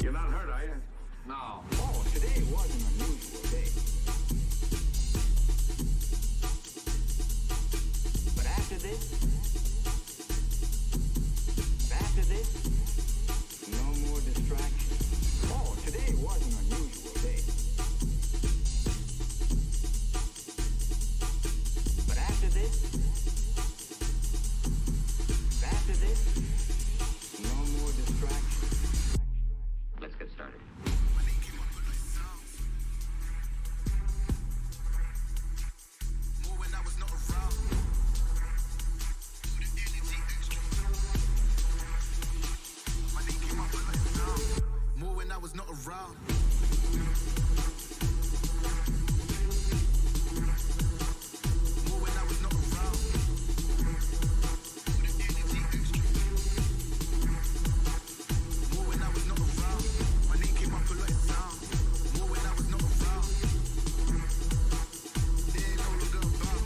You're not hurt, are you? No. Oh, today was an unusual day. But after this, no more distractions. Oh, today was an unusual day. But after this, no more distractions. Let's get started. Was not around. More when I was not around. The energy extra. More when I was not around. My name came up a lot of sound. More when I was not around. They ain't no longer about.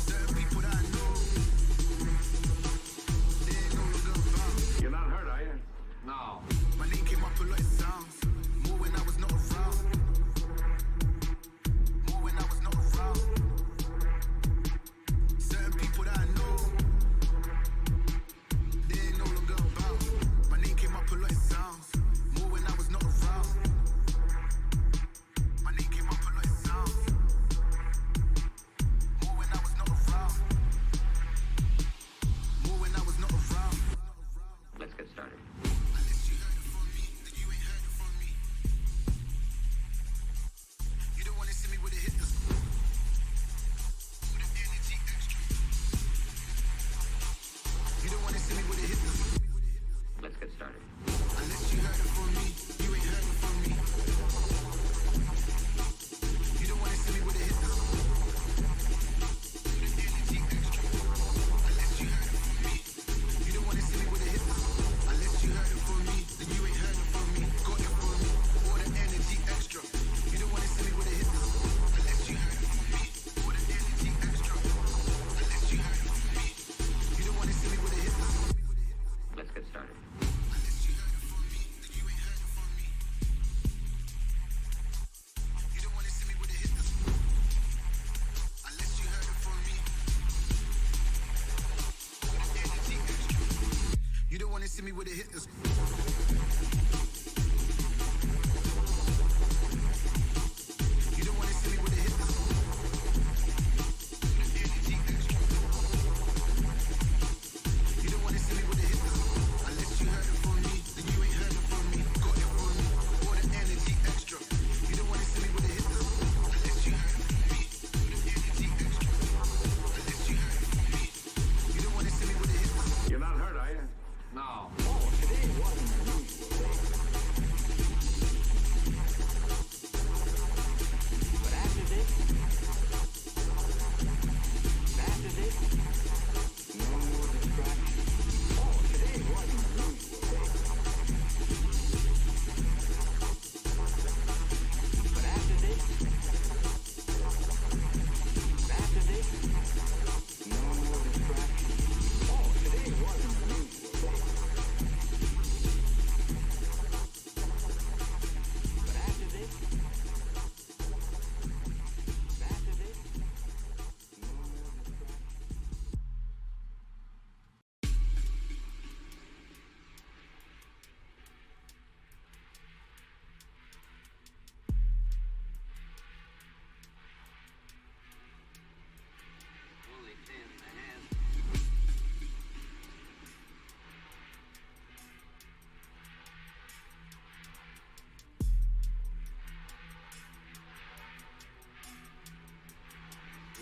Certain people that I know. They ain't no longer about. You're not hurt, are you? No. My name came up a lot of sounds. More when I was not around. More when I was not around. Certain people that I know, they ain't no longer about. My name came up a lot of sounds. More when I was not around. My name came up a lot of sounds. More when I was not around. More when I was not around. Let's get started. Let's get started. Unless you heard it from me, you ain't heard it from me. You don't wanna see me with a hit. The energy extra. Unless you heard it from me, you don't wanna see me with a hit. Unless you heard it from me, then you ain't heard it from me. Got it from me. All the energy extra. You don't wanna see me with a hit. Unless you heard it from me, all the energy extra. Unless you heard it from me, you don't wanna see me with a hit. Let's get started. You don't wanna see me with a hit this. You don't wanna see me with a hit this. The energy extra. You don't wanna see me with a hit this. Unless you heard it from me, then you ain't heard it from me. Got it from me. All the energy extra. You don't wanna see me with a hit this. Unless you heard it from me. The energy extra. Unless you heard it from me. You don't wanna see me with a hit this. You're not hurt, are you? No. Oh, today was an unusual day. But after this, no more distractions. Oh, today was an unusual day. But after this, no more distractions. Oh, today was an unusual day. But after this, no more distractions. Only 10 and a half.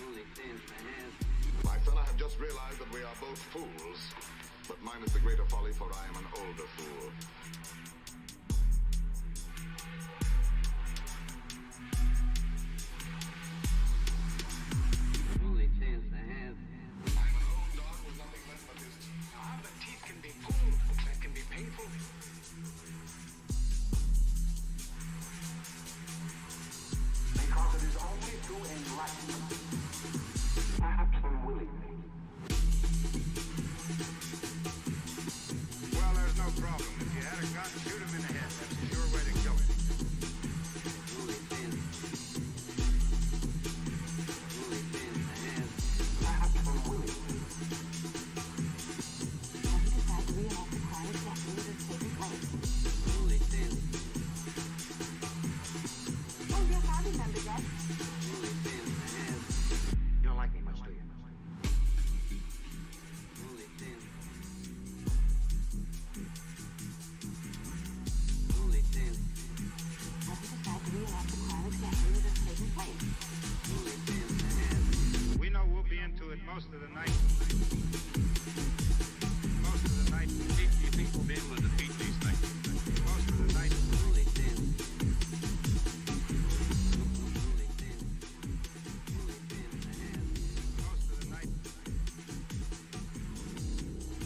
Only 10 and a half. My son, I have just realized that we are both fools, but mine is the greater folly, for I am an older fool. Only 10 and a half. I'm an old dog with nothing left but his teeth. The teeth can be pulled. That can be painful. Because it is only through enlightenment, perhaps unwillingly. Well, there's no problem. If you have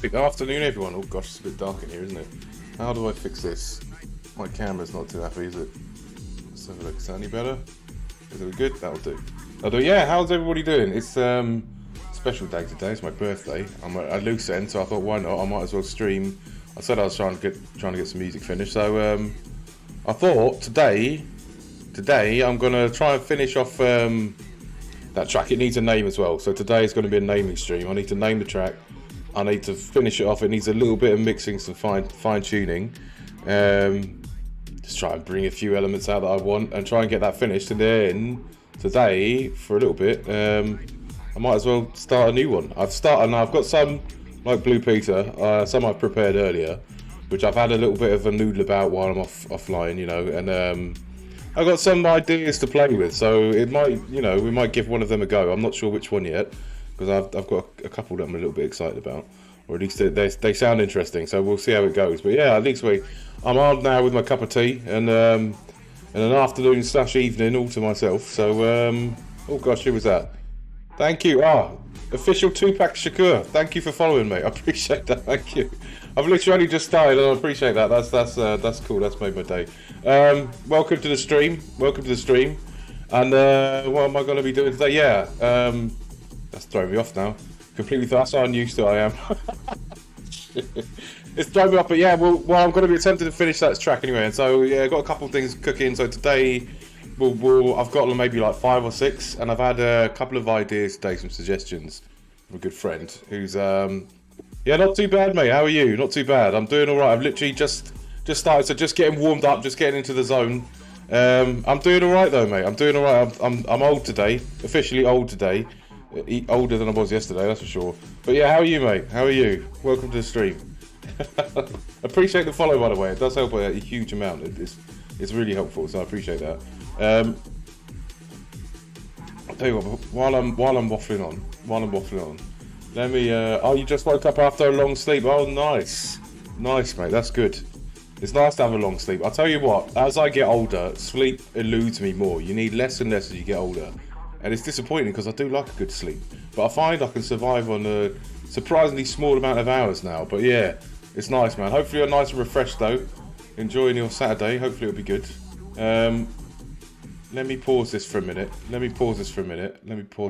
Good afternoon, everyone. Oh gosh, it's a bit dark in here, isn't it? How do I fix this? My camera's not too happy, is it? Let's have a look. Is that any better? Is it good? That'll do. Although, yeah, how's everybody doing? It's special day today. It's my birthday. I'm at loose end, so I thought, why not? I might as well stream. I said I was trying to get some music finished, so I thought today I'm gonna try and finish off that track. It needs a name as well, so today is going to be a naming stream. I need to name the track. I need to finish it off. It needs a little bit of mixing, some fine tuning. Just try and bring a few elements out that I want and try and get that finished. And then today, for a little bit, I might as well start a new one. I've got some like Blue Peter, some I've prepared earlier, which I've had a little bit of a noodle about while I'm offline, you know, and I've got some ideas to play with. So it might, you know, we might give one of them a go. I'm not sure which one yet, because I've got a couple that I'm a little bit excited about, or at least they sound interesting. So we'll see how it goes. But yeah, at least I'm on now with my cup of tea and an afternoon / evening all to myself. So oh gosh, who was that? Thank you. Official Tupac Shakur. Thank you for following me. I appreciate that. Thank you. I've literally just started and I appreciate that. That's cool. That's made my day. Welcome to the stream. And what am I going to be doing today? Yeah. That's throwing me off now. Completely. That's how unused to I am. It's throwing me off, but yeah. Well, I'm going to be attempting to finish that track anyway. And so yeah, I've got a couple of things cooking. So today, I've got maybe like 5 or 6, and I've had a couple of ideas today, some suggestions from a good friend who's yeah, not too bad, mate. How are you? Not too bad. I'm doing all right. I've literally just started, so just getting warmed up, just getting into the zone. I'm doing all right though, mate. I'm doing all right. I'm old today, officially old today. Older than I was yesterday, that's for sure. But yeah, how are you, mate? How are you? Welcome to the stream. Appreciate the follow, by the way. It does help a huge amount. It's really helpful, so I appreciate that. I'll tell you what. While I'm waffling on, let me. Oh, you just woke up after a long sleep. Oh, nice, mate. That's good. It's nice to have a long sleep. I'll tell you what. As I get older, sleep eludes me more. You need less and less as you get older. And it's disappointing because I do like a good sleep, but I find I can survive on a surprisingly small amount of hours now. But yeah, it's nice, man. Hopefully you're nice and refreshed though. Enjoying your Saturday. Hopefully it'll be good. Let me pause this for a minute. Let me pause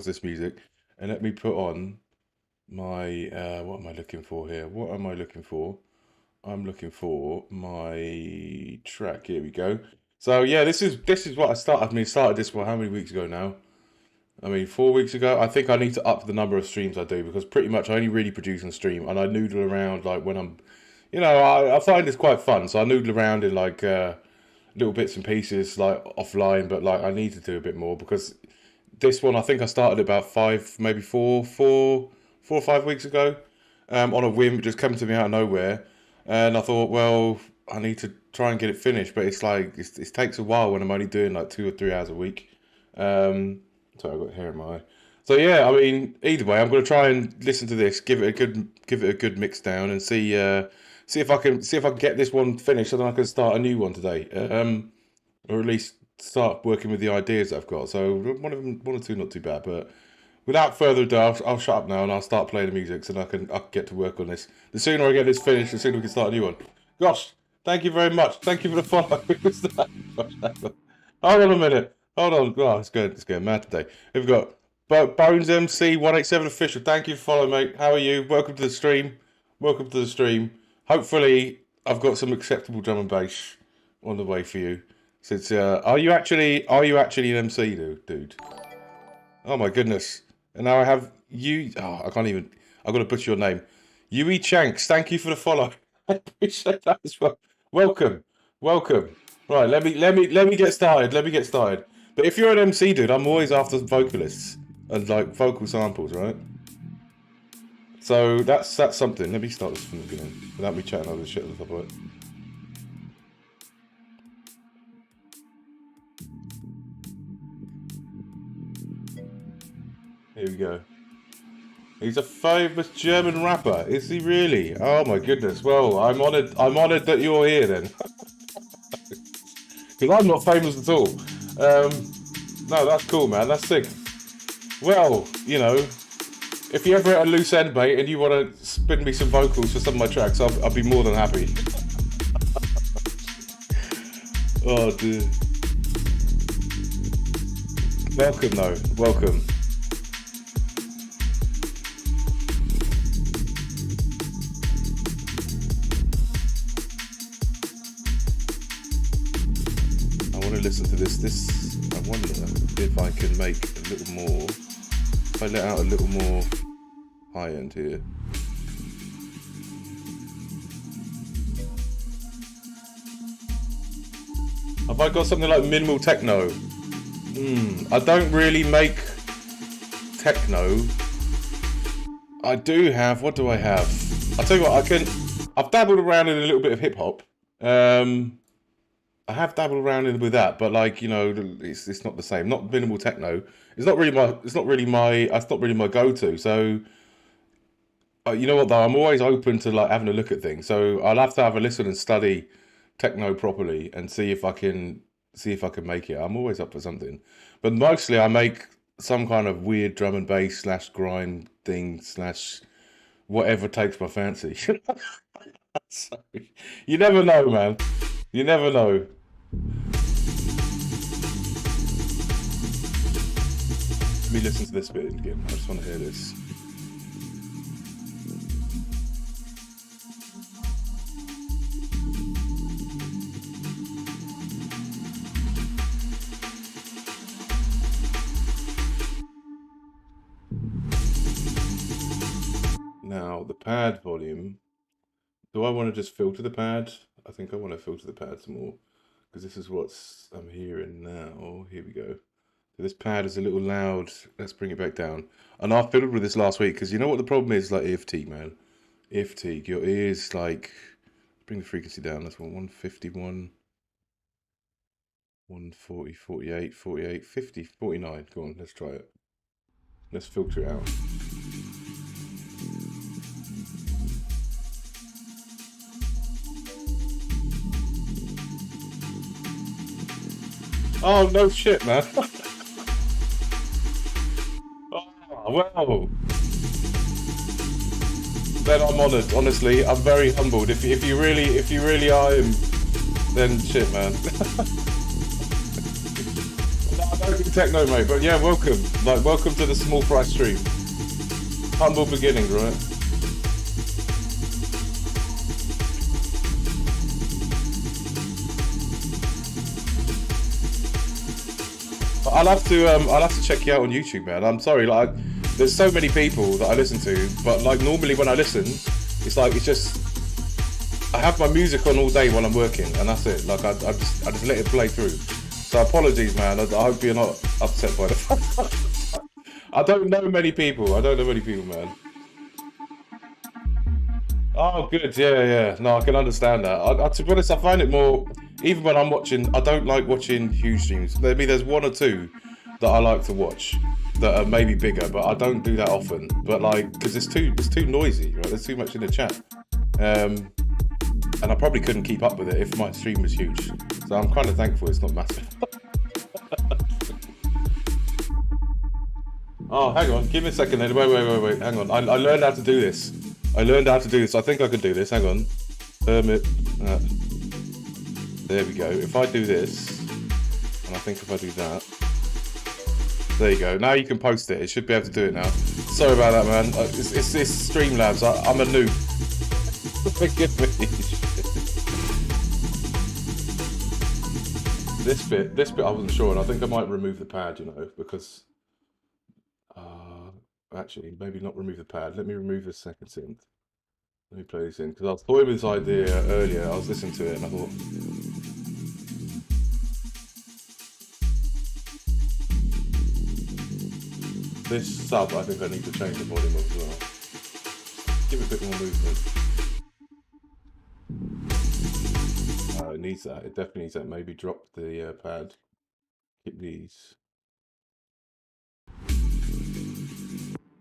this music, and let me put on my what am I looking for here? I'm looking for my track. Here we go. So yeah, this is what I started. I started this how many weeks ago now? 4 weeks ago. I think I need to up the number of streams I do, because pretty much I only really produce and stream, and I noodle around like when I'm, you know, I find this quite fun. So I noodle around in like little bits and pieces like offline, but like I need to do a bit more, because this one I think I started about 5, maybe 4 or 5 weeks ago, on a whim. It just came to me out of nowhere, and I thought, well, I need to try and get it finished, but it's like it takes a while when I'm only doing like 2 or 3 hours a week. Sorry, I've got hair in my eye. So yeah, either way, I'm going to try and listen to this, give it a good mix down, and see if I can get this one finished, so then I can start a new one today, or at least start working with the ideas I've got. So one or two, not too bad. But without further ado, I'll shut up now and I'll start playing the music, so I can get to work on this. The sooner I get this finished, the sooner we can start a new one. Gosh, thank you very much. Thank you for the follow. Hold on a minute. Hold on. Oh, it's going mad today. We've got Bones MC 187 official. Thank you for following, mate. How are you? Welcome to the stream. Hopefully, I've got some acceptable drum and bass on the way for you. Since are you actually an MC, dude? Oh my goodness! And now I have you. Oh, I can't even. I've got to butcher your name. Yui Chanks. Thank you for the follow. I appreciate that as well. Welcome. Right, let me get started. But if you're an MC, dude, I'm always after vocalists and like vocal samples, right? So that's something. Let me start this from the beginning without me chatting other shit at the top of it. Here we go. He's a famous German rapper. Is he really? Oh my goodness. Well, I'm honoured that you're here then. Because I'm not famous at all. No, that's cool, man. That's sick. Well, you know, If you're ever at a loose end, mate, and you want to spin me some vocals for some of my tracks, I'll be more than happy. Oh, dude. Welcome, though. Welcome. I want to listen to this. I wonder if I can make a little more. If I let out a little more high end here. Have I got something like minimal techno? I don't really make techno. I do have. What do I have? I'll tell you what. I've dabbled around in a little bit of hip hop. I have dabbled around with that, but like, you know, it's not the same. Not minimal techno. It's not really my go-to. So, you know what though? I'm always open to like having a look at things. So I'll have to have a listen and study techno properly and see if I can make it. I'm always up for something, but mostly I make some kind of weird drum and bass / grind thing / whatever takes my fancy. So, you never know, man. You never know. Let me listen to this bit again. I just want to hear this. Now, the pad volume. Do I want to just filter the pad? I think I want to filter the pad some more, because this is what I'm hearing now. Here we go. So this pad is a little loud. Let's bring it back down. And I fiddled with this last week, because you know what the problem is, like ear fatigue, man. Ear fatigue. Your ears, like, bring the frequency down. That's 151, 140, 48, 48, 50, 49. Go on, let's try it. Let's filter it out. Oh, no shit, man. Oh, well. Then I'm honoured, honestly. I'm very humbled. If you really are him, then shit, man. I don't do techno, mate, but yeah, welcome. Like, welcome to the small fry stream. Humble beginnings, right? I'll have to check you out on YouTube, man. I'm sorry, like, there's so many people that I listen to, but like normally when I listen, it's just I have my music on all day while I'm working, and that's it. Like I just let it play through. So apologies, man. I hope you're not upset by the. I don't know many people, man. Oh, good. Yeah. No, I can understand that. To be honest, I find it more. Even when I'm watching, I don't like watching huge streams. Maybe there's one or two that I like to watch that are maybe bigger, but I don't do that often. But like, because it's too noisy, right? There's too much in the chat, and I probably couldn't keep up with it if my stream was huge. So I'm kind of thankful it's not massive. Oh, hang on, give me a second then. Wait. Hang on. I learned how to do this. I think I can do this. Hang on. Permit. There we go. If I do this, and I think if I do that, there you go. Now you can post it. It should be able to do it now. Sorry about that, man. It's Streamlabs. I'm a noob. Forgive me. This bit I wasn't sure, and I think I might remove the pad, you know, because actually maybe not remove the pad. Let me remove the second synth. Let me play this in, because I was toying with this idea earlier. I was listening to it and I thought, this sub, I think I need to change the volume of as well. Give it a bit more movement. It needs that. It definitely needs that. Maybe drop the pad. Keep these.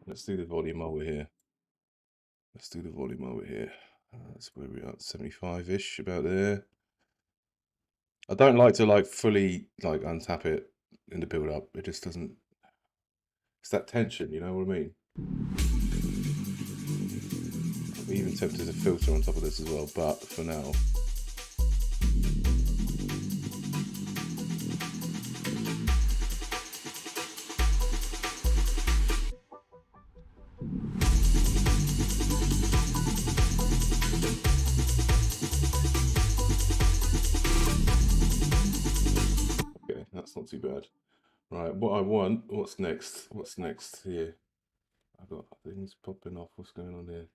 Let's do the volume over here. That's where we are, 75-ish, about there. I don't like to like fully like untap it in the build up. It just doesn't. It's that tension, you know what I mean? even tempted to filter on top of this as well, but for now. Okay, that's not too bad. Right, what I want, what's next? What's next here? I've got things popping off. What's going on here?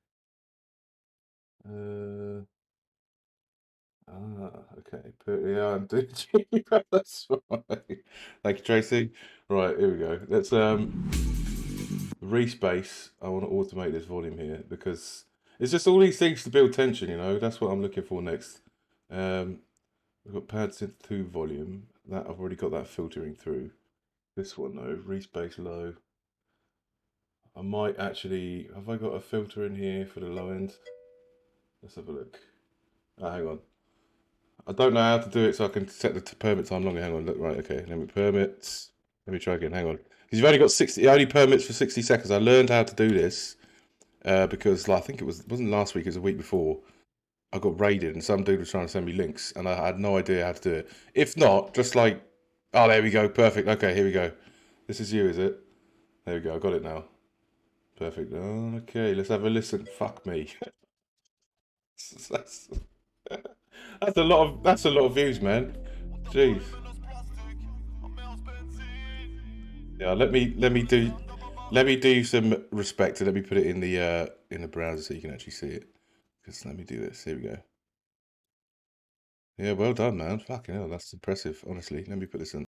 Okay. Yeah, I'm doing that's right. Thank you, Tracy. Right, here we go. Let's respace. I want to automate this volume here because it's just all these things to build tension, you know. That's what I'm looking for next. We've got pad synth 2 volume. That I've already got that filtering through. This one though, respace low. I might actually have I got a filter in here for the low end? Let's have a look. Hang on. I don't know how to do it, so I can set the permit time longer. Hang on, look, right, okay. Let me permits. Let me try again. Hang on, because you've only got 60. It only permits for 60 seconds. I learned how to do this because like, I think it wasn't last week. It was a week before. I got raided, and some dude was trying to send me links, and I had no idea how to do it. If not, just like, oh, there we go, perfect. Okay, here we go. This is you, is it? There we go. I got it now. Perfect. Okay, let's have a listen. Fuck me. that's, that's a lot of views, man. Jeez. Yeah, let me do some respect and let me put it in the browser so you can actually see it. Just let me do this. Here we go. Yeah, well done, man. Fucking hell, that's impressive, honestly. Let me put this in.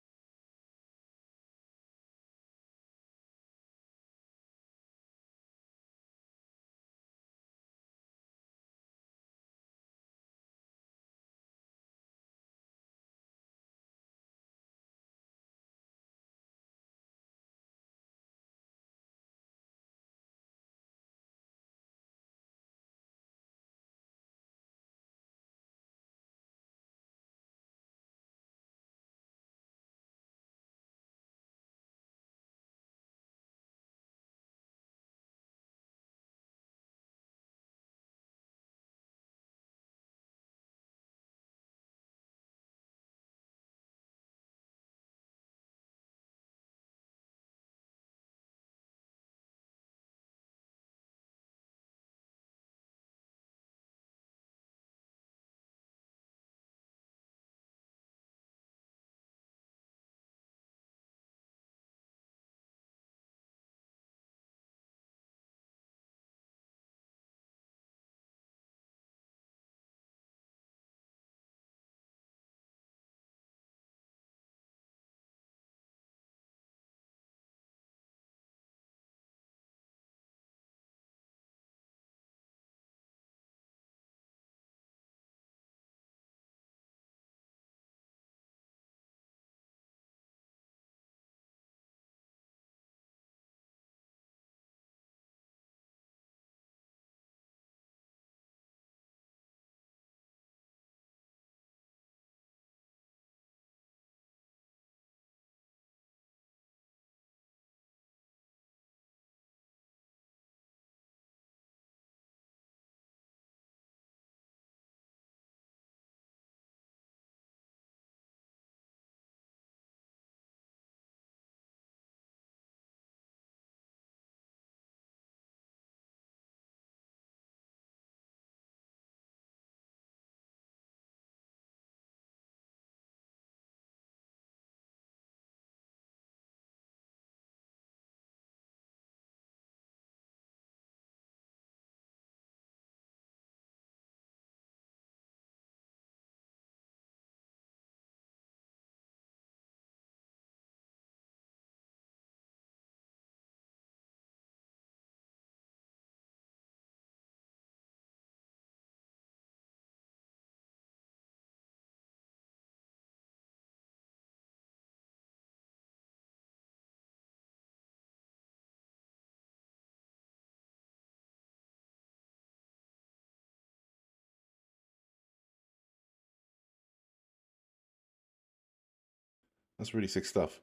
That's really sick stuff.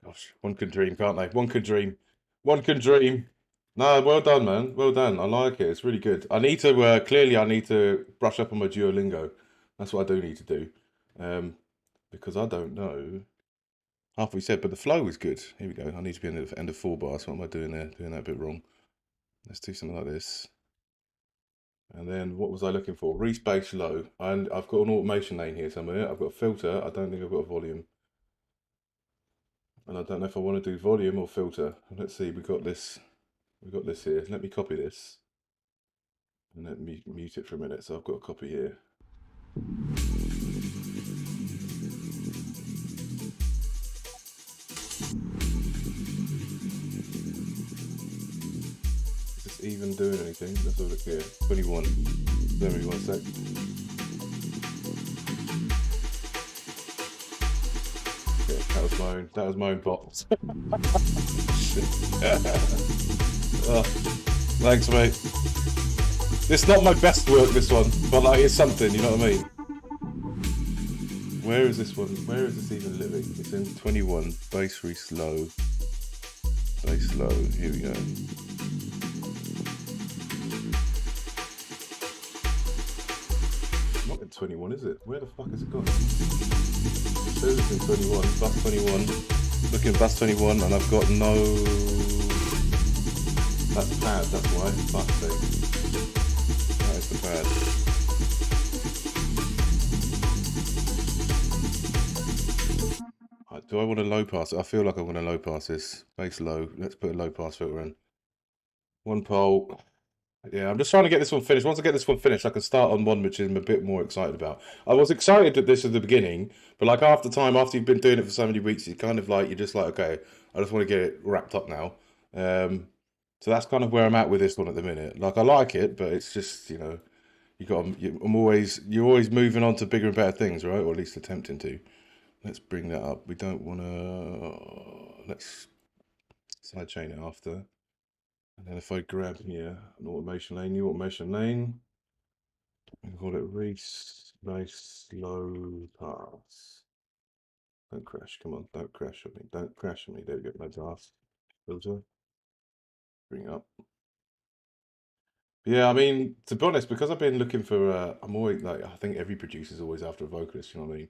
Gosh, one can dream, can't they? One can dream. One can dream. No, well done, man. Well done. I like it. It's really good. I need to clearly I need to brush up on my Duolingo. That's what I do need to do. Because I don't know half we said, but the flow is good. Here we go. I need to be in the end of 4 bars. What am I doing there? Doing that a bit wrong. Let's do something like this. And then what was I looking for? Respace low. And I've got an automation lane here somewhere. I've got a filter. I don't think I've got a volume. And I don't know if I want to do volume or filter. Let's see. We've got this here. Let me copy this. And let me mute it for a minute. So I've got a copy here. Is this even doing anything? Let's have a look here. 21. Bear with me 1 sec. Okay, that was my own bot. Oh, thanks, mate. It's not my best work, this one, but like it's something, you know what I mean? Where is this one? Where is this even living? It's in 21. Bass re slow. Bass low. Here we go. Not in 21, is it? Where the fuck has it gone? It says it's in 21. Bus 21. Looking at bus 21, and I've got no. That's pad. That's why. Fuck's sake. That is the pad. Do I want to low pass it? I feel like I want to low pass this. Bass low. Let's put a low pass filter in. One pole. Yeah, I'm just trying to get this one finished. Once I get this one finished, I can start on one which I'm a bit more excited about. I was excited at this at the beginning, but like after time, after you've been doing it for so many weeks, you're kind of like, you're just like, okay, I just want to get it wrapped up now. So that's kind of where I'm at with this one at the minute. Like I like it, but it's just, you know, you're always moving on to bigger and better things, right? Or at least attempting to. Let's bring that up. We don't want to. Let's sidechain it after. And then if I grab here an automation lane, new automation lane, we can call it Reese Nice Slow Pass. Don't crash. Come on, don't crash on me. Don't crash on me. There we go. No pass. Filter. Bring up. Yeah, I mean, to be honest, because I've been looking for, I'm always like, I think every producer's always after a vocalist, you know what I mean?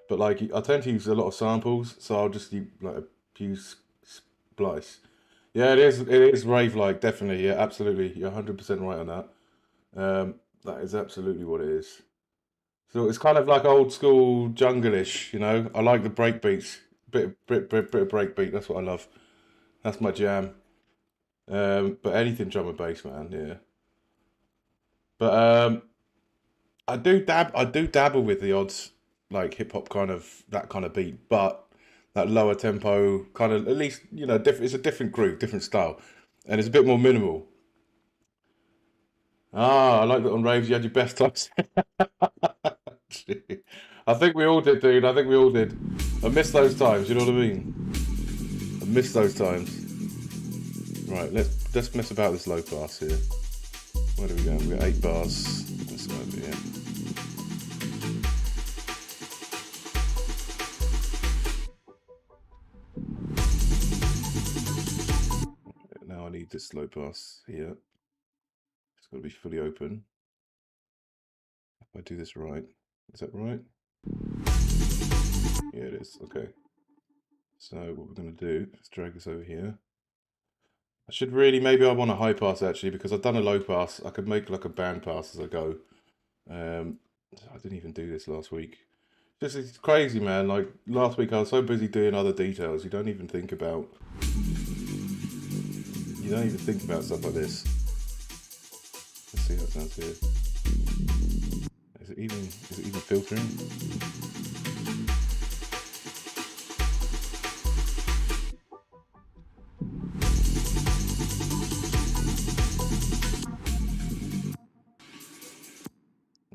But like, I tend to use a lot of samples, so I'll just use like a few splice. Yeah, it is rave-like, definitely. Yeah, absolutely. You're 100% right on that. That is absolutely what it is. So it's kind of like old school jungle-ish, you know? I like the break beats. Bit of break beat, that's what I love. That's my jam. But anything drum and bass, man, yeah. But I do dabble with the odds like hip hop kind of that kind of beat, but that lower tempo kind of, at least, you know, different. It's a different groove, different style, and it's a bit more minimal. Ah, I like that on raves you had your best times. I think we all did, dude. I think we all did. I miss those times. You know what I mean? I miss those times. Right, let's mess about this low pass here. Where do we go? We got 8 bars. Let's go over here. Now I need this low pass here. It's got to be fully open. If I do this right, is that right? Yeah, it is. Okay. So what we're going to do is drag this over here. I should really, maybe I want a high pass actually, because I've done a low pass. I could make like a band pass as I go. I didn't even do this last week. Just, it's crazy, man. Like last week I was so busy doing other details. You don't even think about stuff like this. Let's see how it sounds here. Is it even filtering?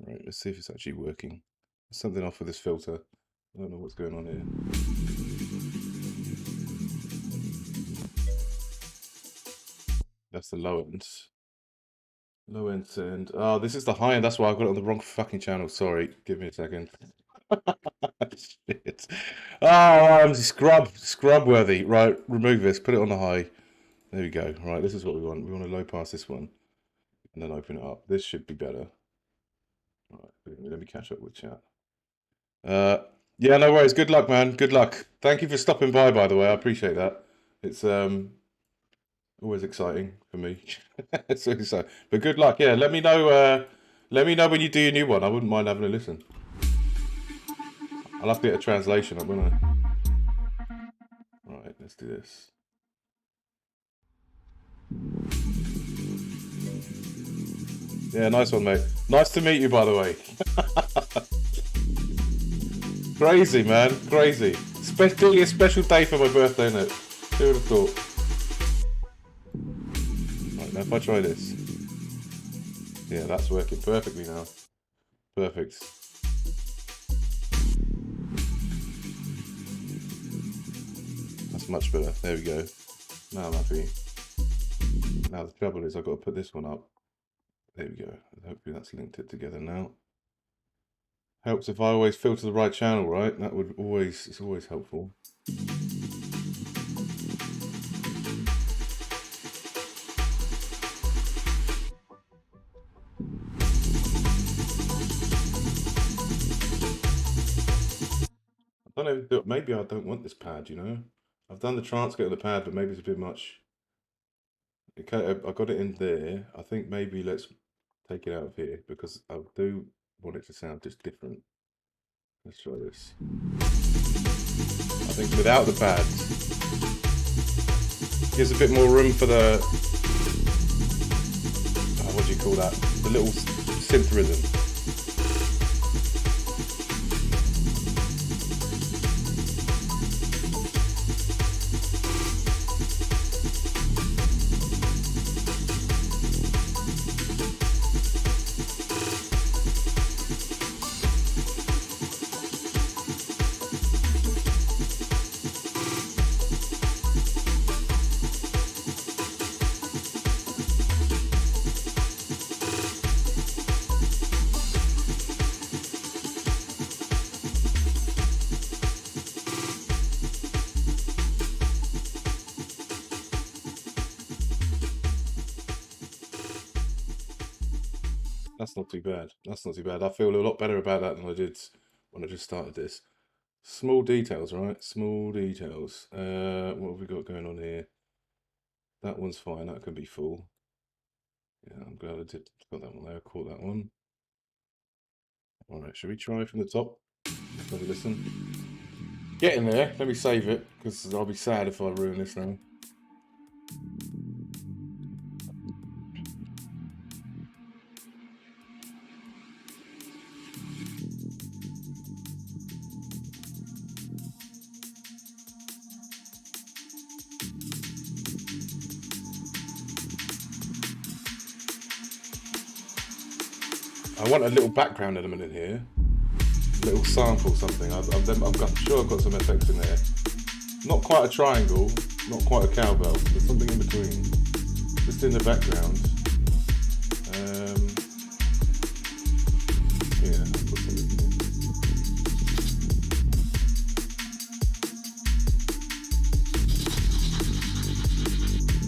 Right, let's see if it's actually working. There's something off with this filter. I don't know what's going on here. That's the low end. Low end send. Oh, this is the high end. That's why I've got it on the wrong fucking channel. Sorry. Give me a second. Shit. Oh, I'm scrub worthy. Right, remove this. Put it on the high. There we go. Right, this is what we want. We want to low pass this one and then open it up. This should be better. Right, let me catch up with chat. Yeah, no worries. Good luck, man. Good luck. Thank you for stopping by the way. I appreciate that. It's always exciting for me. So, but good luck. Yeah, let me know when you do your new one. I wouldn't mind having a listen. I'll have to get a translation up, won't I? Right, let's do this. Yeah, nice one, mate. Nice to meet you, by the way. Crazy, man. Crazy. Clearly a special day for my birthday, isn't it? Who would have thought? Right, now if I try this. Yeah, that's working perfectly now. Perfect. That's much better. There we go. Now I'm happy. Now the trouble is I've got to put this one up. There we go. Hopefully that's linked it together now. Helps if I always filter the right channel, right? That would always, it's always helpful. I don't know, maybe I don't want this pad, you know? I've done the transcript of the pad, but maybe it's a bit much. Okay, I got it in there. I think maybe let's take it out of here because I do want it to sound just different. Let's try this. I think without the pads, gives a bit more room for the, what do you call that? The little synth rhythm. That's not too bad. That's not too bad. I feel a lot better about that than I did when I just started this. Small details, right? Small details. What have we got going on here? That one's fine. That can be full. Yeah, I'm glad I did got that one there. I caught that one. All right, should we try from the top? Have a listen. Get in there. Let me save it because I'll be sad if I ruin this now. I want a little background element in here. A little sample, something. I'm sure I've got some effects in there. Not quite a triangle, not quite a cowbell, but something in between. Just in the background. Yeah, I'll put something in here.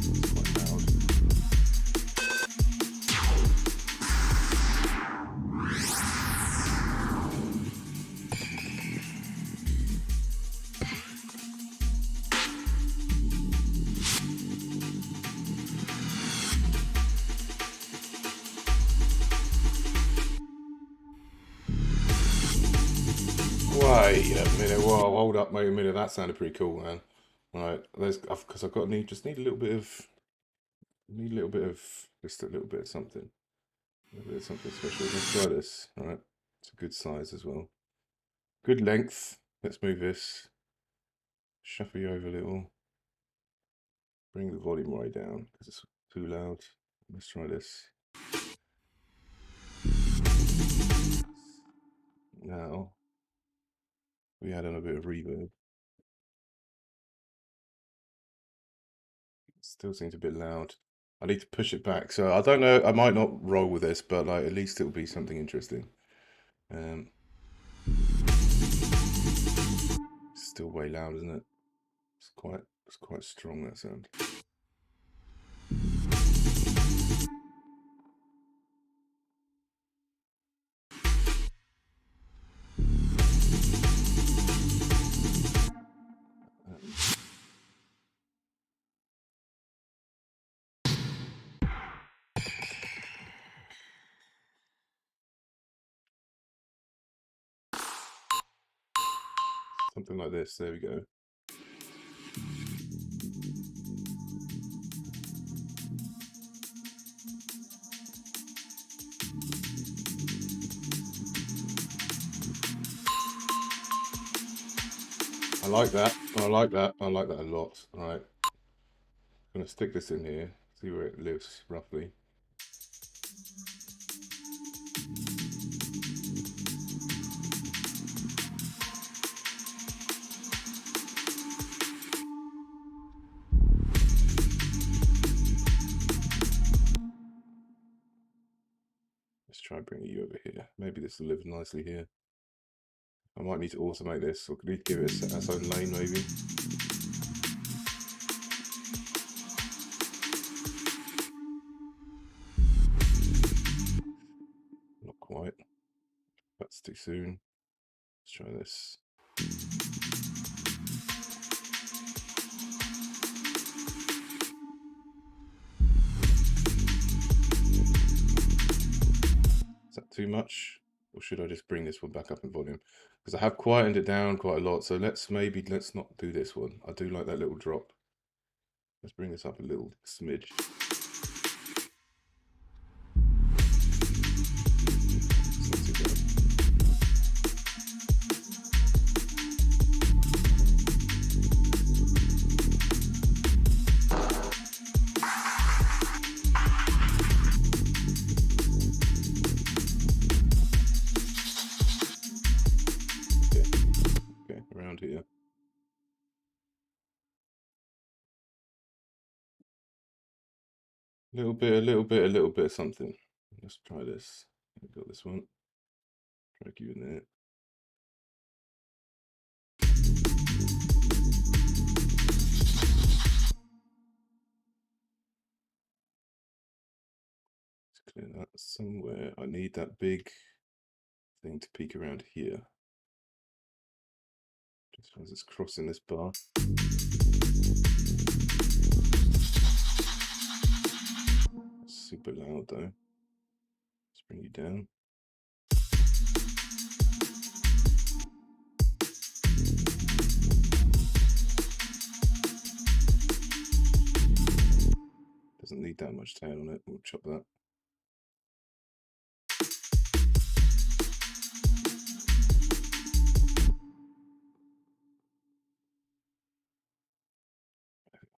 It's quite loud. Wait a minute, whoa, hold up, wait a minute, that sounded pretty cool, man. Right, because I've got just need a little bit of, just a little bit of something. A little bit of something special. Let's try this, alright. It's a good size as well. Good length. Let's move this. Shuffle you over a little. Bring the volume right down because it's too loud. Let's try this. Now, we add in a bit of reverb. Still seems a bit loud. I need to push it back. So I don't know. I might not roll with this, but like at least it'll be something interesting. Still way loud, isn't it? It's quite strong, that sound. Something like this. There we go. I like that. I like that. I like that a lot. All right. I'm going to stick this in here. See where it lives roughly. Let's try bringing you over here. Maybe this will live nicely here. I might need to automate this, or could we give it its own lane maybe? Not quite. That's too soon. Let's try this. Is that too much? Or should I just bring this one back up in volume? Because I have quietened it down quite a lot, so let's not do this one. I do like that little drop. Let's bring this up a little smidge. Okay, around here. A little bit of something. Let's try this. We've got this one. Drag you in there. Let's clear that somewhere. I need that big thing to peek around here. Just as it's crossing this bar. Super loud though. Let's bring you down. Doesn't need that much tail on it. We'll chop that.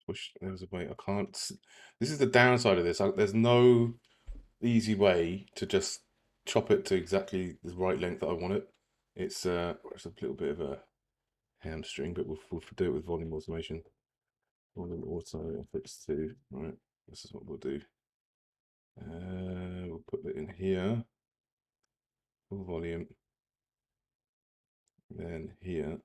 Push. There's a way. I can't. This is the downside of this. There's no easy way to just chop it to exactly the right length that I want it. It's a little bit of a hamstring, but we'll do it with volume automation. Volume auto FX2. Right. This is what we'll do. We'll put it in here. Full volume. Then here.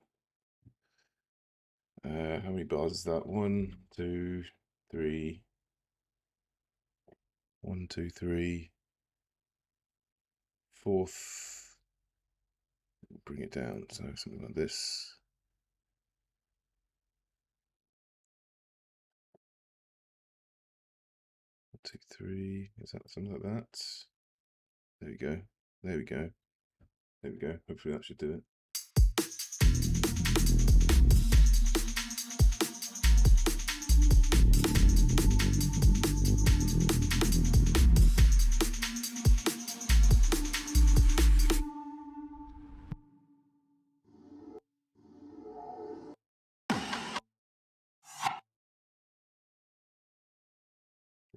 How many bars is that? 1, 2, 3. 1, 2, 3. Fourth. Bring it down. So something like this. 1, 2, 3. Is that something like that? There we go. There we go. There we go. Hopefully that should do it.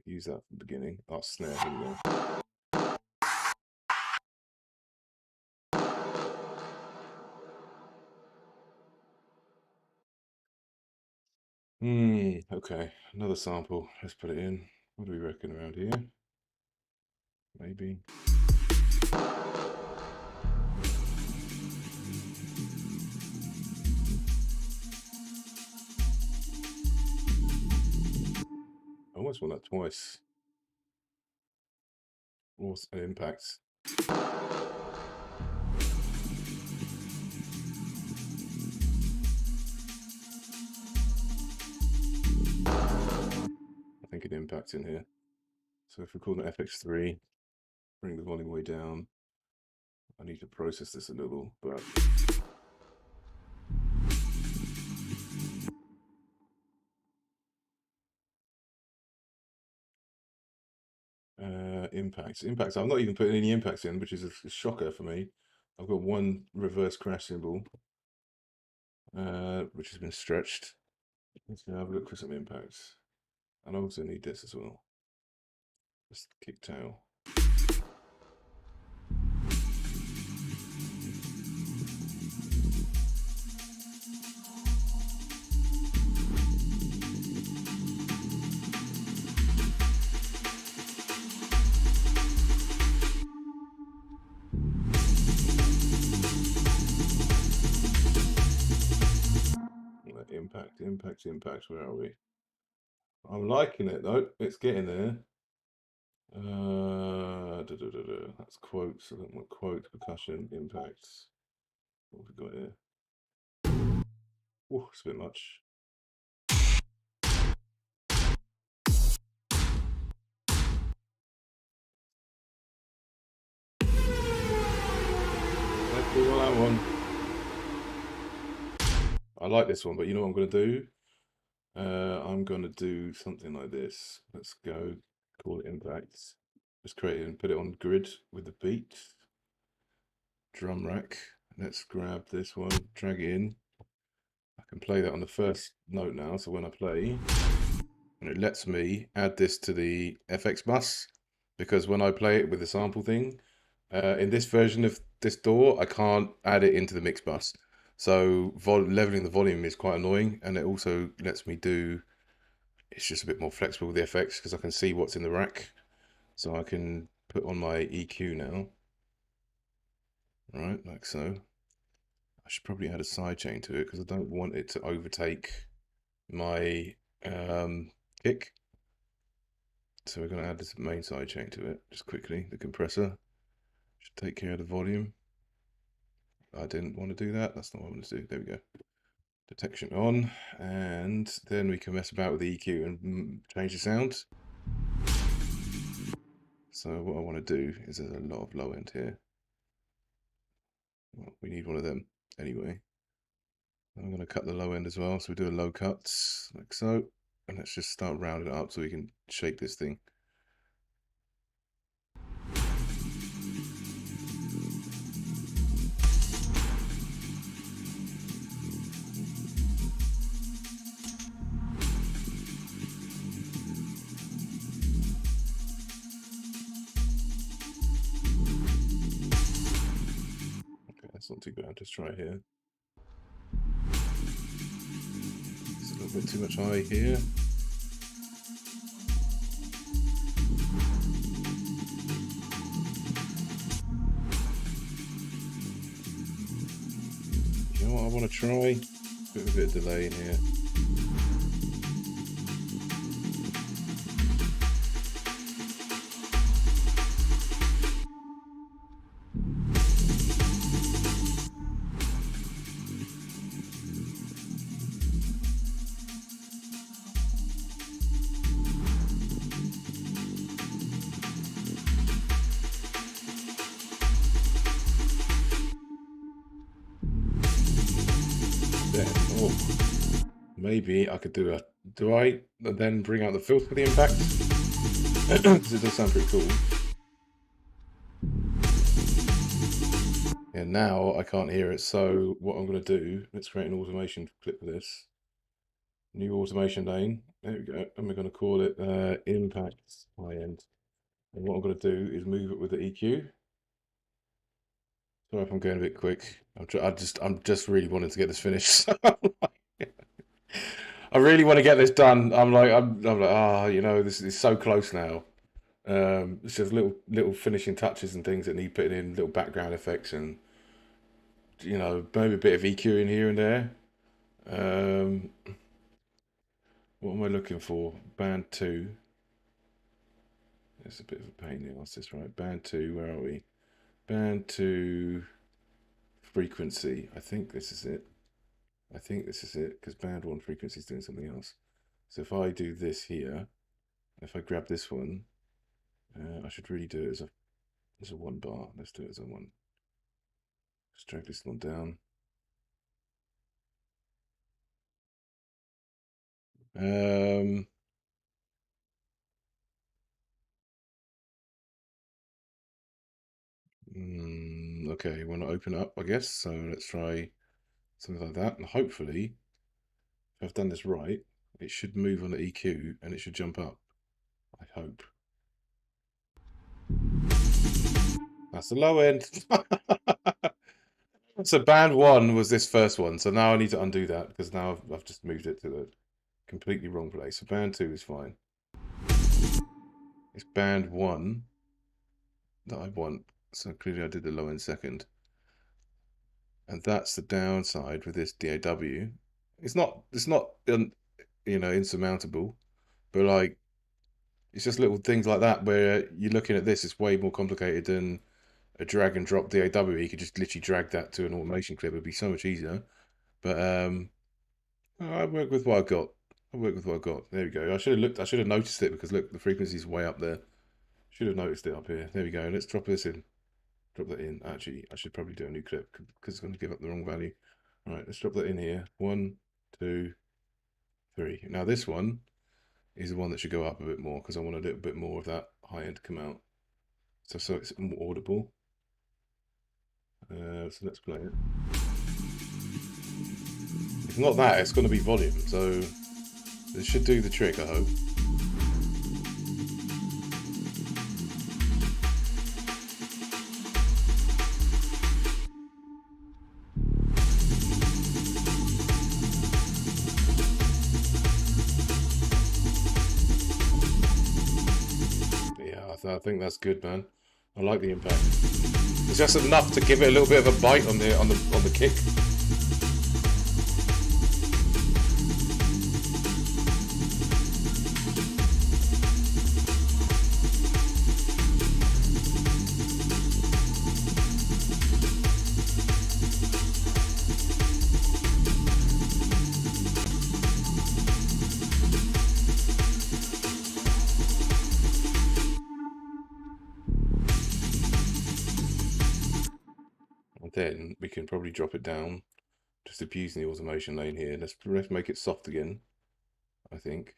Use that from the beginning. Oh, snare. Here we go. Okay, another sample. Let's put it in. What do we reckon around here? Maybe. I almost want that twice. Or an impact. I think an impact in here. So if we call it FX3, bring the volume way down. I need to process this a little, but impacts. Impacts. I'm not even putting any impacts in, which is a shocker for me. I've got one reverse crash symbol, which has been stretched. Let's go have a look for some impacts. And I also need this as well. Just kick tail. Impact. Where are we? I'm liking it though. It's getting there. That's quotes. I don't want quotes, percussion, impacts. What have we got here? Oh, it's a bit much. Let's do that one. I like this one, but you know what I'm going to do? I'm going to do something like this. Let's go, call it impacts. Just create it and put it on grid with the beat. Drum rack. Let's grab this one, drag it in. I can play that on the first note now, so when I play, and it lets me add this to the FX bus, because when I play it with the sample thing, in this version of this DAW, I can't add it into the mix bus. So leveling the volume is quite annoying, and it also lets me do, it's just a bit more flexible with the FX because I can see what's in the rack. So I can put on my EQ now. Right, like so. I should probably add a sidechain to it because I don't want it to overtake my kick. So we're going to add this main sidechain to it just quickly. The compressor should take care of the volume. I didn't want to do that. That's not what I want to do. There we go. Detection on, and then we can mess about with the EQ and change the sound. So what I want to do is there's a lot of low end here. Well, we need one of them anyway. I'm going to cut the low end as well, so we do a low cuts like so, and let's just start rounding it up so we can shake this thing. Okay, that's not too bad. Just try it here. It's a little bit too much high here. You know what I want to try? Put a bit of delay in here. Oh, maybe I could do a. Do I then bring out the filter for the impact? Because it does sound pretty cool. And now I can't hear it. So what I'm going to do? Let's create an automation clip for this. New automation lane. There we go. And we're going to call it impact high end. And what I'm going to do is move it with the EQ. Sorry if I'm going a bit quick. I'm just really wanting to get this finished. I really want to get this done. I'm like, you know, this is so close now. It's just little finishing touches and things that need putting in, little background effects, and you know, maybe a bit of EQ in here and there. What am I looking for? Band 2. It's a bit of a pain in the ass, this, right? Band 2, where are we? Band 2 frequency. I think this is it. Because band 1 frequency is doing something else. So if I do this here, if I grab this one, I should really do it as a 1 bar. Let's do it as a 1. Let's drag this one down. Okay, want to open up, I guess. So let's try something like that, and hopefully, if I've done this right, it should move on the EQ and it should jump up. I hope. That's the low end. So band 1 was this first one, so now I need to undo that because now I've just moved it to the completely wrong place. So band 2 is fine. It's band 1 that I want. So clearly I did the low end second. And that's the downside with this DAW. It's not insurmountable, but like it's just little things like that where you're looking at this, it's way more complicated than a drag and drop DAW. You could just literally drag that to an automation clip. It'd be so much easier. But I work with what I got. There we go. I should have noticed it because look, the frequency's way up there. Should have noticed it up here. There we go. Let's drop this in. Drop that in. Actually, I should probably do a new clip because it's going to give up the wrong value. All right, let's drop that in here. 1, 2, 3. Now this one is the one that should go up a bit more because I want a little bit more of that high end to come out. So it's more audible. So let's play it. If not that, it's going to be volume. So this should do the trick, I hope. I think that's good, man. I like the impact. It's just enough to give it a little bit of a bite on the kick. Then we can probably drop it down, just abusing the automation lane here. Let's make it soft again, I think.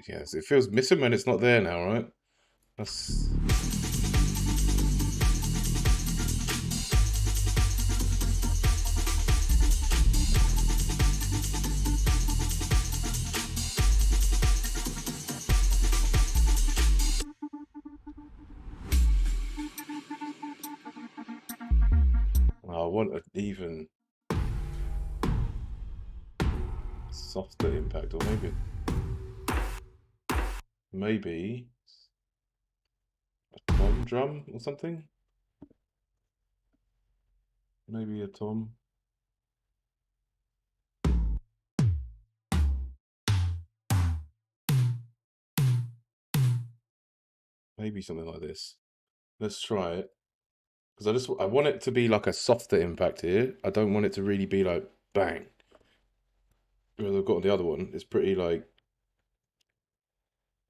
Yes, it feels missing when it's not there now, right? That's... I want an even softer impact, or maybe a tom drum or something. Maybe a tom. Maybe something like this. Let's try it. Because I want it to be like a softer impact here. I don't want it to really be like bang. Whereas I've got the other one, it's pretty like.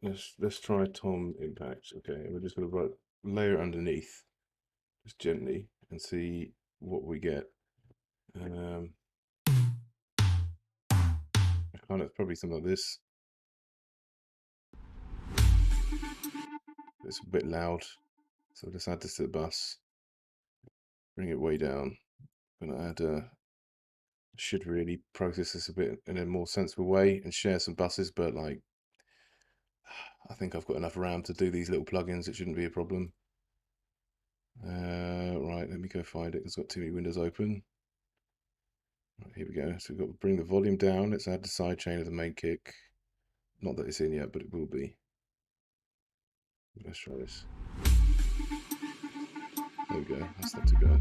Let's try tom impact. Okay, we're just gonna layer it underneath, just gently, and see what we get. I can't. It's probably something like this. It's a bit loud, so let's add this to the bus. Bring it way down. I'm gonna add should really process this a bit in a more sensible way and share some buses, but like I think I've got enough RAM to do these little plugins. It shouldn't be a problem. Right, let me go find it. It's got too many windows open. Right, here we go. So we've got to bring the volume down. Let's add the sidechain of the main kick. Not that it's in yet, but it will be. Let's try this. There we go. That's not too bad.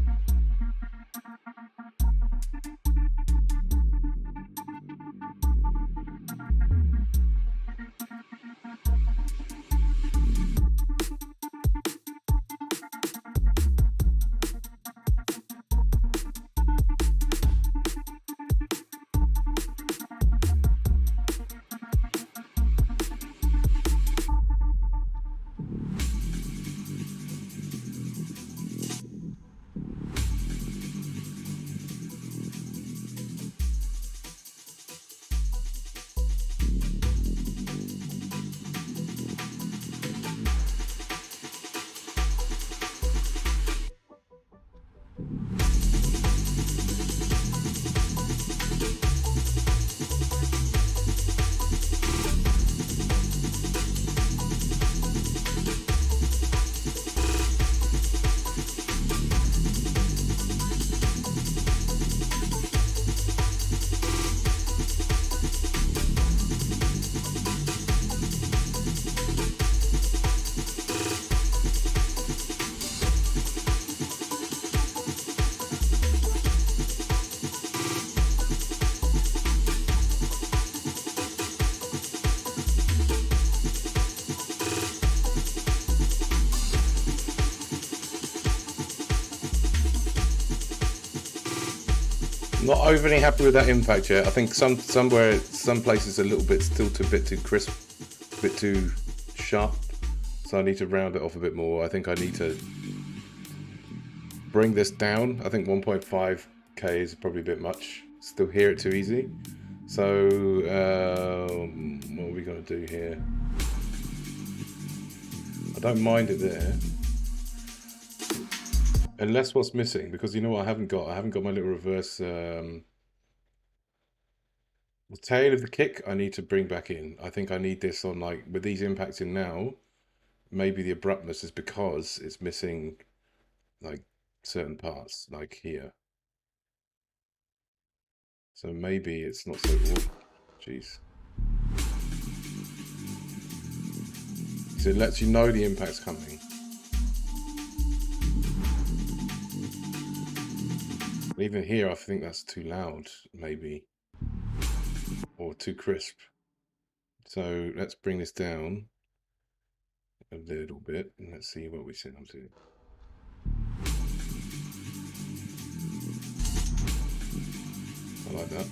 Not overly happy with that impact yet. I think some places a little bit still a bit too crisp, a bit too sharp. So I need to round it off a bit more. I think I need to bring this down. I think 1.5k is probably a bit much. Still hear it too easy. So what are we gonna do here? I don't mind it there. Unless what's missing, because you know what I haven't got? I haven't got my little reverse, the tail of the kick I need to bring back in. I think I need this on, like, with these impacts in now, maybe the abruptness is because it's missing, like, certain parts, like here. So maybe it's not so, jeez. So it lets you know the impact's coming. Even here, I think that's too loud, maybe, or too crisp. So let's bring this down a little bit, and let's see what we sound to. I like that.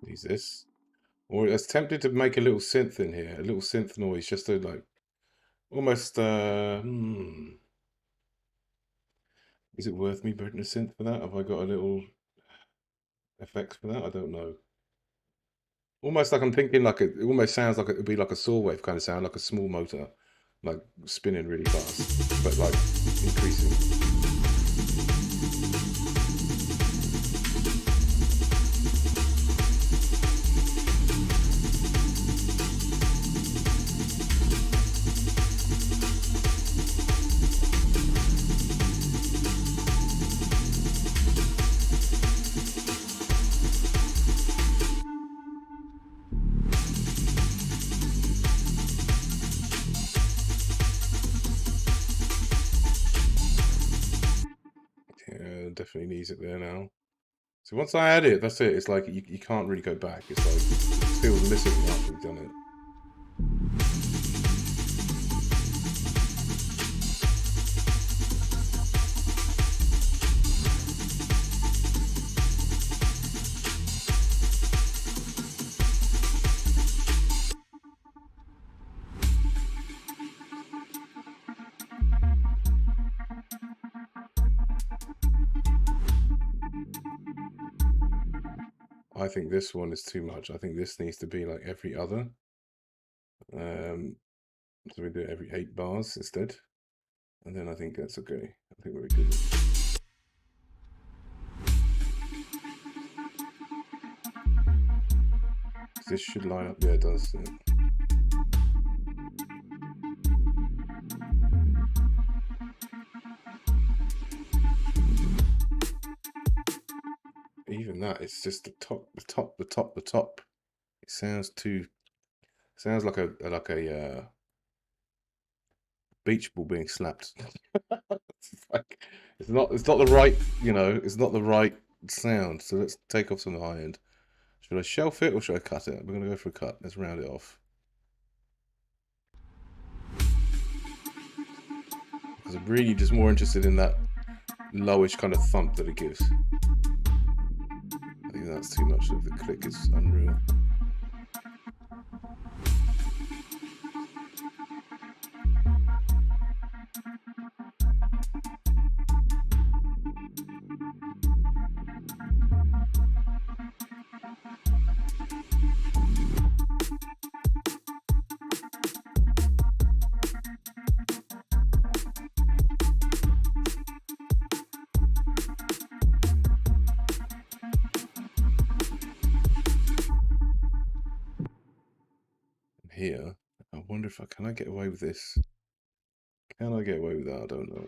Use this. Or I was tempted to make a little synth in here, a little synth noise, just to, like, almost, is it worth me putting a synth for that? Have I got a little effects for that? I don't know. Almost like I'm thinking, like, it almost sounds like it would be like a saw wave kind of sound, like a small motor, like spinning really fast, but like increasing. Definitely needs it there now. So once I add it, that's it. It's like you can't really go back. It's like it feels missing after we've done it. I think this one is too much. I think this needs to be like every other. So we do it every 8 bars instead. And then I think that's okay. I think we're good. This should line up. Yeah, it does. Yeah. Even that, it's just the top. It sounds too. Sounds like a beach ball being slapped. It's not the right, it's not the right sound. So let's take off some of the high end. Should I shelf it or should I cut it? We're gonna go for a cut. Let's round it off. Because I'm really just more interested in that lowish kind of thump that it gives. I think that's too much. The click is unreal. Here, I wonder if can I get away with this? Can I get away with that? I don't know.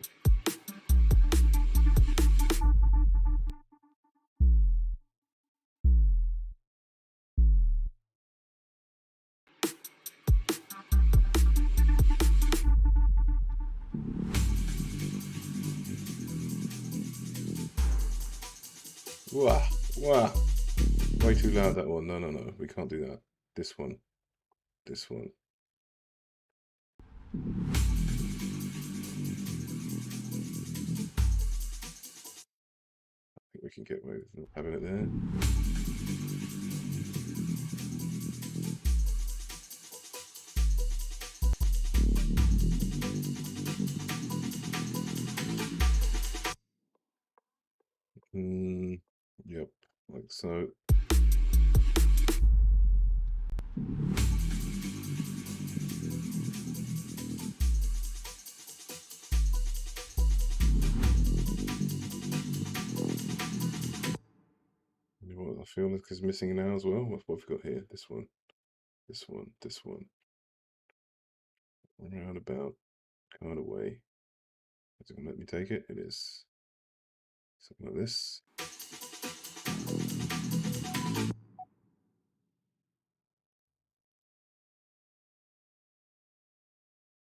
Wah, wah. Way too loud, that one. No, no, no. We can't do that. This one. This one. I think we can get away with not having it there. Yep, like so. You know what I feel like is missing now as well? What have we got here? This one, this one, this one. Round about, kind of way. Is it gonna let me take it? It is. Something like this.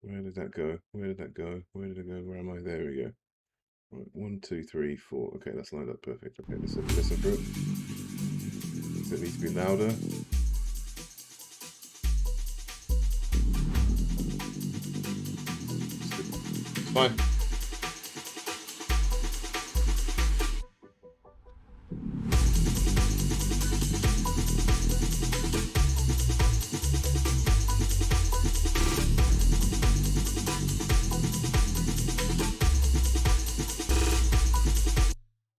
Where did that go? Where did that go? Where did it go? Where am I? There we go. Right, 1, 2, 3, 4. Okay, that's lined up perfect. Okay, listen for it. Does it need to be louder? It's fine.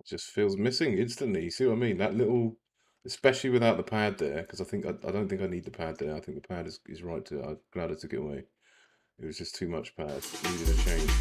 Just feels missing instantly. You see what I mean? That little, especially without the pad there, because I don't think I need the pad there. I think the pad is right to. I'm glad I took it away. It was just too much pad. Needed a change.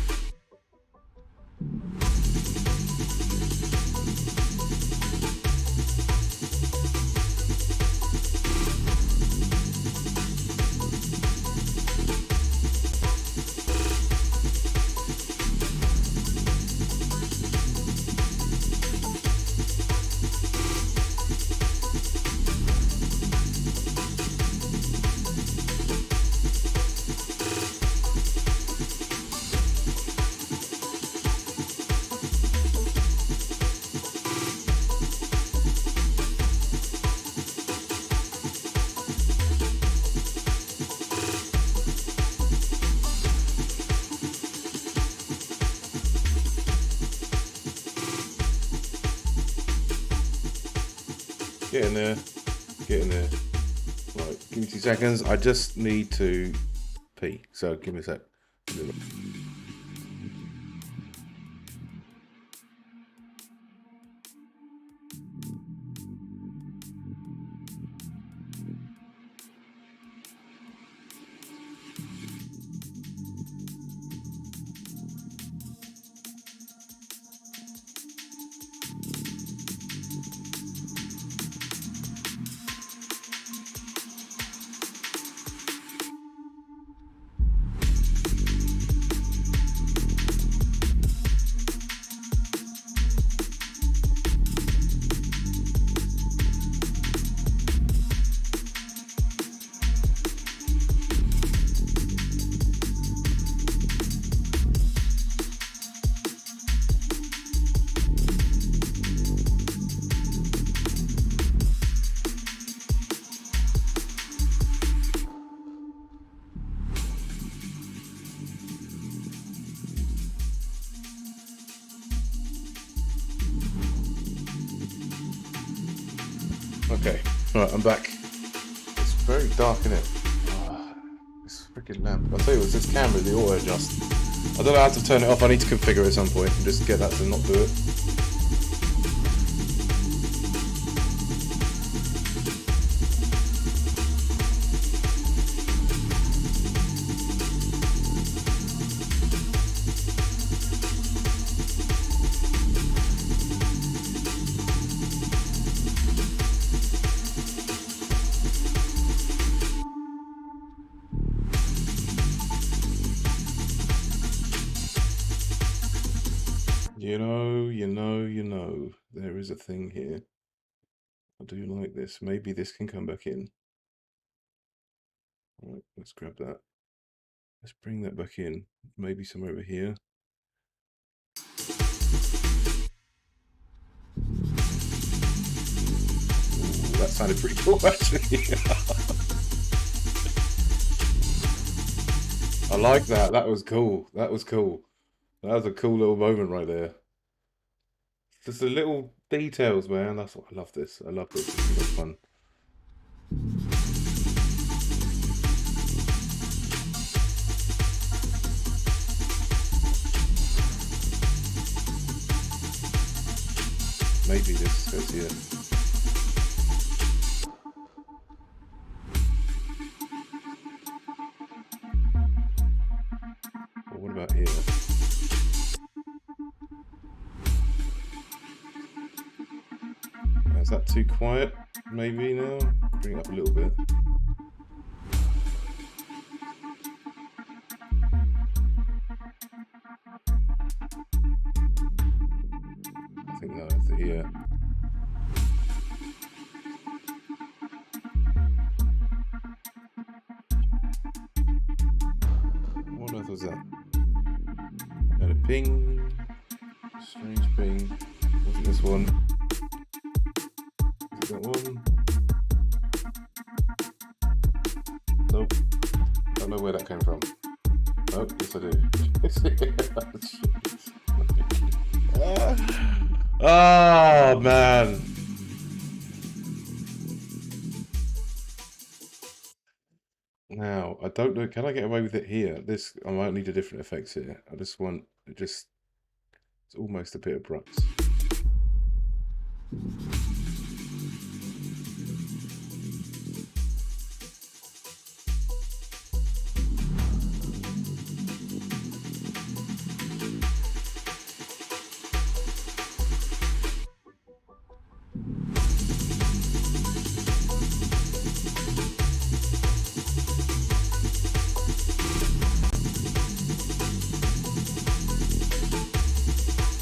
Get in there. Get in there. Right, give me 2 seconds. I just need to pee. So give me a sec. Okay, right, I'm back. It's very dark in it. This freaking lamp. I'll tell you what, this camera, the auto adjust. I don't know how to turn it off. I need to configure it at some point and just get that to not do it. You know, there is a thing here. I do like this. Maybe this can come back in. All right, let's grab that. Let's bring that back in. Maybe somewhere over here. that sounded pretty cool actually. I like that. That was cool. That was cool. That was a cool little moment right there. Just the little details, man. That's what I love this. I love this. This is fun. Maybe this goes here. Well, what about here? Is that too quiet? Maybe now? Bring it up a little bit. I think no, it's here. What on earth was that? I had a ping. Strange ping. Wasn't this one? Is it that one? Nope. Don't know where that came from. Oh, yes I do. Oh man. Now, I don't know, can I get away with it here? This, I might need a different effects here. I just want, it's almost a bit abrupt.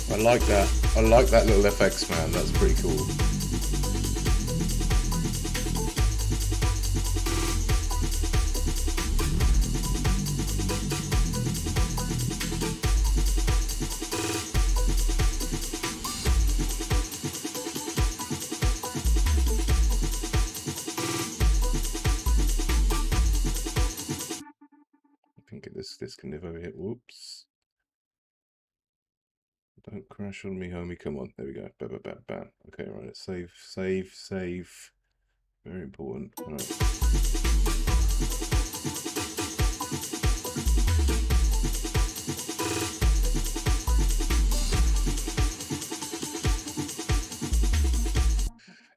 I like that. I like that little FX, man. That's pretty cool. I think this can live over here. Whoops. Don't crash on me, homie. Come on. There we go. Bam, bam, bam, bam. Okay, right. Let's save, save, save. Very important. All right.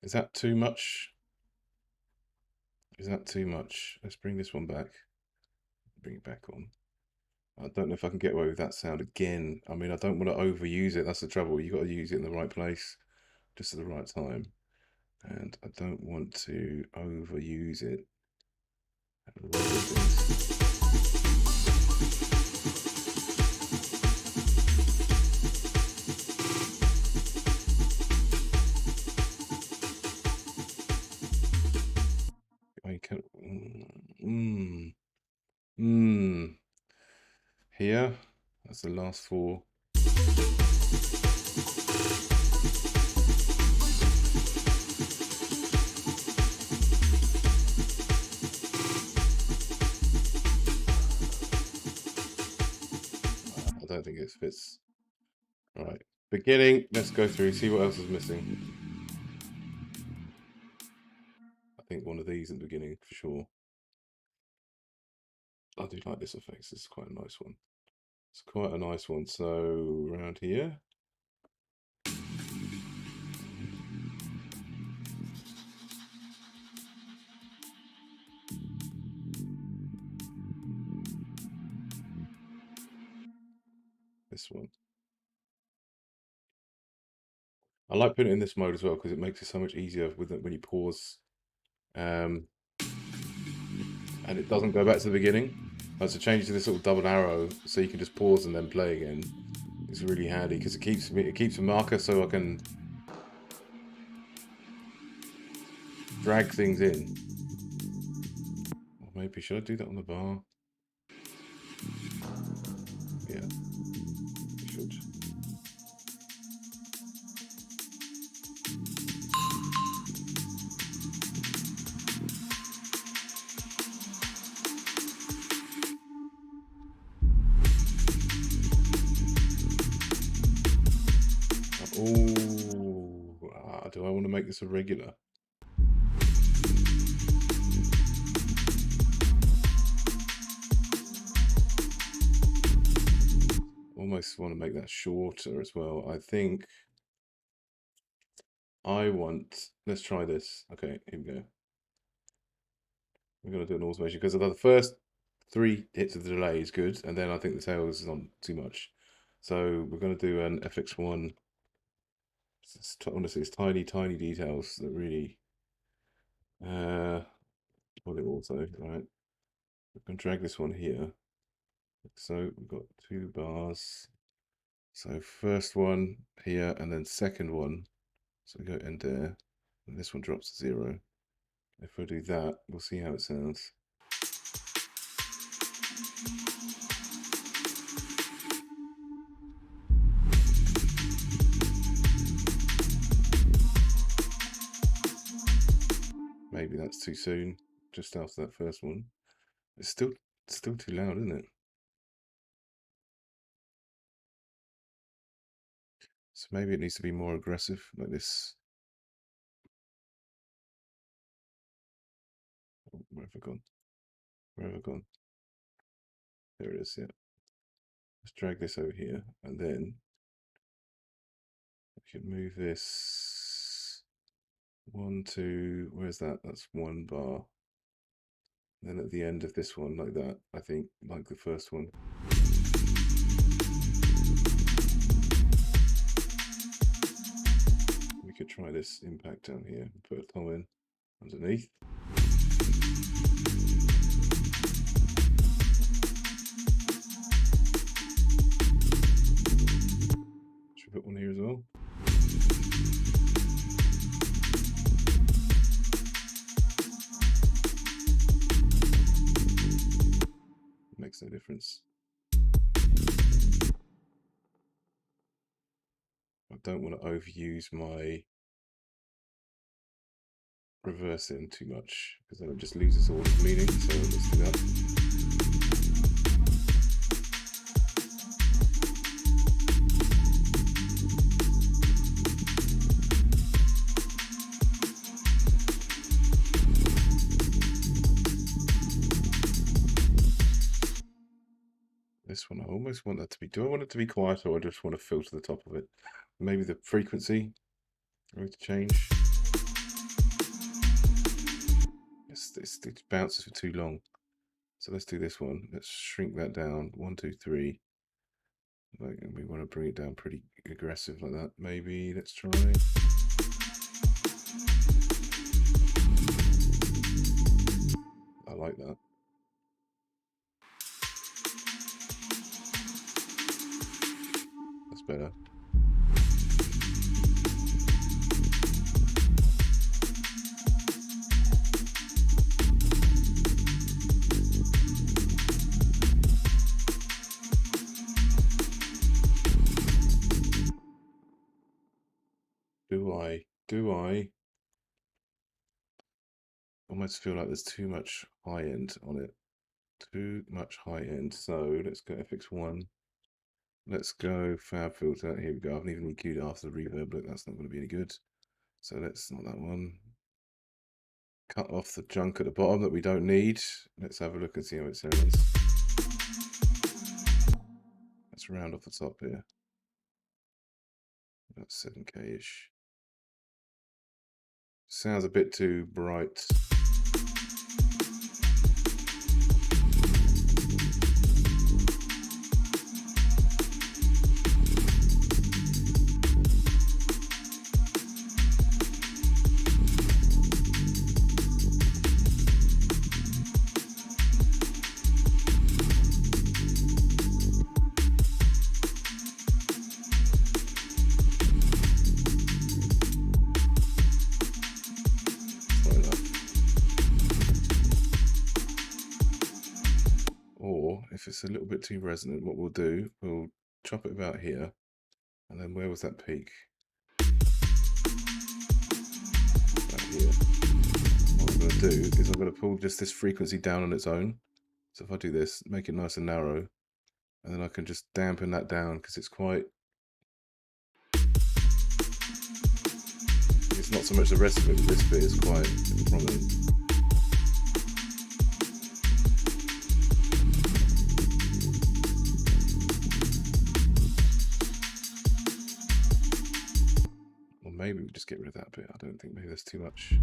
Is that too much? Is that too much? Let's bring this one back. Bring it back on. I don't know if I can get away with that sound again. I mean, I don't want to overuse it. That's the trouble. You've got to use it in the right place, just at the right time. And I don't want to overuse it. I can. Here, that's the last four. I don't think it fits. All right, beginning. Let's go through, see what else is missing. I think one of these in the beginning for sure. I do like this effect. It's quite a nice one. It's quite a nice one. So around here. This one. I like putting it in this mode as well because it makes it so much easier with it when you pause. And it doesn't go back to the beginning. I have to change to this little double arrow so you can just pause and then play again. It's really handy because it keeps a marker so I can drag things in. Or maybe should I do that on the bar? Yeah, I should. Oh, do I want to make this a regular? Almost want to make that shorter as well. I think I want, let's try this. Okay, here we go. We're going to do an automation because the first 3 hits of the delay is good, and then I think the tails is on too much. So we're going to do an FX1. Honestly, it's tiny, tiny details that really put it also, right? We can drag this one here. So we've got 2 bars. So first one here, and then second one. So we go in there, and this one drops to 0. If I do that, we'll see how it sounds. Maybe that's too soon, just after that first one. It's still too loud, isn't it? So maybe it needs to be more aggressive, like this. Oh, where have I gone? Where have I gone? There it is, yeah. Let's drag this over here, and then we can move this 1, 2, where's that? That's 1 bar. And then at the end of this one, like that, I think, like the first one. We could try this impact down here, put a thumb in underneath. Should we put one here as well? Makes no difference. I don't want to overuse my reversing too much because then it just loses all its meaning. So let's do that. This one, I almost want that to be. Do I want it to be quieter, or I just want to filter the top of it? Maybe the frequency. I need to change. It bounces for too long. So let's do this one. Let's shrink that down. 1, 2, 3. Like, we want to bring it down pretty aggressive like that. Maybe let's try. I like that. That's better. Do I almost feel like there's too much high end on it? Too much high end. So let's go FX1. Let's go fab filter. Here we go. I haven't even EQ'd after the reverb, but that's not going to be any good. So let's not that one. Cut off the junk at the bottom that we don't need. Let's have a look and see how it sounds. Let's round off the top here. About 7K-ish. Sounds a bit too bright. If it's a little bit too resonant, what we'll do, we'll chop it about here, and then where was that peak? About here. What I'm going to do is I'm going to pull just this frequency down on its own. So if I do this, make it nice and narrow, and then I can just dampen that down because it's quite It's not so much the rest of it, but this bit is quite prominent. Or maybe we just get rid of that bit. I don't think maybe there's too much.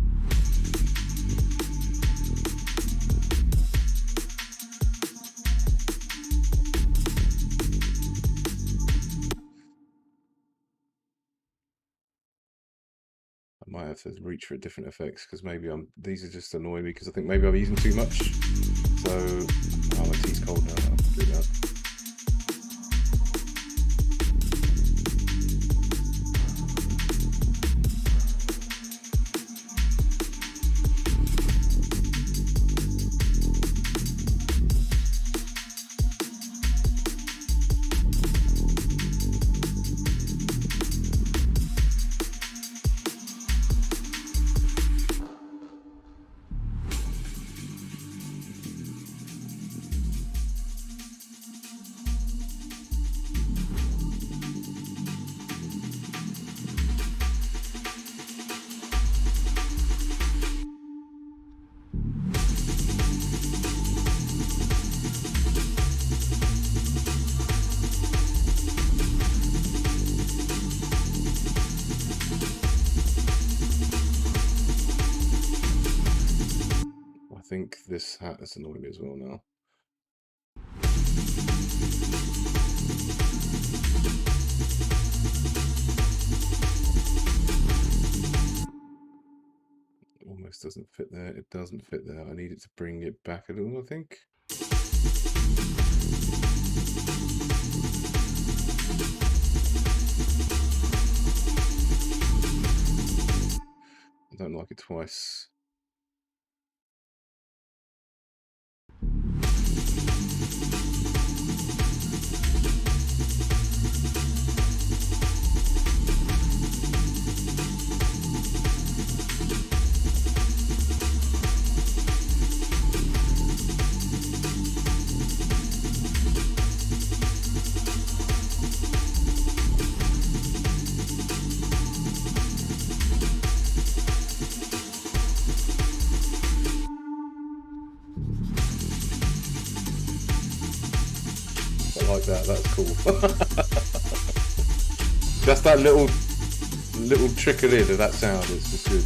I might have to reach for different effects because maybe these are just annoying me because I think maybe I'm using too much. So, oh, my tea's cold now. I'll do that. I think this hat is annoying me as well now. Almost doesn't fit there. It doesn't fit there. I need it to bring it back a little, I think. I don't like it twice. Like that, that's cool. Just that little trickle in of that sound is just good.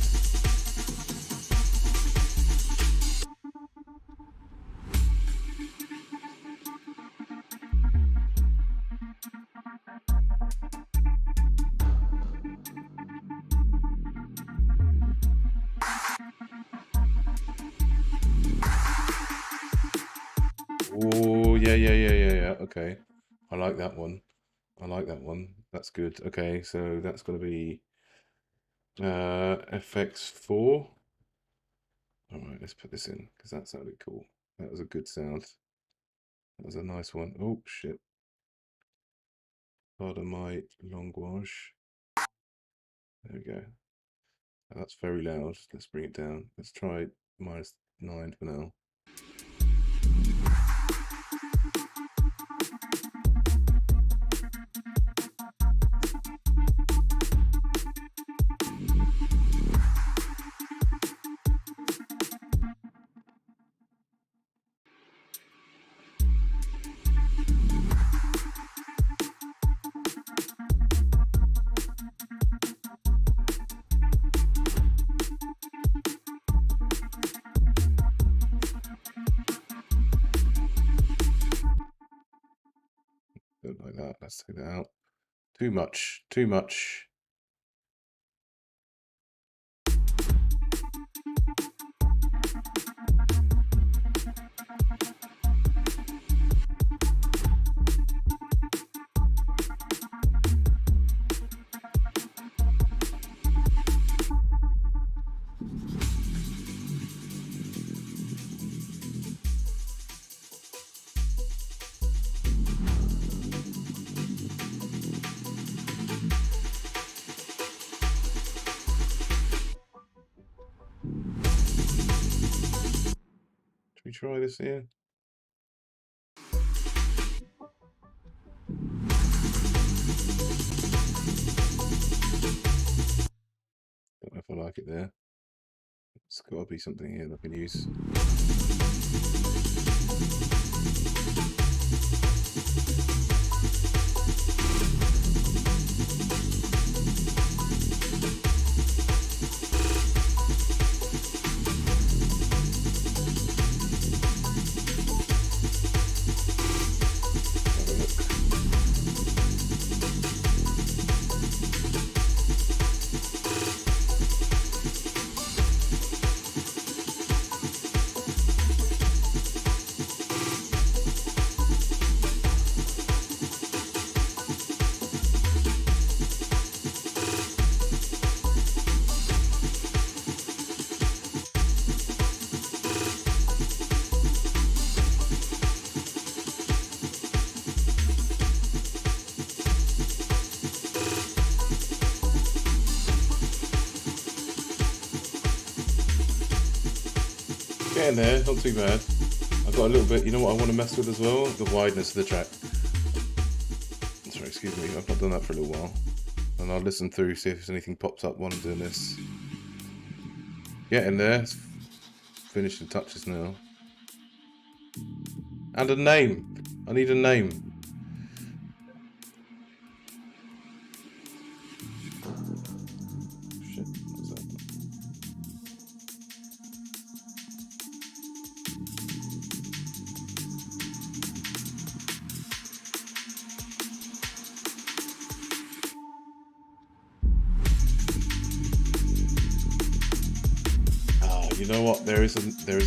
Oh yeah. Okay, I like that one. I like that one. That's good. Okay, so that's going to be FX4. All right, let's put this in because that sounded cool. That was a good sound. That was a nice one. Oh shit! Pardon my language. There we go. That's very loud. Let's bring it down. Let's try -9 for now. Don't like that. Let's take that out. Too much. Too much. Should we try this here? Don't know if I like it there. It's got to be something here that I can use. Have a look. Getting there, not too bad. I've got a little bit, you know what I want to mess with as well? The wideness of the track. Sorry, excuse me, I've not done that for a little while. And I'll listen through, see if there's anything pops up while I'm doing this. Getting there, it's finishing touches now. And a name! I need a name. Shit, what's that? You know what? There is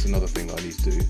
another thing that I need to do.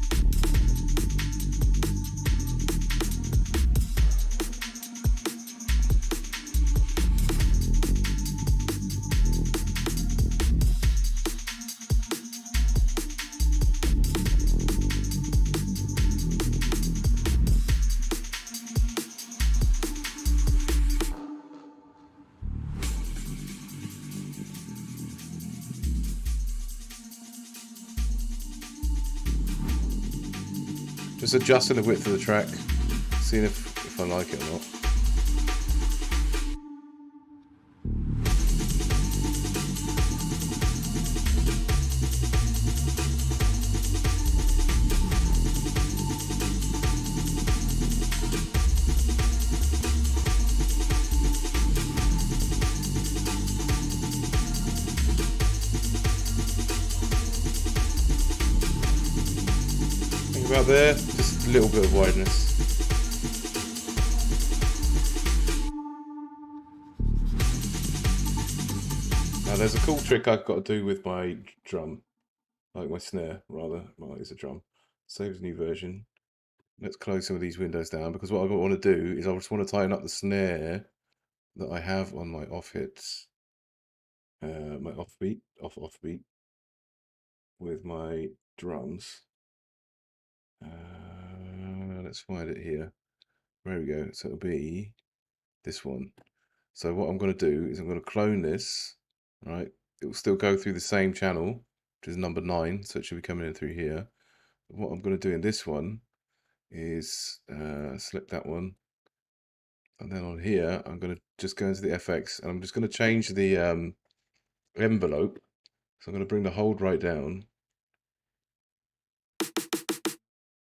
Just adjusting the width of the track, seeing if I like it or not. Think about there, just a little bit of wideness. Now there's a cool trick I've got to do with my drum, like my snare rather. Well, it's a drum. Save as new version. Let's close some of these windows down because what I want to do is I just want to tighten up the snare that I have on my off hits, my offbeat with my drums. Let's find it here. There we go. So it'll be this one. So what I'm going to do is I'm going to clone this. Right, it will still go through the same channel, which is number 9. So it should be coming in through here. But what I'm going to do in this one is select that one, and then on here I'm going to just go into the FX, and I'm just going to change the envelope. So I'm going to bring the hold right down,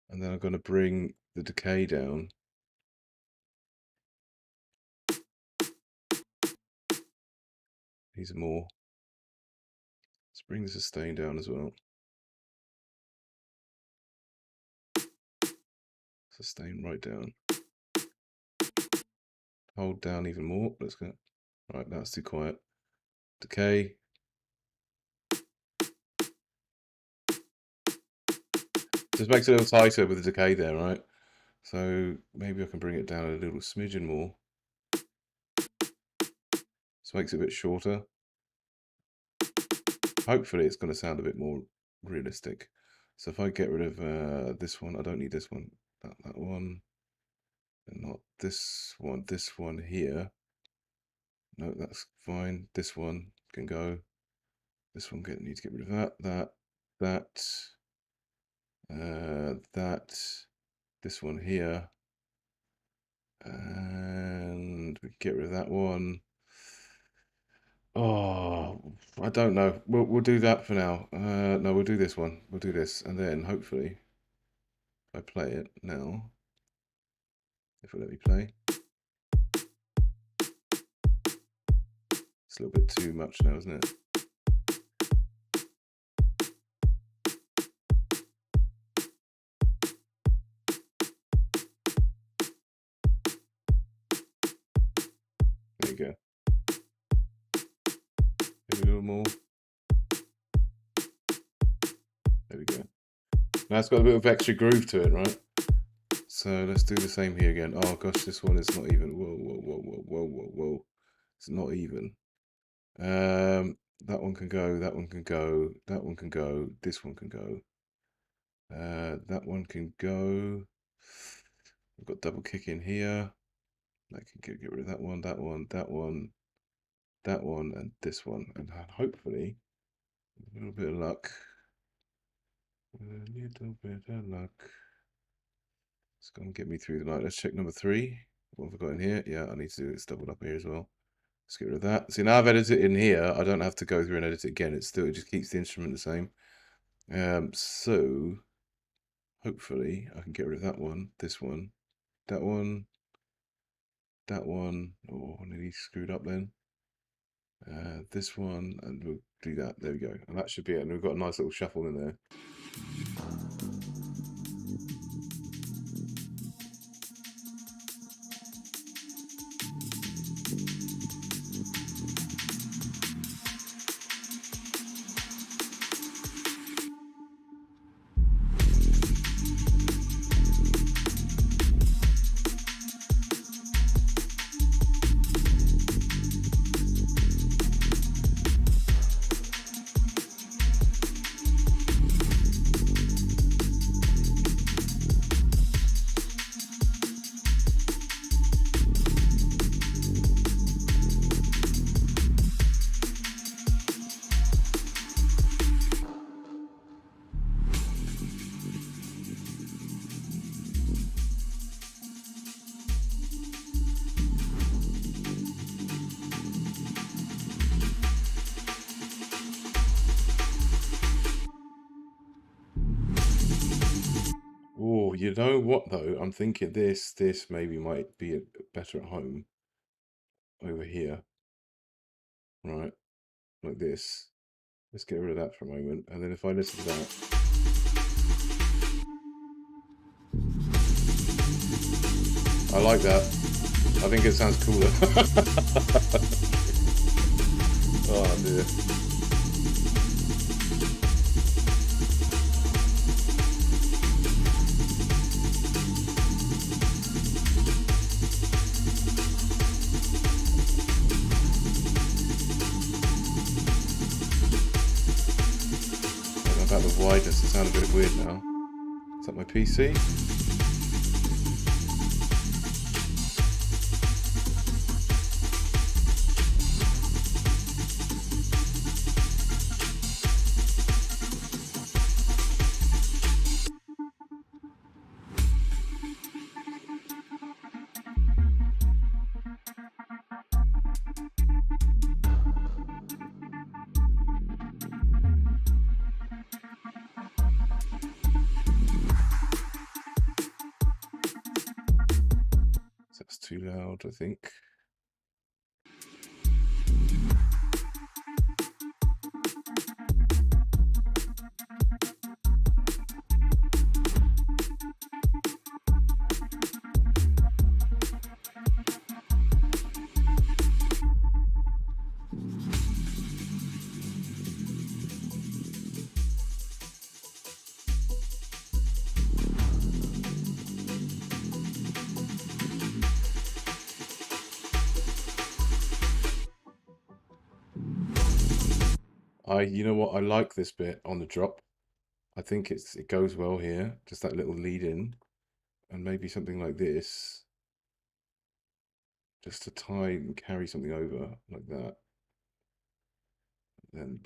and then I'm going to bring the decay down. These are more. Let's bring the sustain down as well. Sustain right down. Hold down even more. Let's go. Right, that's too quiet. Decay. Just makes it a little tighter with the decay there, right? So maybe I can bring it down a little smidgen more. This makes it a bit shorter. Hopefully it's going to sound a bit more realistic. So if I get rid of this one, I don't need this one. That one. And not this one here. No, that's fine. This one can go. This one need to get rid of that. This one here. And we get rid of that one. Oh, I don't know. We'll do that for now. No, we'll do this one. We'll do this, and then hopefully, if I play it now, if it let me play, it's a little bit too much now, isn't it? There you go. Maybe a little more. There we go. Now it's got a bit of extra groove to it, right? So let's do the same here again. Oh gosh, this one is not even. Whoa, whoa, whoa, whoa, whoa, whoa, whoa. It's not even. That one can go, that one can go, that one can go, this one can go. That one can go. We've got double kick in here. I can get rid of that one, that one, that one, that one, and this one. And hopefully, a little bit of luck. A little bit of luck. It's going to get me through the night. Let's check number 3. What have I got in here? Yeah, I need to do this doubled up here as well. Let's get rid of that. See, now I've edited it in here. I don't have to go through and edit it again. It just keeps the instrument the same. So hopefully I can get rid of that one, this one, that one, that one. Oh, nearly screwed up then. This one, and we'll do that. There we go. And that should be it. And we've got a nice little shuffle in there. Oh, you know what though? I'm thinking this maybe might be better at home over here, right? Like this. Let's get rid of that for a moment, and then if I listen to that, I like that. I think it sounds cooler. Oh dear. About the wideness, it sounds a bit weird now. Is that my PC? That's too loud, I think. You know what, I like this bit on the drop. I think it goes well here, just that little lead in, and maybe something like this, just to tie and carry something over like that. Then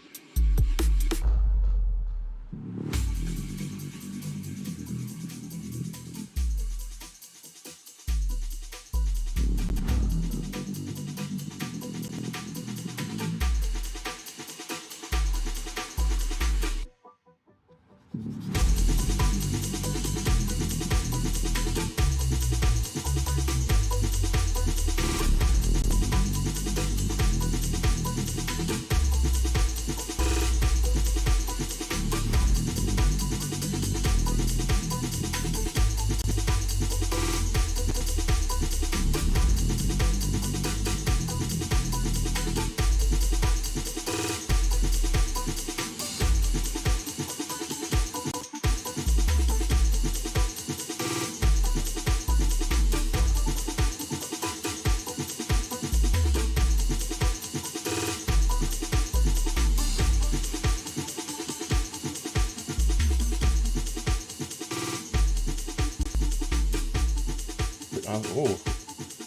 Oh,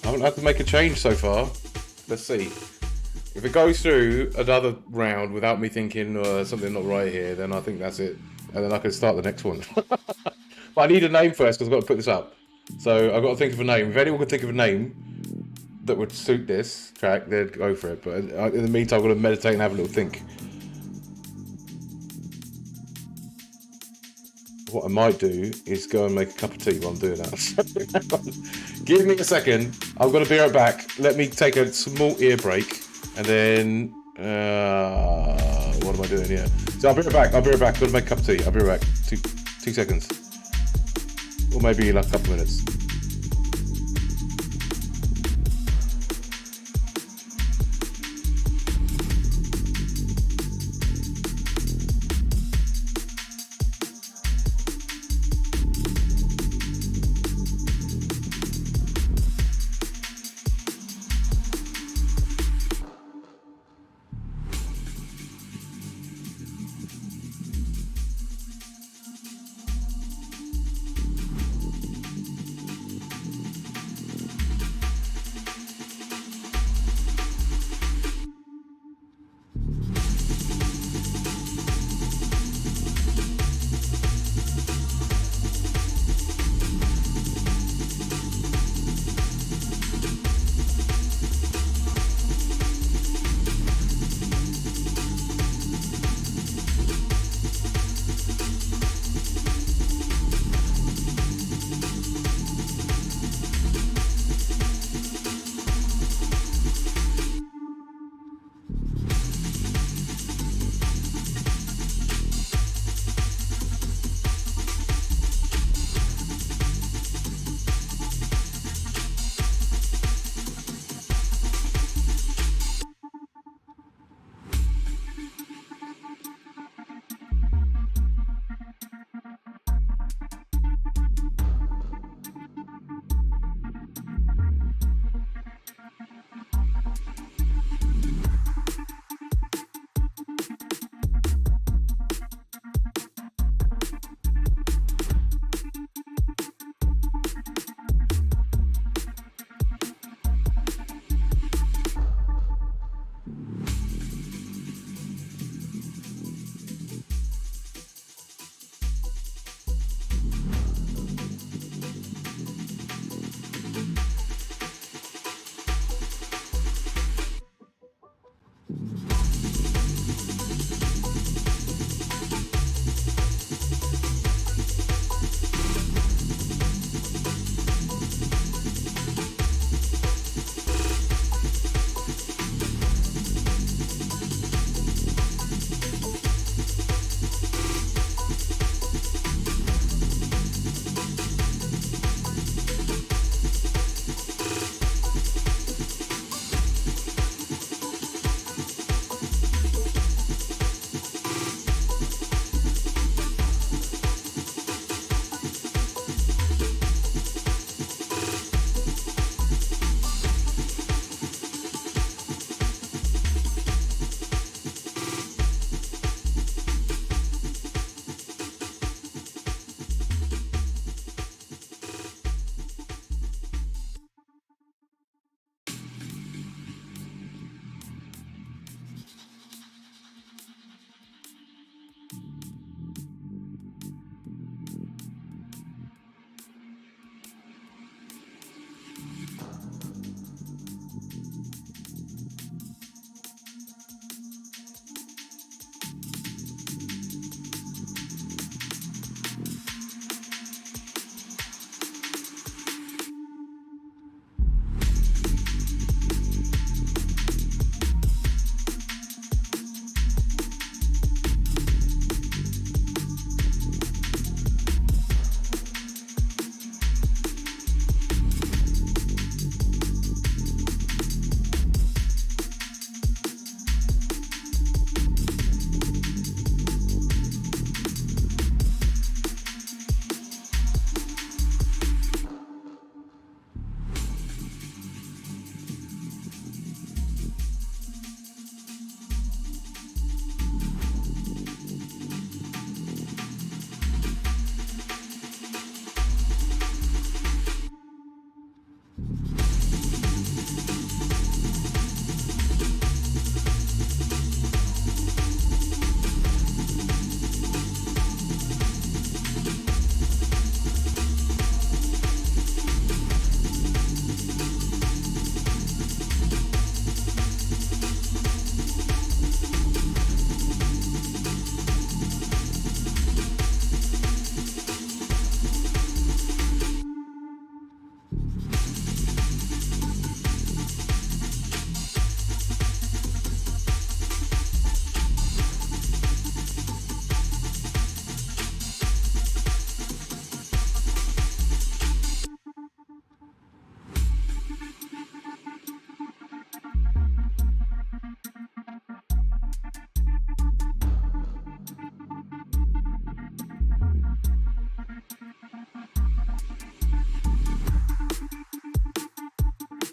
I haven't had to make a change so far. Let's see. If it goes through another round without me thinking something not right here, then I think that's it. And then I can start the next one. But I need a name first because I've got to put this up. So I've got to think of a name. If anyone can think of a name that would suit this track, then go for it. But in the meantime, I'm going to meditate and have a little think. What I might do is go and make a cup of tea while I'm doing that. Give me a second. I'm going to be right back. Let me take a small ear break. And then, what am I doing here? So I'll be right back. I've got to make a cup of tea. I'll be right back. Two seconds. Or maybe like a couple of minutes.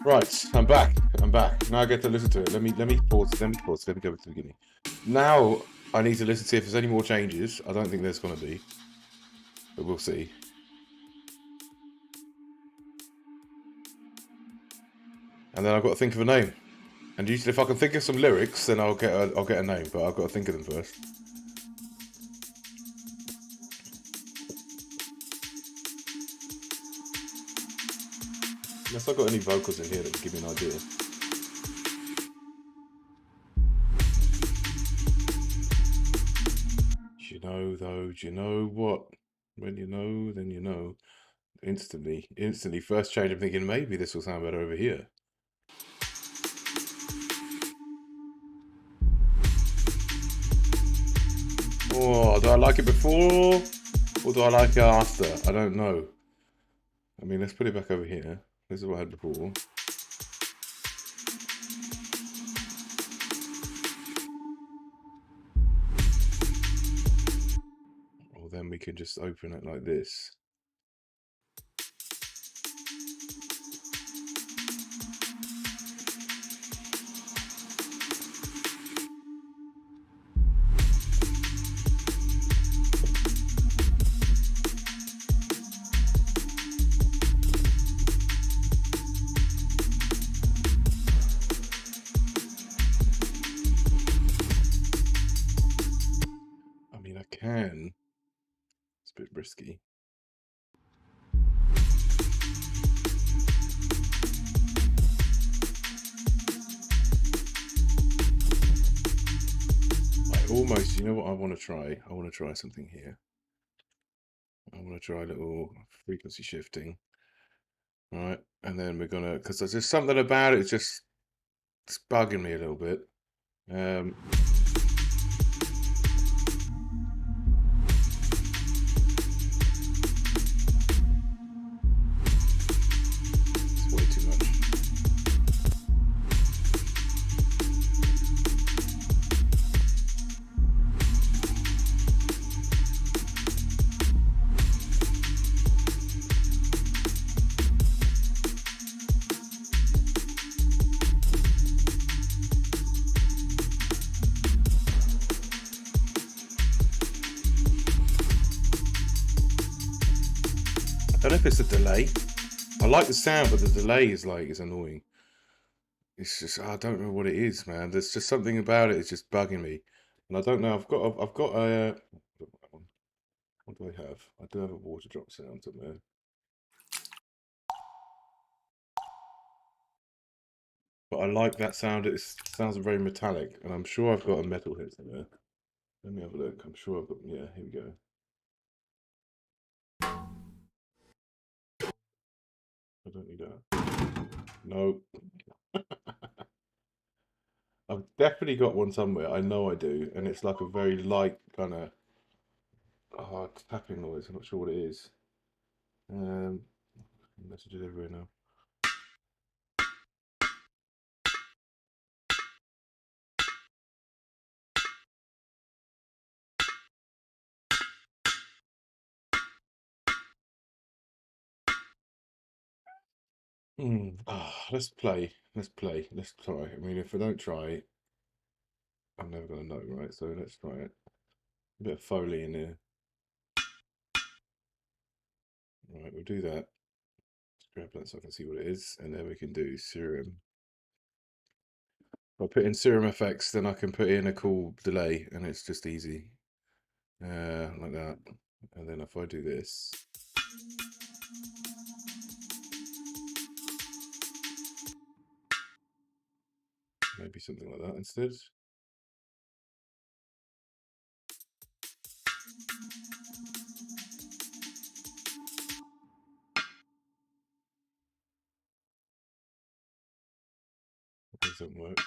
Right, I'm back. I'm back. Now I get to listen to it. Let me pause. Let me go back to the beginning. Now I need to listen to see if there's any more changes. I don't think there's gonna be, but we'll see. And then I've got to think of a name. And usually, if I can think of some lyrics, then I'll get a name. But I've got to think of them first. Unless I've got any vocals in here that would give me an idea. Do you know though? Do you know what? When you know, then you know. Instantly, first change, I'm thinking maybe this will sound better over here. Oh, do I like it before or do I like it after? I don't know. I mean, let's put it back over here. This is what I had before. Or then we can just open it like this. I mean, I can. It's a bit risky. Almost, you know what I want to try? I want to try something here. I want to try a little frequency shifting. All right, and then we're gonna, because there's just something about it, it's bugging me a little bit. It's way too much. I don't know if it's a delay. I like the sound, but the delay is annoying. It's just, I don't know what it is, man. There's just something about it. It's just bugging me, and I don't know. I've got a. What do I have? I do have a water drop sound somewhere. But I like that sound. It sounds very metallic, and I'm sure I've got a metal hit somewhere. Let me have a look. I'm sure I've got. Yeah, here we go. I don't need that. No. I've definitely got one somewhere. I know I do, and it's like a very light kind of tapping noise. I'm not sure what it is. Messages everywhere now. Let's play. Let's play. Let's try. I mean, if I don't try, I'm never gonna know, right? So let's try it. A bit of Foley in there. Right, we'll do that. Let's grab that so I can see what it is, and then we can do serum. If I put in serum effects, then I can put in a cool delay, and it's just easy. Like that. And then if I do this. Maybe something like that instead. That doesn't work.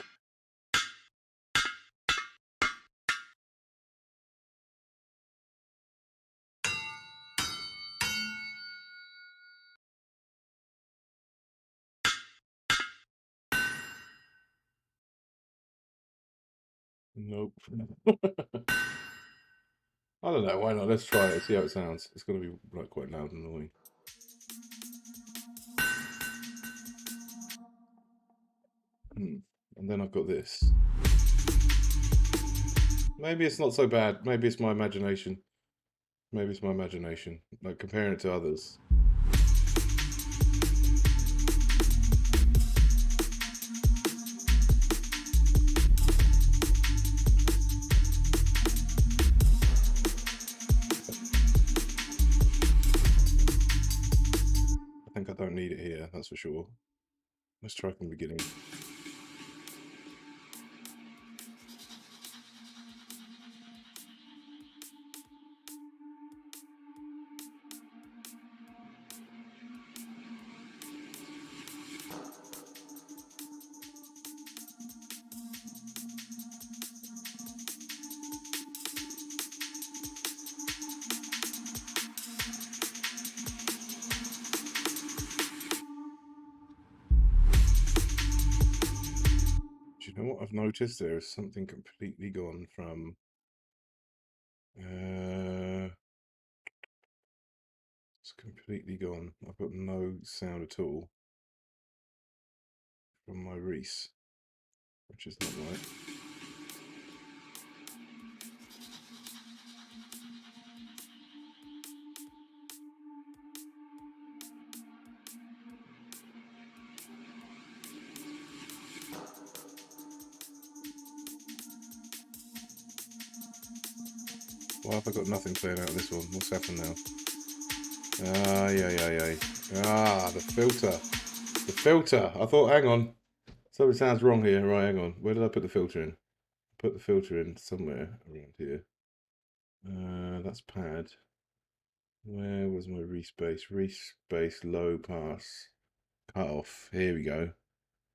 Nope. I don't know, why not? Let's try it, see how it sounds. It's going to be like quite loud and annoying. And then I've got this. Maybe it's not so bad. Maybe it's my imagination. Maybe it's my imagination. Like comparing it to others. I think I don't need it here, that's for sure. Let's try from the beginning. Do you know what I've noticed? There is something completely gone from it's completely gone. I've got no sound at all from my Reese, which is not right. Why have I got nothing playing out of this one? What's happened now? The filter. The filter. I thought, hang on. Something sounds wrong here. Right, hang on. Where did I put the filter in? Put the filter in somewhere around here. That's pad. Where was my respace? Respace, low pass, cut off. Here we go.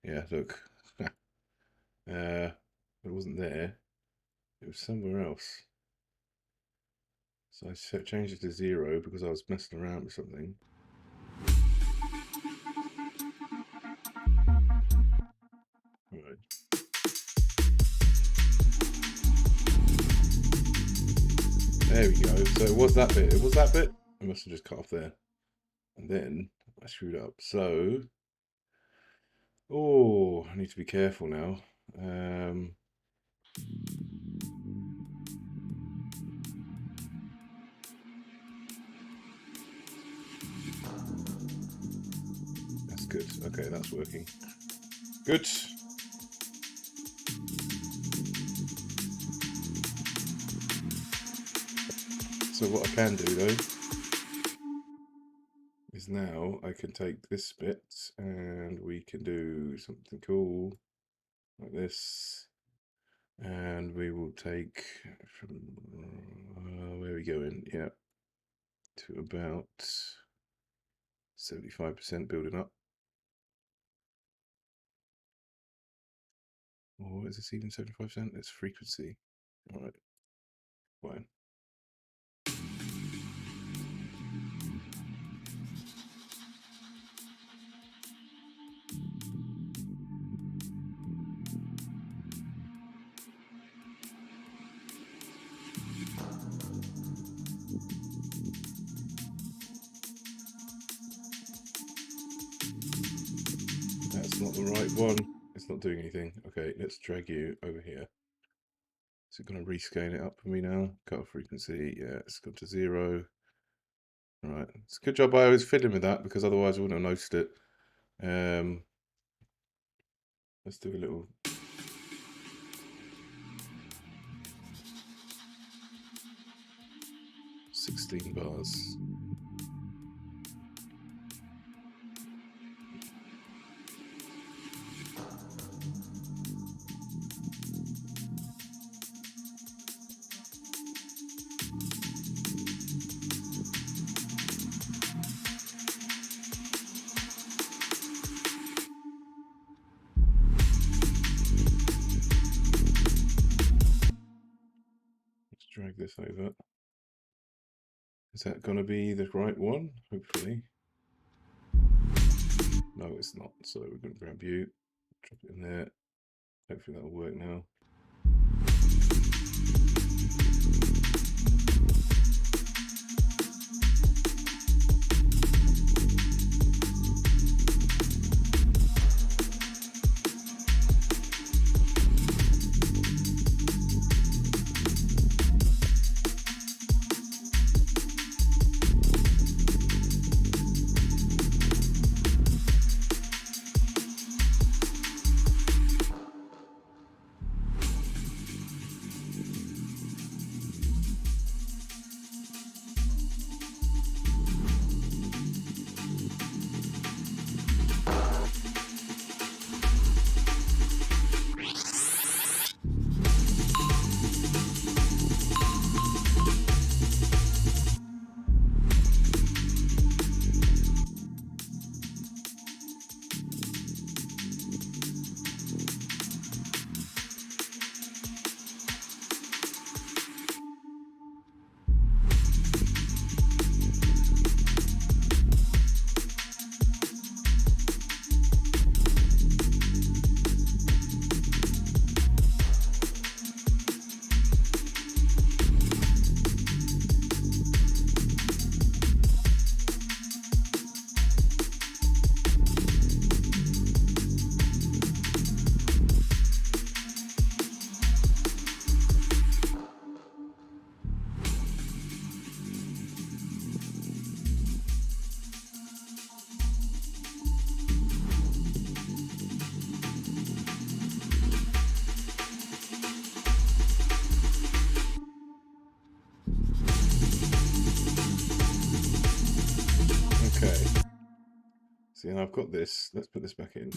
Yeah, look. It wasn't there. It was somewhere else. So I changed it to 0 because I was messing around with something. Right. There we go. So it was that bit. It was that bit. I must have just cut off there. And then I screwed up. So, oh, I need to be careful now. That's good. Okay, that's working. Good. So what I can do though is now I can take this bit and we can do something cool like this, and we will take from where are we going? Yeah, to about 75% building up. Or is this even 75%? It's frequency. All right, fine. That's not the right one. It's not doing anything. Okay, let's drag you over here. Is it going to rescale it up for me now? Cut off frequency. Yeah, it's gone to 0. All right, it's a good job I was fiddling with that because otherwise I wouldn't have noticed it. Let's do a little. $16 bars. Drag this over. Is that going to be the right one? Hopefully. No, it's not. So we're going to grab you, drop it in there. Hopefully that'll work now. Okay. See, now I've got this. Let's put this back in.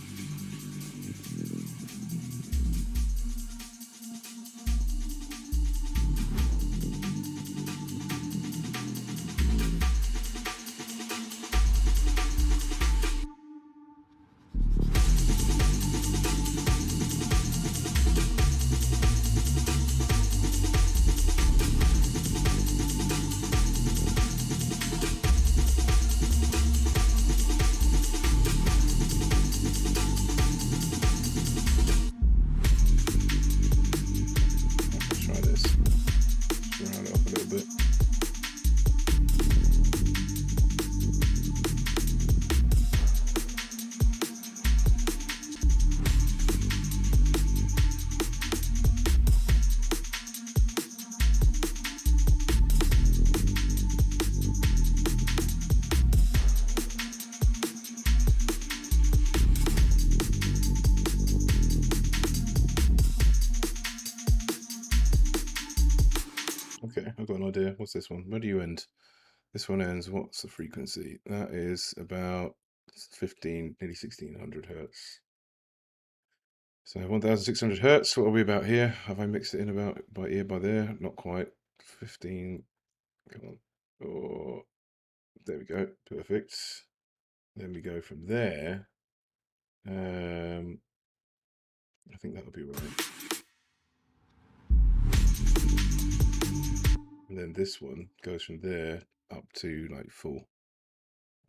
Okay, I've got an idea. What's this one? Where do you end? This one ends, what's the frequency? That is about 15, nearly 1600 hertz. So 1600 hertz, what are we about here? Have I mixed it in about by ear by there? Not quite. 15, come on. Oh, there we go, perfect. Then we go from there. I think that'll be right. And then this one goes from there up to like full.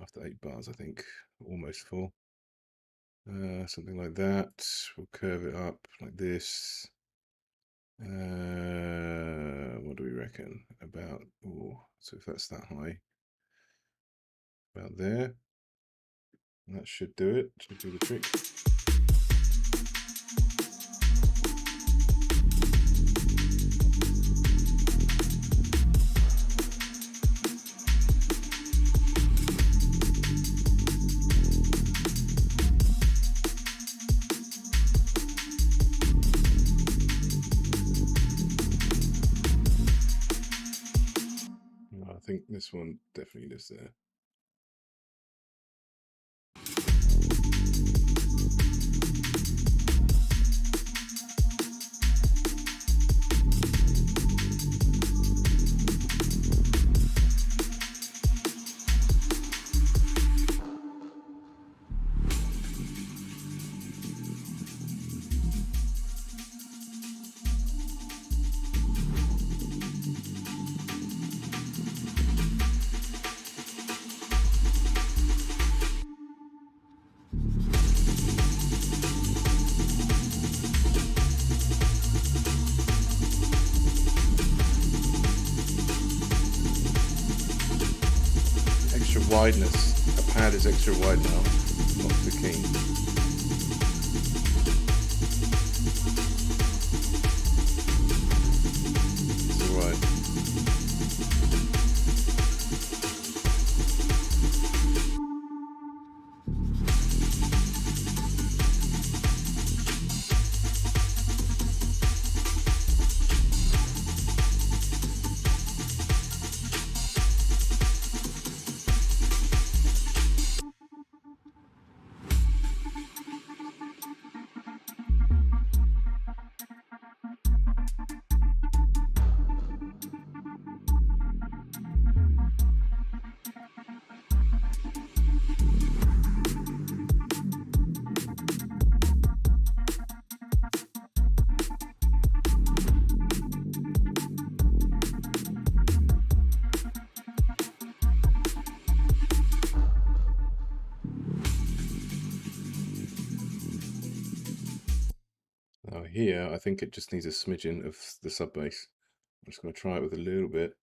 After 8 bars, I think, almost full. Something like that. We'll curve it up like this. What do we reckon? About, oh, so if that's that high, about there. That should do it, should do the trick. I think this one definitely lives there. Wideness. A pad is extra wide now, not too keen. It's alright. Now here, I think it just needs a smidgen of the sub bass. I'm just going to try it with a little bit.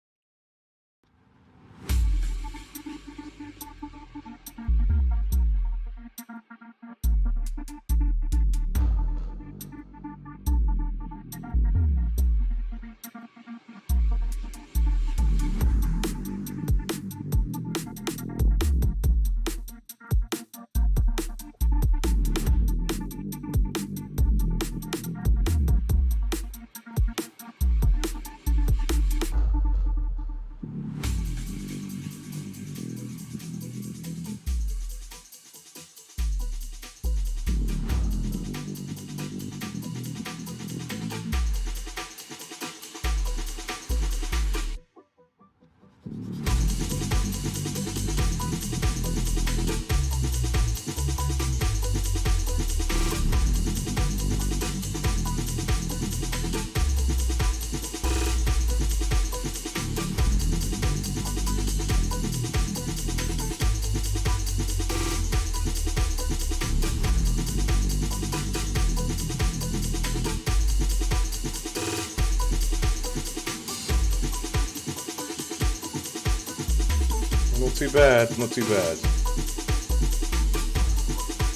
Not too bad, not too bad.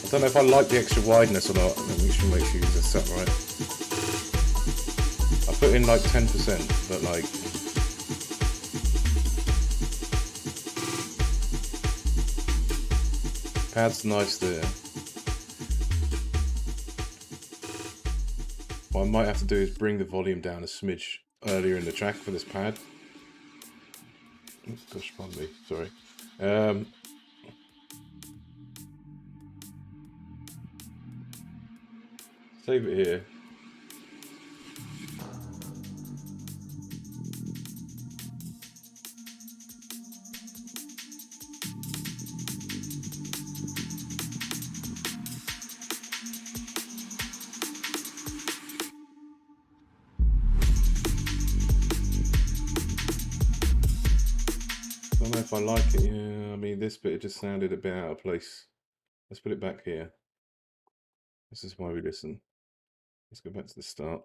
I don't know if I like the extra wideness or not. Let me make sure you use this up right. I put in like 10%, but like... Pad's nice there. What I might have to do is bring the volume down a smidge earlier in the track for this pad. Oh, gosh, pardon me, sorry. Save it here. I don't know if I like it. Yeah, I mean, this bit, it just sounded a bit out of place. Let's put it back here. This is why we listen. Let's go back to the start.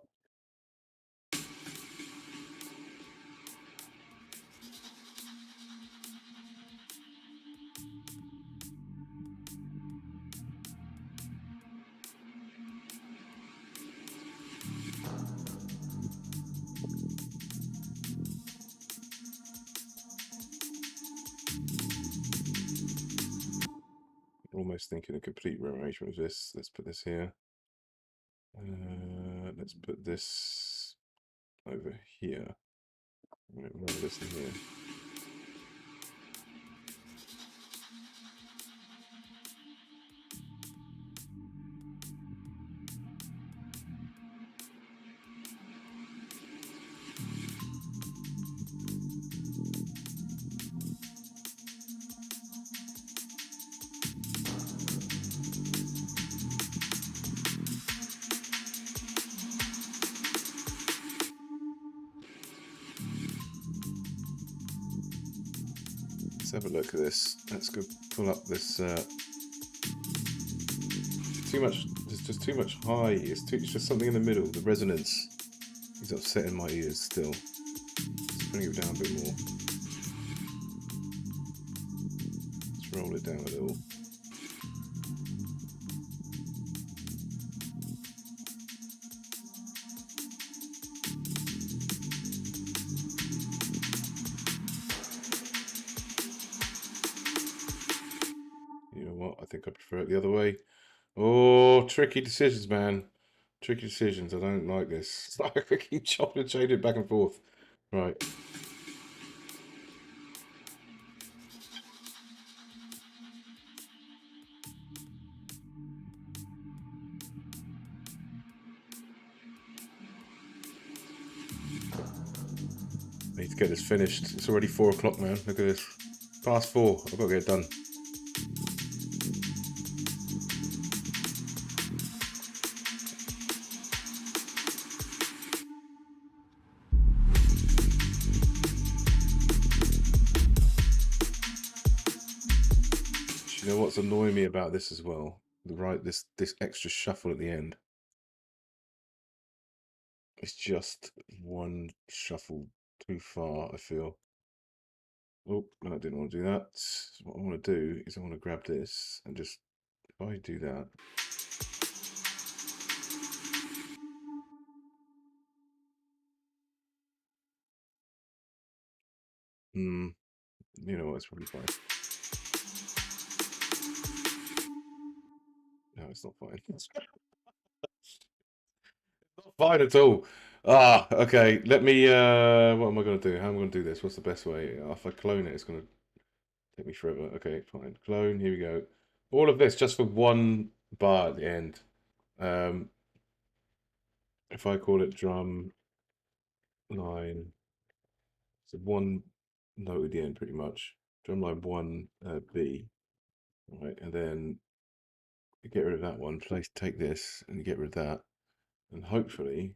Almost thinking a complete rearrangement of this. Let's put this here. Let's put this over here. Run this in here. Let's have a look at this. Let's go pull up this. Too much. There's just too much high. It's just something in the middle. The resonance is upsetting my ears still. Let's bring it down a bit more. Let's roll it down a little. You know what? I think I prefer it the other way. Oh, tricky decisions, man. Tricky decisions. I don't like this. It's like I keep chopping and changing it back and forth. Right. I need to get this finished. It's already 4 o'clock, man. Look at this. Past 4. I've got to get it done. You know what's annoying me about this as well? This extra shuffle at the end. It's just one shuffle too far, I feel. Oh, no, I didn't want to do that. What I want to do is I want to grab this and just, if I do that. You know what, it's probably fine. No, it's not fine. It's not fine at all. Ah, okay. Let me, what am I going to do? How am I going to do this? What's the best way? If I clone it, it's going to take me forever. Okay, fine. Clone, here we go. All of this just for one bar at the end. If I call it drum line, so one note at the end pretty much. Drum line 1, B. Right, and then you get rid of that one. Take this and get rid of that. And hopefully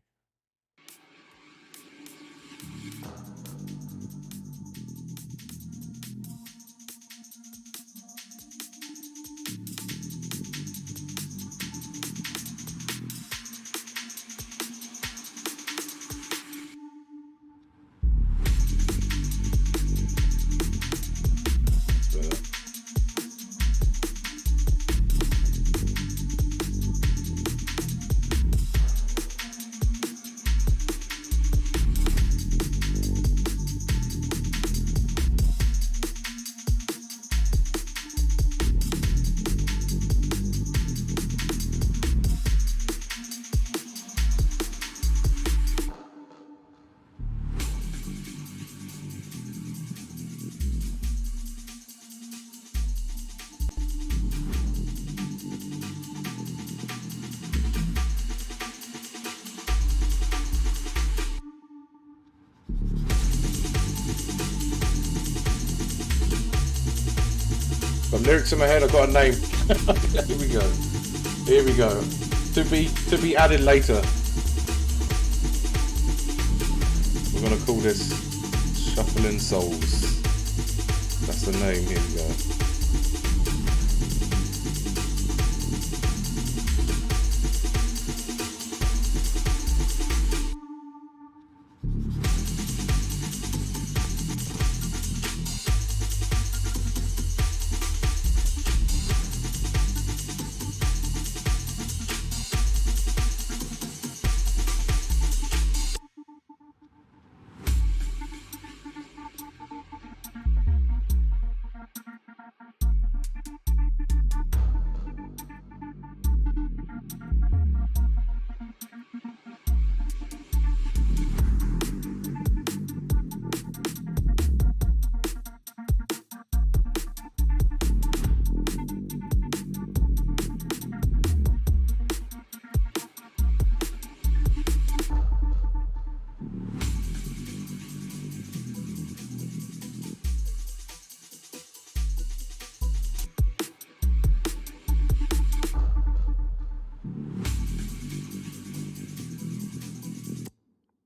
lyrics in my head. I've got a name. Here we go. Here we go. To be added later. We're gonna call this Shuffling Souls. That's the name. Here we go.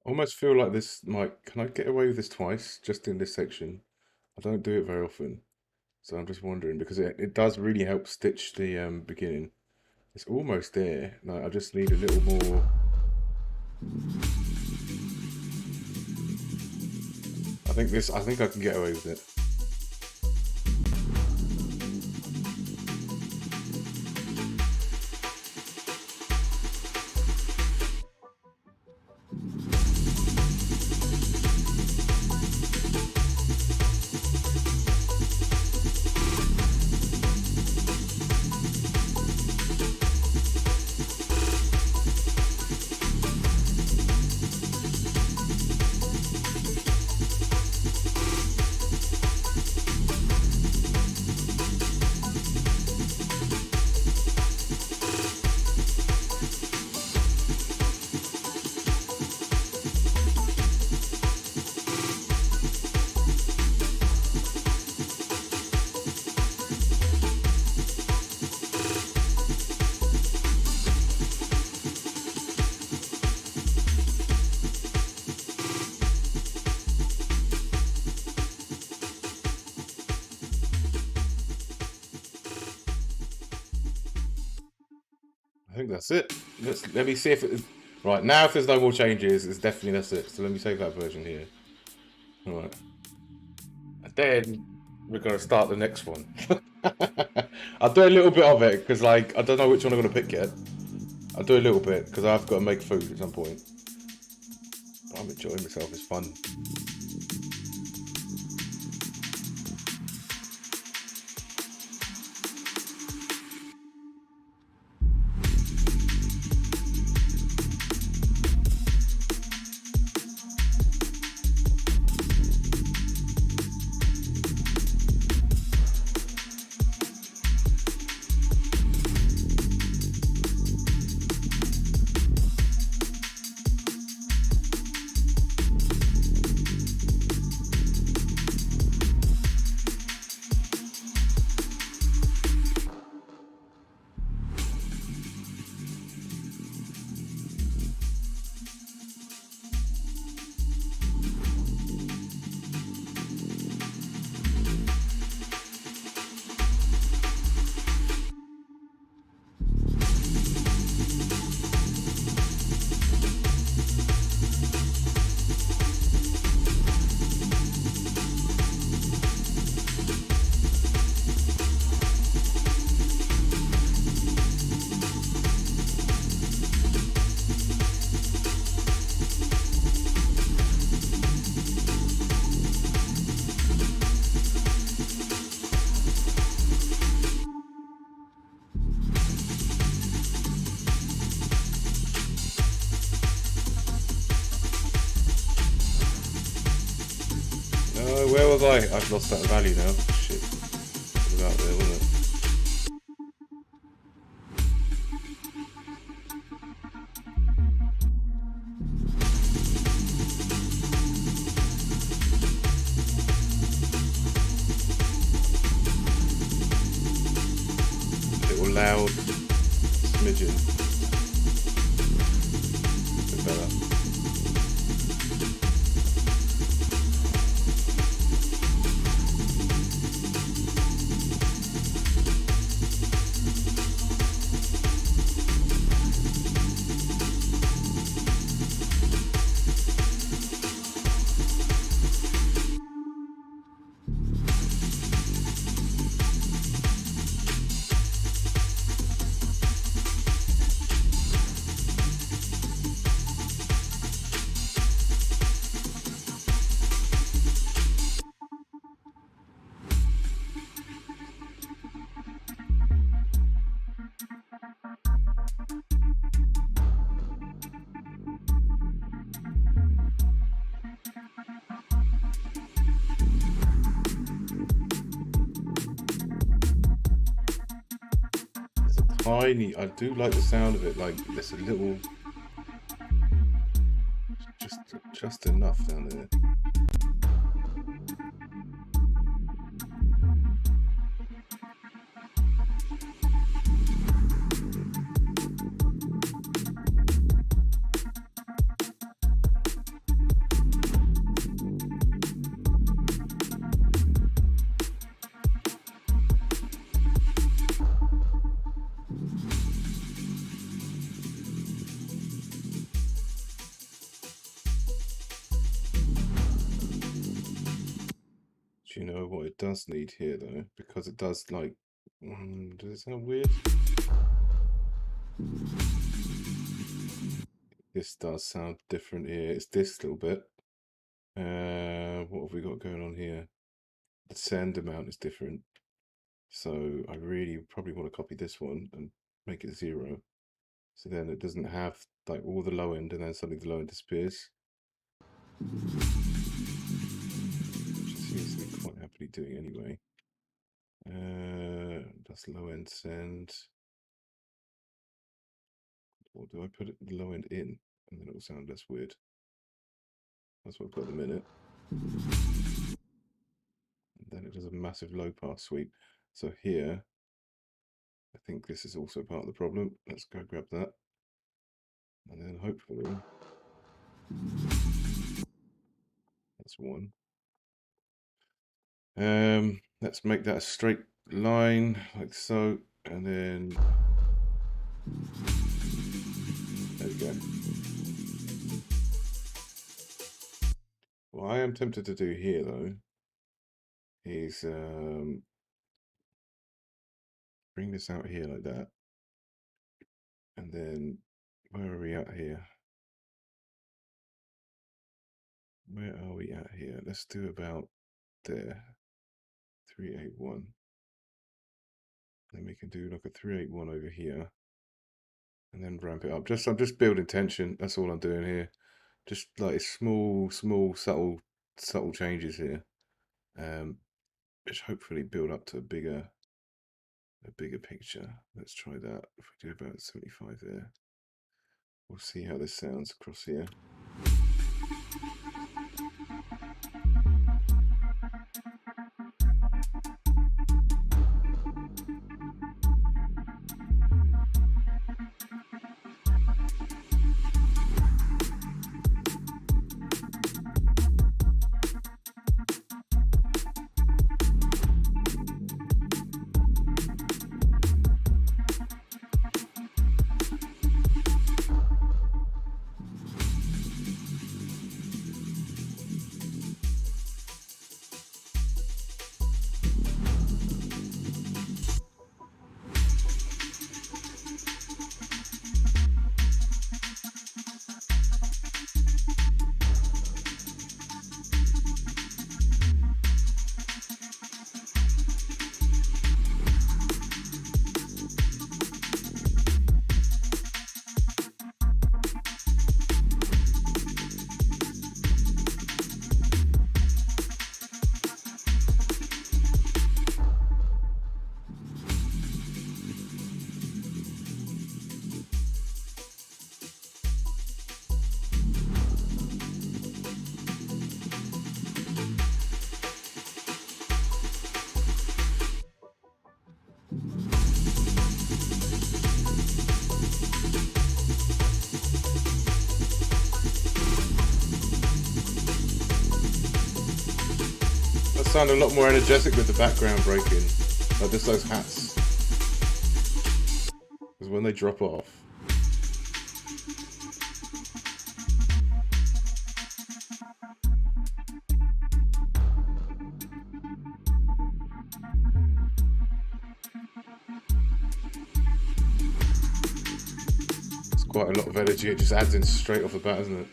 Almost feel like this might. Can I get away with this twice? Just in this section. I don't do it very often. So I'm just wondering because it does really help stitch the beginning. It's almost there. Like I just need a little more. I think I can get away with it. I think that's it. Let me see if it. Right now, if there's no more changes, it's definitely that's it. So let me save that version here. All right. And then we're gonna start the next one. I'll do a little bit of it because, like, I don't know which one I'm gonna pick yet. I'll do a little bit because I've got to make food at some point. But I'm enjoying myself. It's fun. Where was I? I've lost that value now. Shit. It was out there, wasn't it? loud smidgen. A bit better. Tiny. I do like the sound of it. Like there's a little, just enough down there. Do you know what it does need here though? Because it does like, does it sound weird? This does sound different here. It's this little bit. What have we got going on here? The send amount is different. So I really probably want to copy this one and make it 0. So then it doesn't have like all the low end and then suddenly the low end disappears. Which it seems to be quite happily doing anyway. That's low end send. Or do I put the low end in and then it will sound less weird? That's what I've got at the minute. And then it does a massive low pass sweep. So here, I think this is also part of the problem. Let's go grab that. And then hopefully, that's one. Let's make that a straight line like so. And then, there we go. What I am tempted to do here though, is bring this out here like that. And then, where are we at here? Where are we at here? Let's do about there. 381. Then we can do like a 381 over here. And then ramp it up. I'm just building tension. That's all I'm doing here. Just like small, subtle changes here. Which hopefully build up to a bigger picture. Let's try that. If we do about 75 there. We'll see how this sounds across here. sound a lot more energetic with the background breaking. Like just those hats. Because when they drop off. It's quite a lot of energy. It just adds in straight off the bat, isn't it?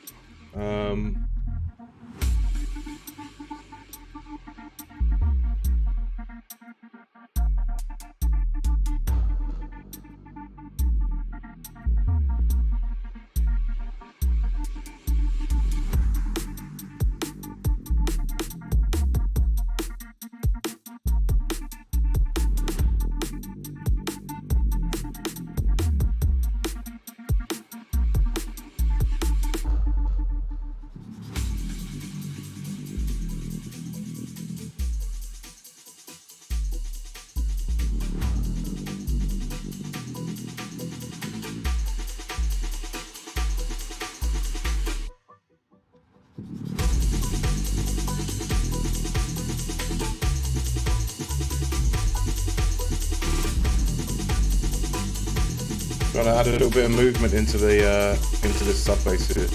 Trying to add a little bit of movement into this sub bass here.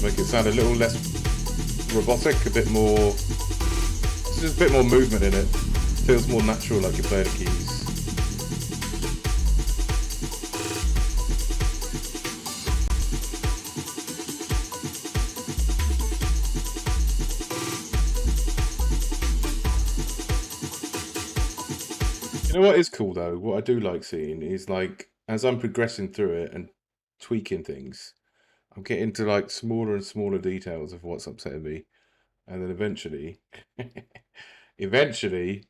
Make it sound a little less robotic, a bit more. Just a bit more movement in it. Feels more natural, like you play the keys. You know what is cool though? What I do like seeing is like as I'm progressing through it and tweaking things, I'm getting to like smaller and smaller details of what's upsetting me, and then eventually,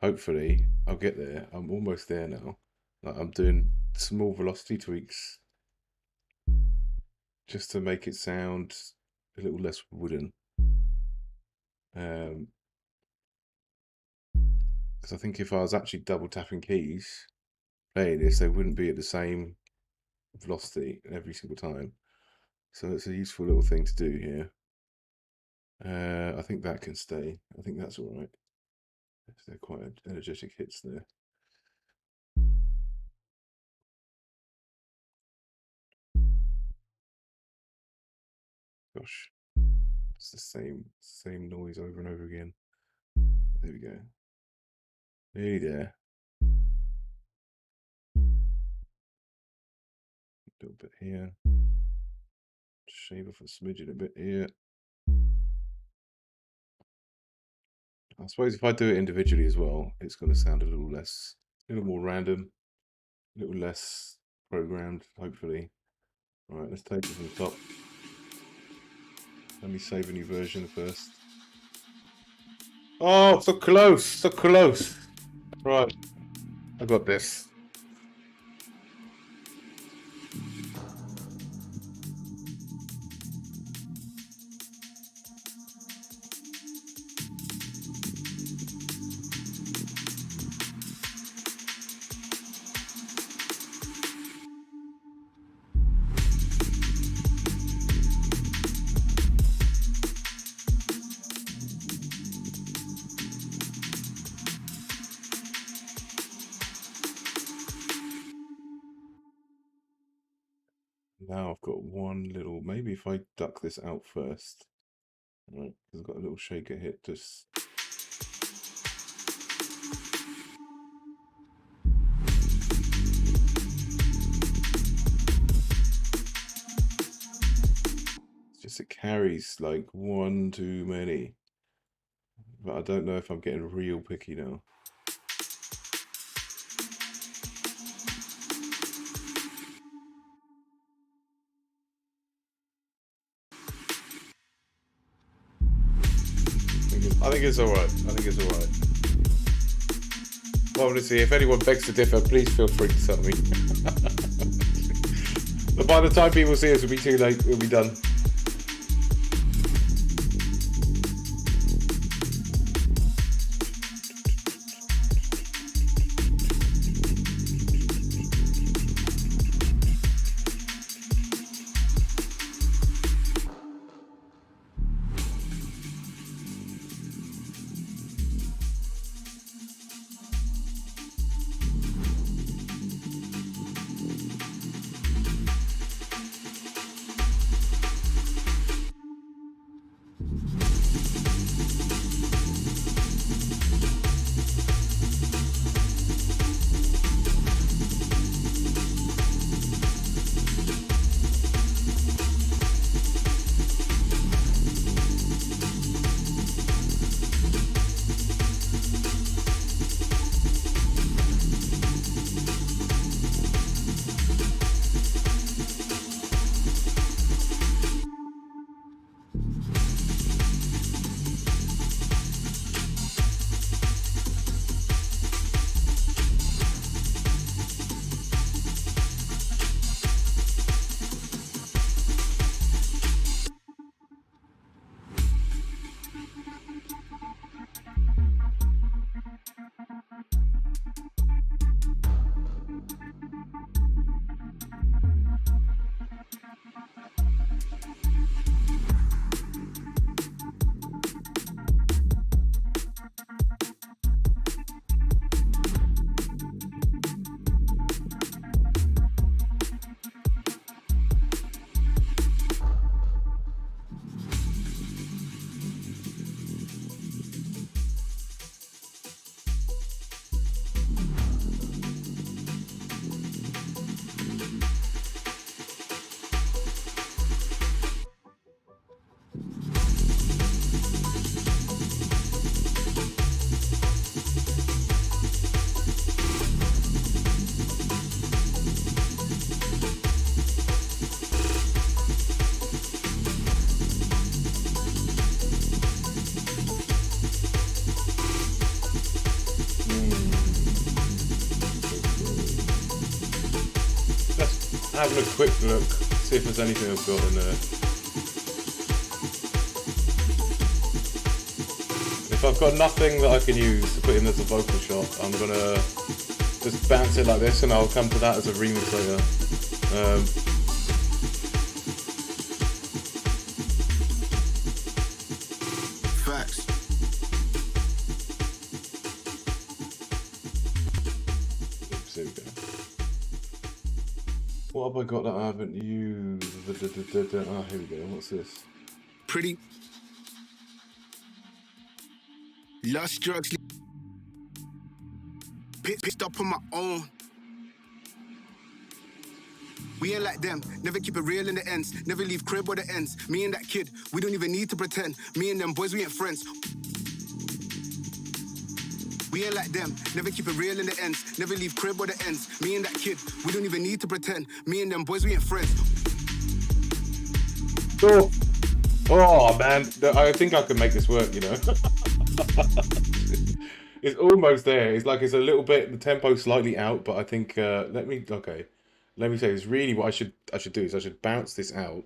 hopefully, I'll get there. I'm almost there now. Like I'm doing small velocity tweaks just to make it sound a little less wooden. Because I think if I was actually double tapping keys playing this, they wouldn't be at the same velocity every single time. So it's a useful little thing to do here. I think that can stay. I think that's all right. They're quite energetic hits there. Gosh, it's the same noise over and over again. There we go. Nearly there. A little bit here. Shave off a smidgen a bit here. I suppose if I do it individually as well, it's going to sound a little more random, a little less programmed, hopefully. All right, let's take it from the top. Let me save a new version first. Oh, so close, so close. Right, I got this. Now I've got one little, maybe if I duck this out first, right, because I've got a little shaker hit, just. It's just it carries like one too many, but I don't know if I'm getting real picky now. I think it's all right. I think it's all right. Well, honestly, if anyone begs to differ, please feel free to tell me. But by the time people see us, it'll be too late. We'll be done. having a quick look, see if there's anything I've got in there. If I've got nothing that I can use to put in as a vocal shot, I'm gonna just bounce it like this, and I'll come to that as a remix later. Facts. Oops, here we go. What have I got that I haven't used? Ah, here we go. What's this? Pretty. Lust, drugs. Pissed up on my own. We ain't like them, never keep it real in the ends. Never leave crib or the ends. Me and that kid, we don't even need to pretend. Me and them boys, we ain't friends. We ain't like them, never keep it real in the ends. Never leave crib or the ends. Me and that kid, we don't even need to pretend. Me and them boys, we ain't friends. Oh, oh man, I think I can make this work, you know. It's almost there. It's like it's a little bit, the tempo's slightly out, but I think, let me say this. Really what I should do is I should bounce this out,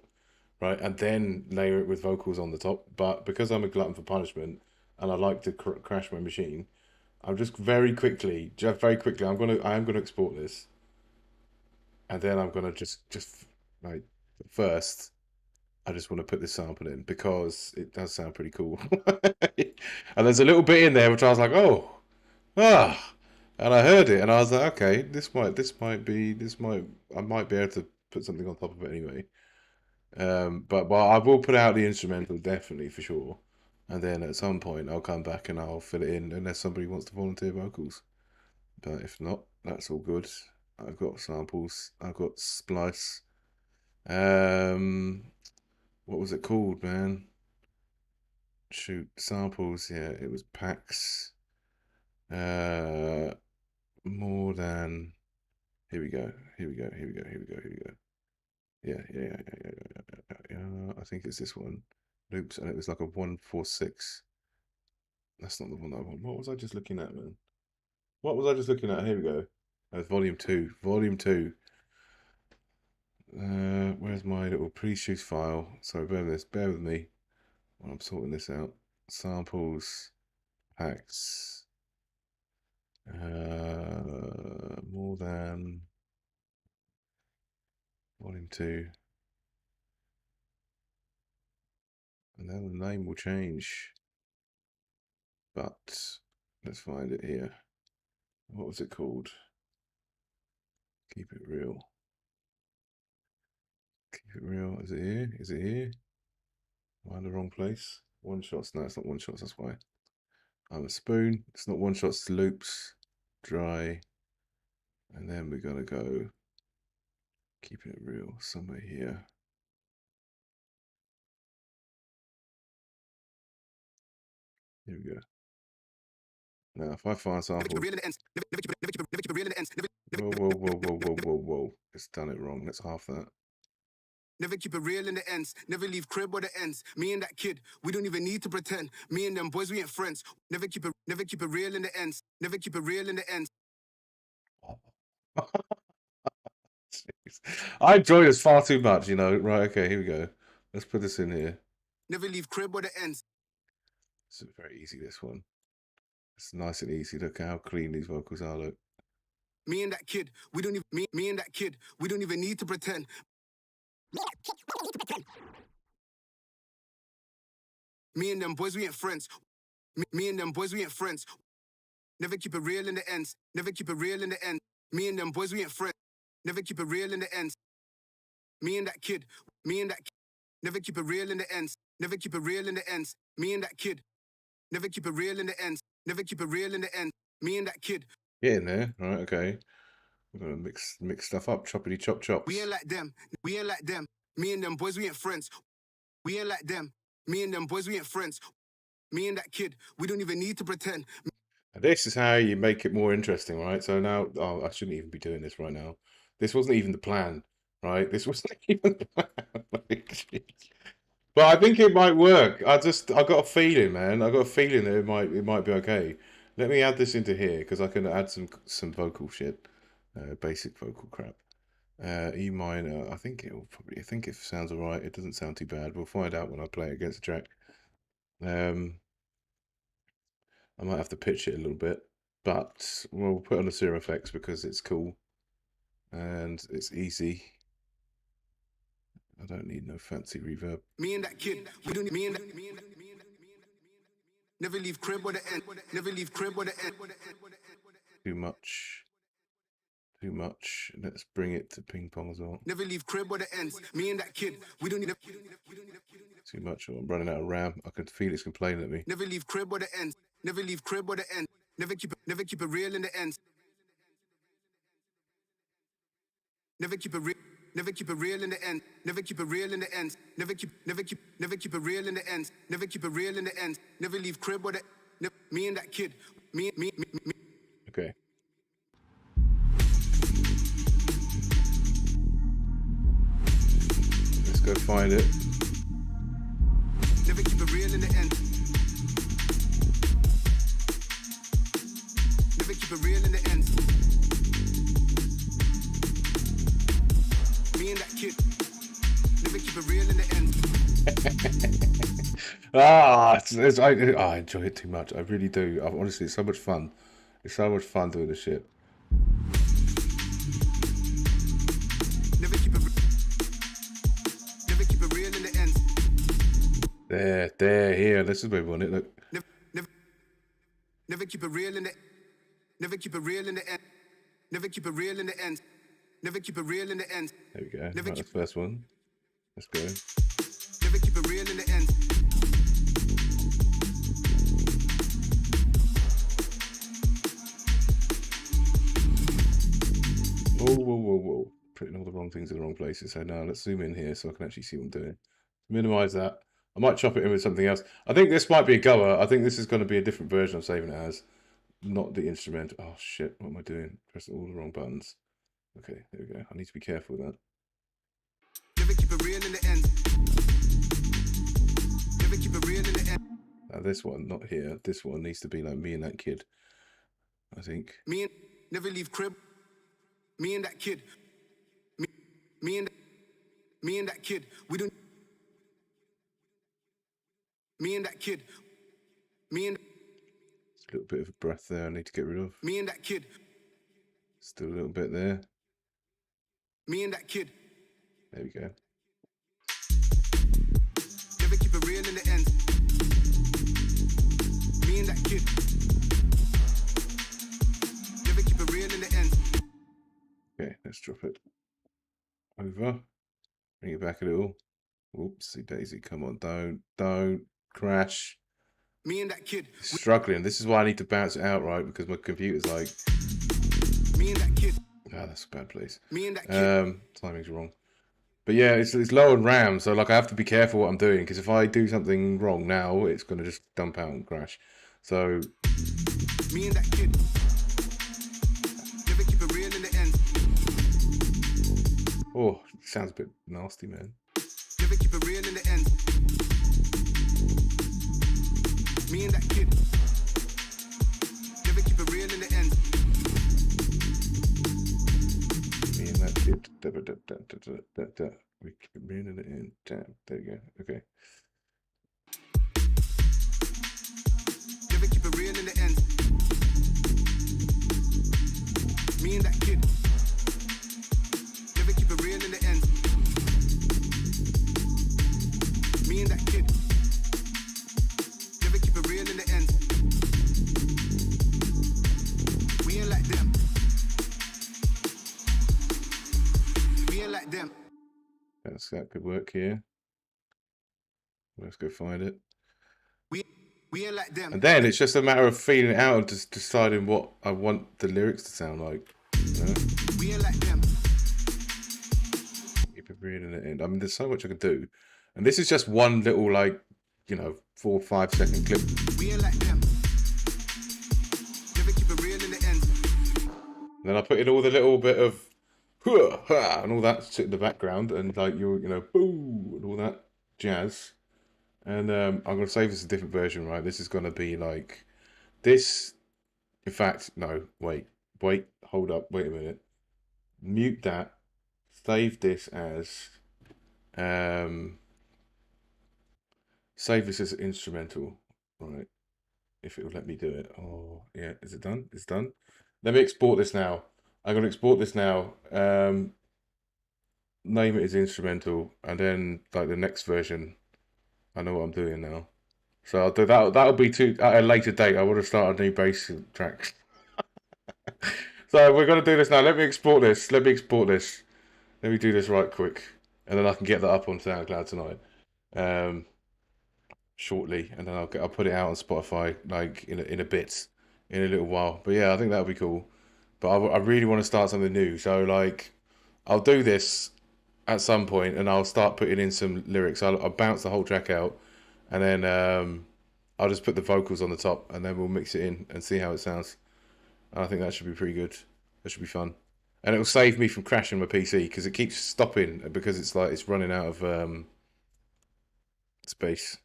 right, and then layer it with vocals on the top. But because I'm a glutton for punishment and I like to crash my machine, I'm just very quickly, I am gonna export this, and then I'm gonna just like first, I just want to put this sample in because it does sound pretty cool. And there's a little bit in there which I was like, oh, and I heard it and I was like, okay, I might be able to put something on top of it anyway. But I will put out the instrumental definitely for sure, and then at some point I'll come back and I'll fill it in unless somebody wants to volunteer vocals. But if not, that's all good. I've got samples. I've got splice. What was it called, man? Shoot, samples. Yeah, it was packs. More than. Here we go. Yeah. I think it's this one. Loops, and it was like a 146. That's not the one I want. What was I just looking at, man? What was I just looking at? Here we go. That's volume 2. Volume 2. Where's my little pre-shoot file? Sorry, bear with me while I'm sorting this out. Samples, packs, more than volume 2, and then the name will change. But let's find it here. What was it called? Keep it real. Keep it real. Is it here? Is it here? Am I in the wrong place? One shots. No, it's not one shots. That's why. I'm a spoon. It's not one shots. Loops. Dry. And then we're gonna go. Keeping it real. Somewhere here. Here we go. Now, if I find sample. Whoa. It's done it wrong. Let's half that. Never keep it real in the ends. Never leave crib or the ends. Me and that kid, we don't even need to pretend. Me and them boys, we ain't friends. Never keep it real in the ends. Never keep it real in the ends. I enjoy this far too much, you know. Right, okay, here we go. Let's put this in here. Never leave crib or the ends. It's very easy, this one. It's nice and easy. Look how clean these vocals are, look. Me and that kid, we don't even me and that kid, we don't even need to pretend. Me and them boys, we ain't friends. Me and them boys, we ain't friends. Never keep it real in the ends. Never keep it real in the ends. Me and them boys, we ain't friends. Never keep it real in the ends. Me and that kid, never keep it real in the ends. Never keep it real in the ends. Me and that kid, never keep it real in the ends. Never keep it real in the ends. Me and that kid. Get in there, right? Okay. We're gonna mix stuff up, choppity chops. We ain't like them. We ain't like them. Me and them boys, we ain't friends. We ain't like them. Me and them boys, we ain't friends. Me and that kid, we don't even need to pretend. This is how you make it more interesting, right? So now, I shouldn't even be doing this right now. This wasn't even the plan, right? This wasn't even the plan. But I think it might work. I got a feeling, man. I got a feeling that it might be okay. Let me add this into here because I can add some vocal shit, basic vocal crap. E minor. I think it sounds alright. It doesn't sound too bad. We'll find out when I play it against the track. I might have to pitch it a little bit, but we'll put on the Serum effects because it's cool and it's easy. I don't need no fancy reverb. Me and that kid, we don't me and that. Never leave crib or the end. Never leave crib or the end. Too much. Too much. Let's bring it to ping pong as well. Never leave crib or the ends. Me and that kid, we don't need a. Too much. I'm running out of RAM. I can feel it's complaining at me. Never leave crib or the ends. Never leave crib or the end. Never keep it real in the ends. Never keep it real. Never keep it real in the end. Never keep it real in the ends. Never keep it real in the ends. Never keep it real in the ends. Never leave crib or the. Me and that kid. Me. Okay. Let's go find it. Never keep it real in the end. Never keep it real in the end. Me and that kid. Never keep it real in the end. I enjoy it too much. I really do. Honestly, it's so much fun. It's so much fun doing this shit. Never keep it real in the end. Here. This is where we want it. Look. Never keep it real in the. Never keep it real in the end. Never keep it real in the end. Never keep it real in the end. There we go. Right, that's the first one. Let's go. Never keep it real in the end. Whoa. Putting all the wrong things in the wrong places. So now let's zoom in here so I can actually see what I'm doing. Minimize that. I might chop it in with something else. I think this might be a goer. I think this is going to be a different version I'm saving it as. Not the instrument. Oh shit, what am I doing? Pressing all the wrong buttons. Okay, there we go. I need to be careful with that. Never keep it real in the end. Never keep it real in the end. Now this one, not here. This one needs to be like me and that kid. I think. Me and never leave crib. Me and that kid. Me and that kid. We don't. Me and that kid. Me and. It's a little bit of a breath there I need to get rid of. Me and that kid. Still a little bit there. Me and that kid. There we go. Never keep it real in the end. Me and that kid. Never keep it real in the end. Okay, let's drop it over. Bring it back a little. Oopsie daisy, come on, don't crash. Me and that kid. Struggling. This is why I need to bounce it out, right? Because my computer's like. Me and that kid. Ah, that's a bad place. Me and that kid. Timing's wrong. But yeah, it's low on RAM, so like I have to be careful what I'm doing because if I do something wrong now, it's gonna just dump out and crash. So. Me and that kid. Never keep it real in the end. Oh, it sounds a bit nasty, man. Never keep it real in the end. Me and that kid. Never keep it real in the end. Me and that kid. We keep it real in the end. Damn. There you go. Okay. Never keep it real in the end. Me and that kid. Never keep it real in the end. Me and that kid. Never keep it real in the end. We ain't like them. We ain't like them. That could work here. Let's go find it. We ain't like them. And then it's just a matter of feeling it out and just deciding what I want the lyrics to sound like. You know? We ain't like them. Keep it real in the end. I mean, there's so much I could do. And this is just one little, like, 4 or 5 second clip. We ain't like them. Never keep it real in the end. And then I put in all the little bit of and all that shit in the background and like boo and all that jazz. And I'm gonna save this a different version, right? This is gonna be like this. In fact, no, wait, hold up, wait a minute. Mute that. save this as save this as instrumental, right? If it will let me do it. Oh yeah, is it done? It's done. Let me export this now. I'm gonna export this now. Name it as instrumental, and then like the next version, I know what I'm doing now. So I'll do that. That'll be at a later date. I want to start a new bass track. So we're gonna do this now. Let me export this. Let me do this right quick, and then I can get that up on SoundCloud tonight, shortly, and then I'll put it out on Spotify like in a bit, in a little while. But yeah, I think that'll be cool. But I really want to start something new. So like, I'll do this at some point, and I'll start putting in some lyrics. I'll bounce the whole track out, and then I'll just put the vocals on the top, and then we'll mix it in and see how it sounds. I think that should be pretty good. That should be fun. And it'll save me from crashing my PC because it keeps stopping because it's like it's running out of space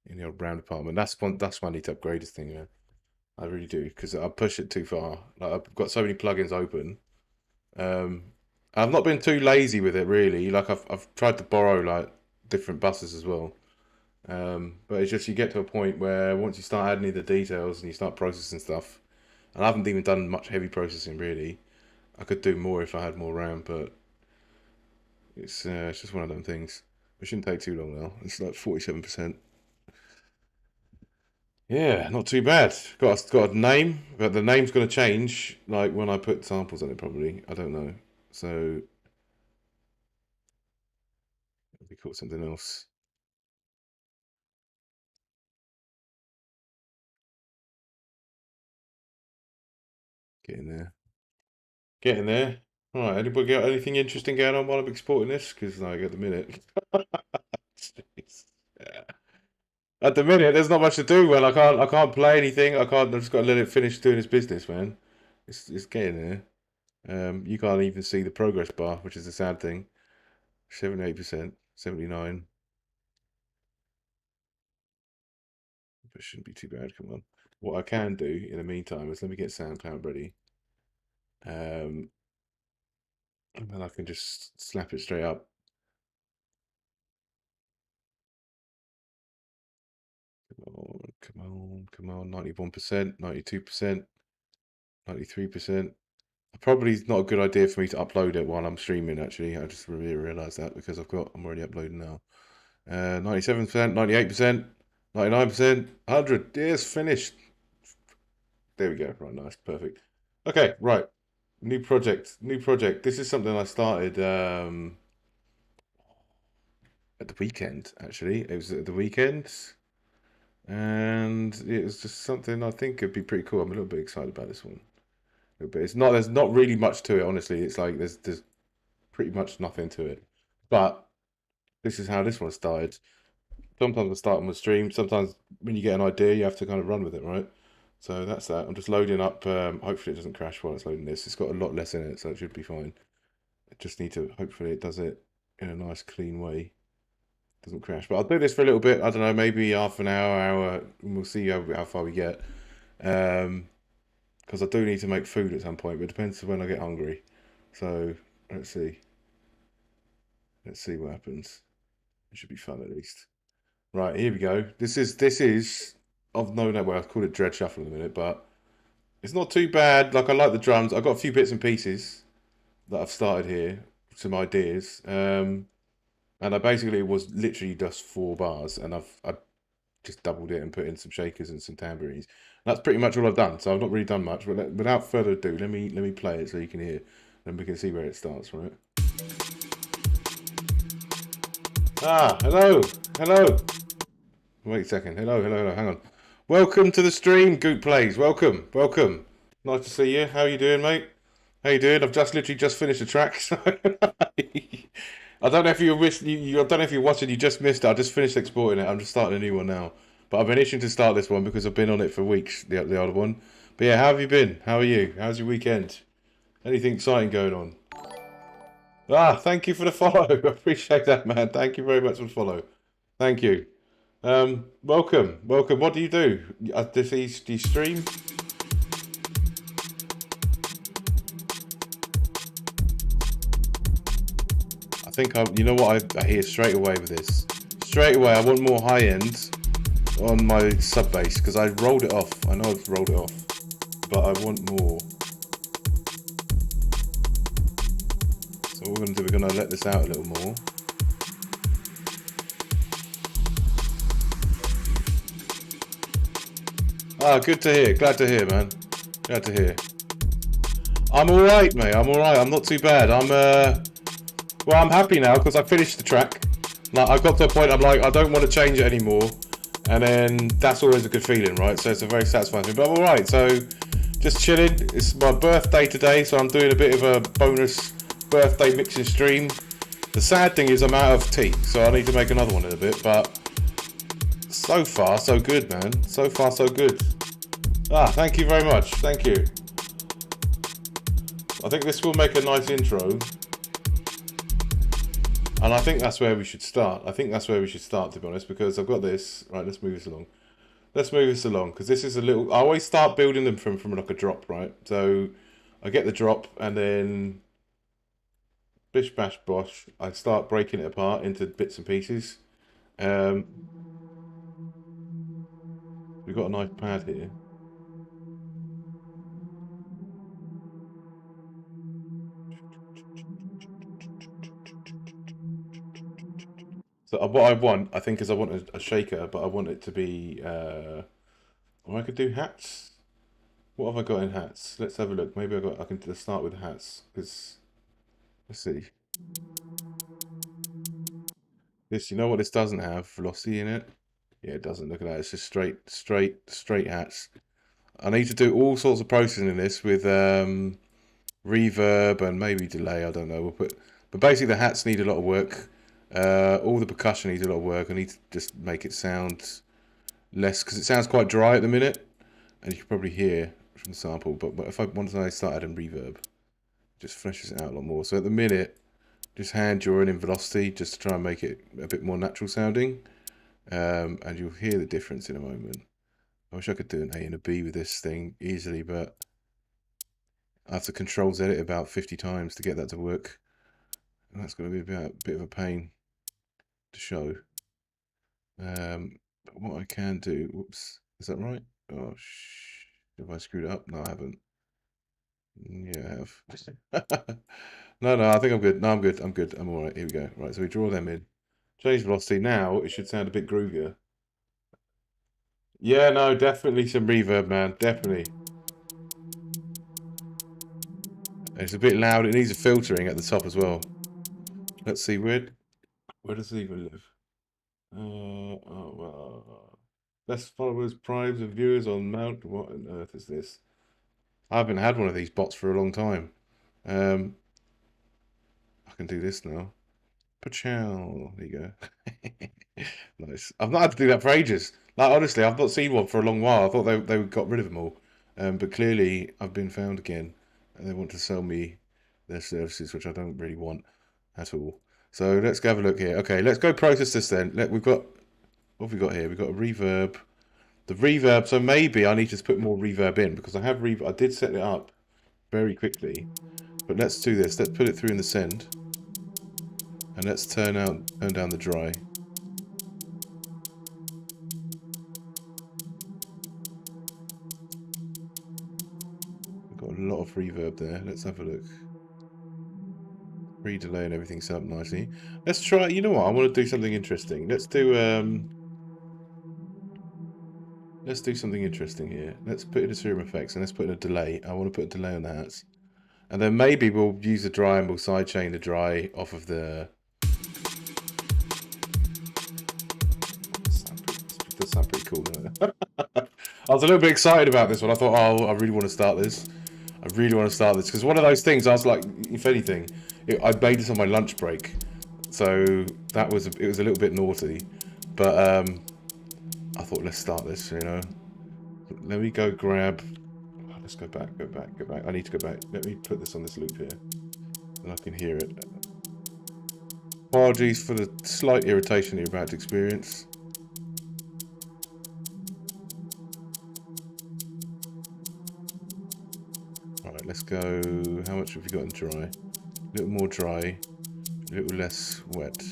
in the old brown department. That's why I need to upgrade this thing, man. I really do, because I push it too far. Like I've got so many plugins open. I've not been too lazy with it really. Like I've tried to borrow like different buses as well. But it's just you get to a point where once you start adding in the details and you start processing stuff, and I haven't even done much heavy processing really. I could do more if I had more RAM, but it's just one of them things. It shouldn't take too long now. It's like 47%. Yeah, not too bad. Got a name, but the name's going to change like when I put samples on it probably. I don't know. So it'll be called something else. Getting there. Getting there. All right, anybody got anything interesting going on while I'm exporting this? Because like at the minute, Jeez. Yeah. At the minute, there's not much to do. Well, I can't play anything. I've just got to let it finish doing its business, man. It's getting there. You can't even see the progress bar, which is a sad thing. 78%, 79. But shouldn't be too bad. Come on. What I can do in the meantime is let me get SoundCloud ready. And then I can just slap it straight up. Come on. 91%, 92%, 93%. Probably not a good idea for me to upload it while I'm streaming, actually. I just really realised that because I'm already uploading now. 97%, 98%, 99%, 100. Yes, finished. There we go. Right, nice, perfect. Okay, right. New project. This is something I started at the weekend, actually. It was at the weekend. And it was just something I think could be pretty cool. I'm a little bit excited about this one. But there's not really much to it, honestly. It's like there's pretty much nothing to it. But this is how this one started. Sometimes I start on the stream. Sometimes when you get an idea, you have to kind of run with it, right? So that's that. I'm just loading up. Hopefully it doesn't crash while it's loading this. It's got a lot less in it, so it should be fine. I just need to, hopefully it does it in a nice clean way. Doesn't crash. But I'll do this for a little bit. I don't know, maybe half an hour, and we'll see how far we get. Because I do need to make food at some point, but it depends on when I get hungry. So let's see. Let's see what happens. It should be fun at least. Right, here we go. This is I've no well, I've called it Dread Shuffle in a minute, but it's not too bad. Like I like the drums. I've got a few bits and pieces that I've started here, some ideas. And I basically was literally just 4 bars, and I just doubled it and put in some shakers and some tambourines. That's pretty much all I've done. So I've not really done much. But without further ado, let me play it so you can hear, and we can see where it starts. Right. Ah, hello. Wait a second. Hello. Hang on. Welcome to the stream, Goot Plays. Welcome. Nice to see you. How you doing, mate? How you doing? I've literally just finished a track. So I don't know if you I don't know if you're watching. You just missed it. I just finished exporting it. I'm just starting a new one now. But I've been itching to start this one because I've been on it for weeks. The other one. But yeah, how have you been? How are you? How's your weekend? Anything exciting going on? Ah, thank you for the follow. I appreciate that, man. Thank you very much for the follow. Thank you. Welcome. What do you do? Do you stream? I think you know what I hear straight away with this. Straight away, I want more high end on my sub bass because I rolled it off. I know I've rolled it off, but I want more. So what we're gonna do, we're gonna let this out a little more. Ah, good to hear. Glad to hear, man. Glad to hear. I'm alright, mate. I'm alright. I'm not too bad. Well, I'm happy now because I finished the track. Like, I got to a point I'm like, I don't want to change it anymore. And then that's always a good feeling, right? So it's a very satisfying thing. But I'm alright. So just chilling. It's my birthday today, so I'm doing a bit of a bonus birthday mixing stream. The sad thing is I'm out of tea, so I need to make another one in a bit. But so far, so good, man. So far, so good. Ah, thank you very much. Thank you. I think this will make a nice intro. And I think that's where we should start. I think that's where we should start, to be honest, because I've got this. Right, let's move this along. Let's move this along, because this is a little... I always start building them from like a drop, right? So I get the drop, and then... bish, bash, bosh. I start breaking it apart into bits and pieces. We've got a nice pad here. So what I want, I think, is I want a shaker, but I want it to be... or I could do hats. What have I got in hats? Let's have a look. Maybe I can just start with hats, because... let's see. This, you know what this doesn't have? Velocity in it? Yeah, it doesn't. Look at that. It's just straight hats. I need to do all sorts of processing in this with reverb and maybe delay. I don't know. But basically the hats need a lot of work. All the percussion needs a lot of work. I need to just make it sound less, because it sounds quite dry at the minute, and you can probably hear from the sample. But if once I start adding reverb, just freshes it out a lot more. So at the minute, just hand drawing in velocity just to try and make it a bit more natural sounding, and you'll hear the difference in a moment. I wish I could do an A and a B with this thing easily, but I have to Control Z it about 50 times to get that to work. And that's going to be a bit of a pain to show. But what I can do, whoops, is that right? Oh, have I screwed it up? No, I haven't. Yeah, I have. No, I think I'm good. No, I'm good. I'm all right. Here we go. Right, so we draw them in. Change velocity. Now it should sound a bit groovier. Yeah, no, definitely some reverb, man. Definitely. It's a bit loud. It needs a filtering at the top as well. Let's see, where does it even live? Oh, well. Best followers, primes, and viewers on Mount. What on earth is this? I haven't had one of these bots for a long time. I can do this now. Pachow. There you go. Nice. I've not had to do that for ages. Like, honestly, I've not seen one for a long while. I thought they got rid of them all. But clearly, I've been found again. And they want to sell me their services, which I don't really want at all. So let's go have a look here. Okay, let's go process this then. We've got... what have we got here? We've got a reverb. The reverb, so maybe I need to put more reverb in, because I have reverb. I did set it up very quickly. But let's do this. Let's put it through in the send. And let's turn down the dry. We've got a lot of reverb there. Let's have a look. Pre-delay and everything set up nicely. Let's try, you know what, I want to do something interesting. Let's do something interesting here. Let's put in a serum effects and let's put in a delay. I want to put a delay on the hats. And then maybe we'll use the dry and we'll sidechain the dry off of the... That sounds pretty cool, doesn't it? I was a little bit excited about this one. I thought, oh, I really want to start this. Because one of those things, I was like, if anything, I made this on my lunch break. So it was a little bit naughty. But I thought, let's start this, you know. Let me go grab... let's go back. I need to go back. Let me put this on this loop here. And I can hear it. Apologies for the slight irritation you're about to experience. Alright, let's go... how much have we got in dry? A little more dry. a little less wet.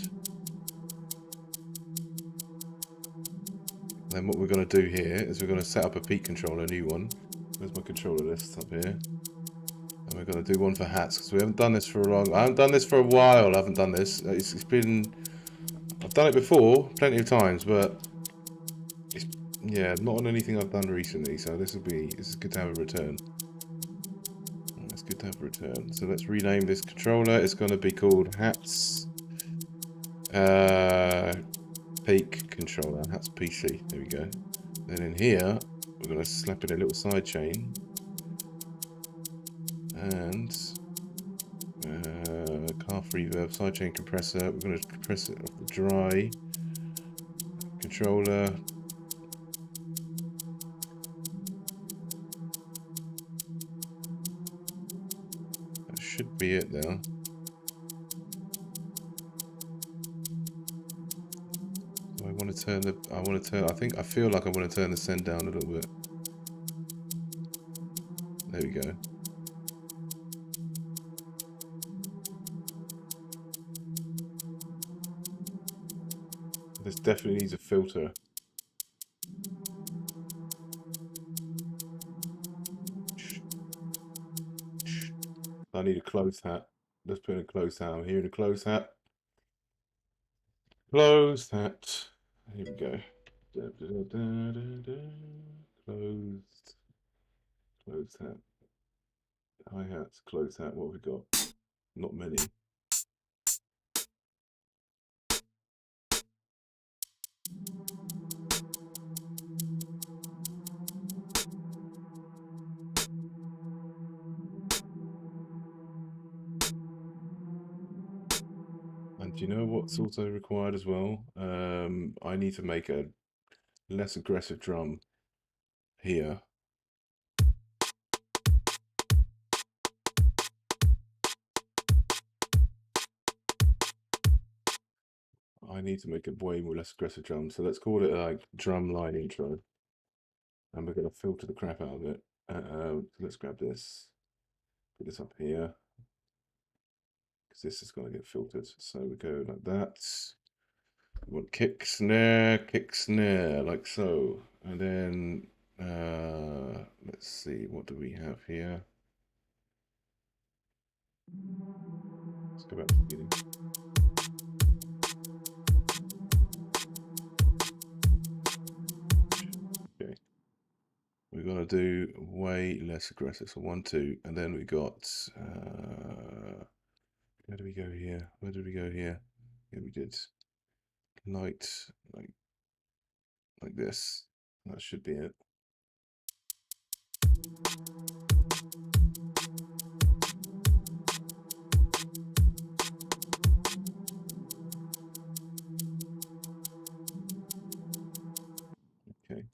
Then what we're going to do here is we're going to set up a peak controller, a new one. Where's my controller list? Up here. And we're going to do one for hats because we haven't done this for a long. I haven't done this for a while. I haven't done this. It's been. I've done it before, plenty of times, but it's not on anything I've done recently. So this is good to have a return. It's good to have a return. So let's rename this controller. It's going to be called Hats Peak Controller. Hats PC. There we go. Then in here, we're going to slap in a little side chain. And calf reverb, sidechain compressor. We're going to compress it off the dry controller. That should be it now. I want to turn I feel like I want to turn the send down a little bit. There we go. This definitely needs a filter. I need a closed hat. Let's put in a closed hat. I'm hearing a closed hat. Closed hat. Here we go. Closed. Closed hat. Hi-hats, closed hat. What have we got? Not many. And do you know what's also required as well? I need to make a less aggressive drum here. I need to make a way more less aggressive drum. So let's call it like drum line intro. And we're going to filter the crap out of it. Let's grab this. Put this up here. Because this is going to get filtered. So we go like that. We want kick, snare, like so. And then let's see, what do we have here? Let's go back to the beginning. Okay. We're gonna do way less aggressive. So 1, 2, and then we got where do we go here? Where did we go here? Yeah, we did light like this. That should be it. Okay.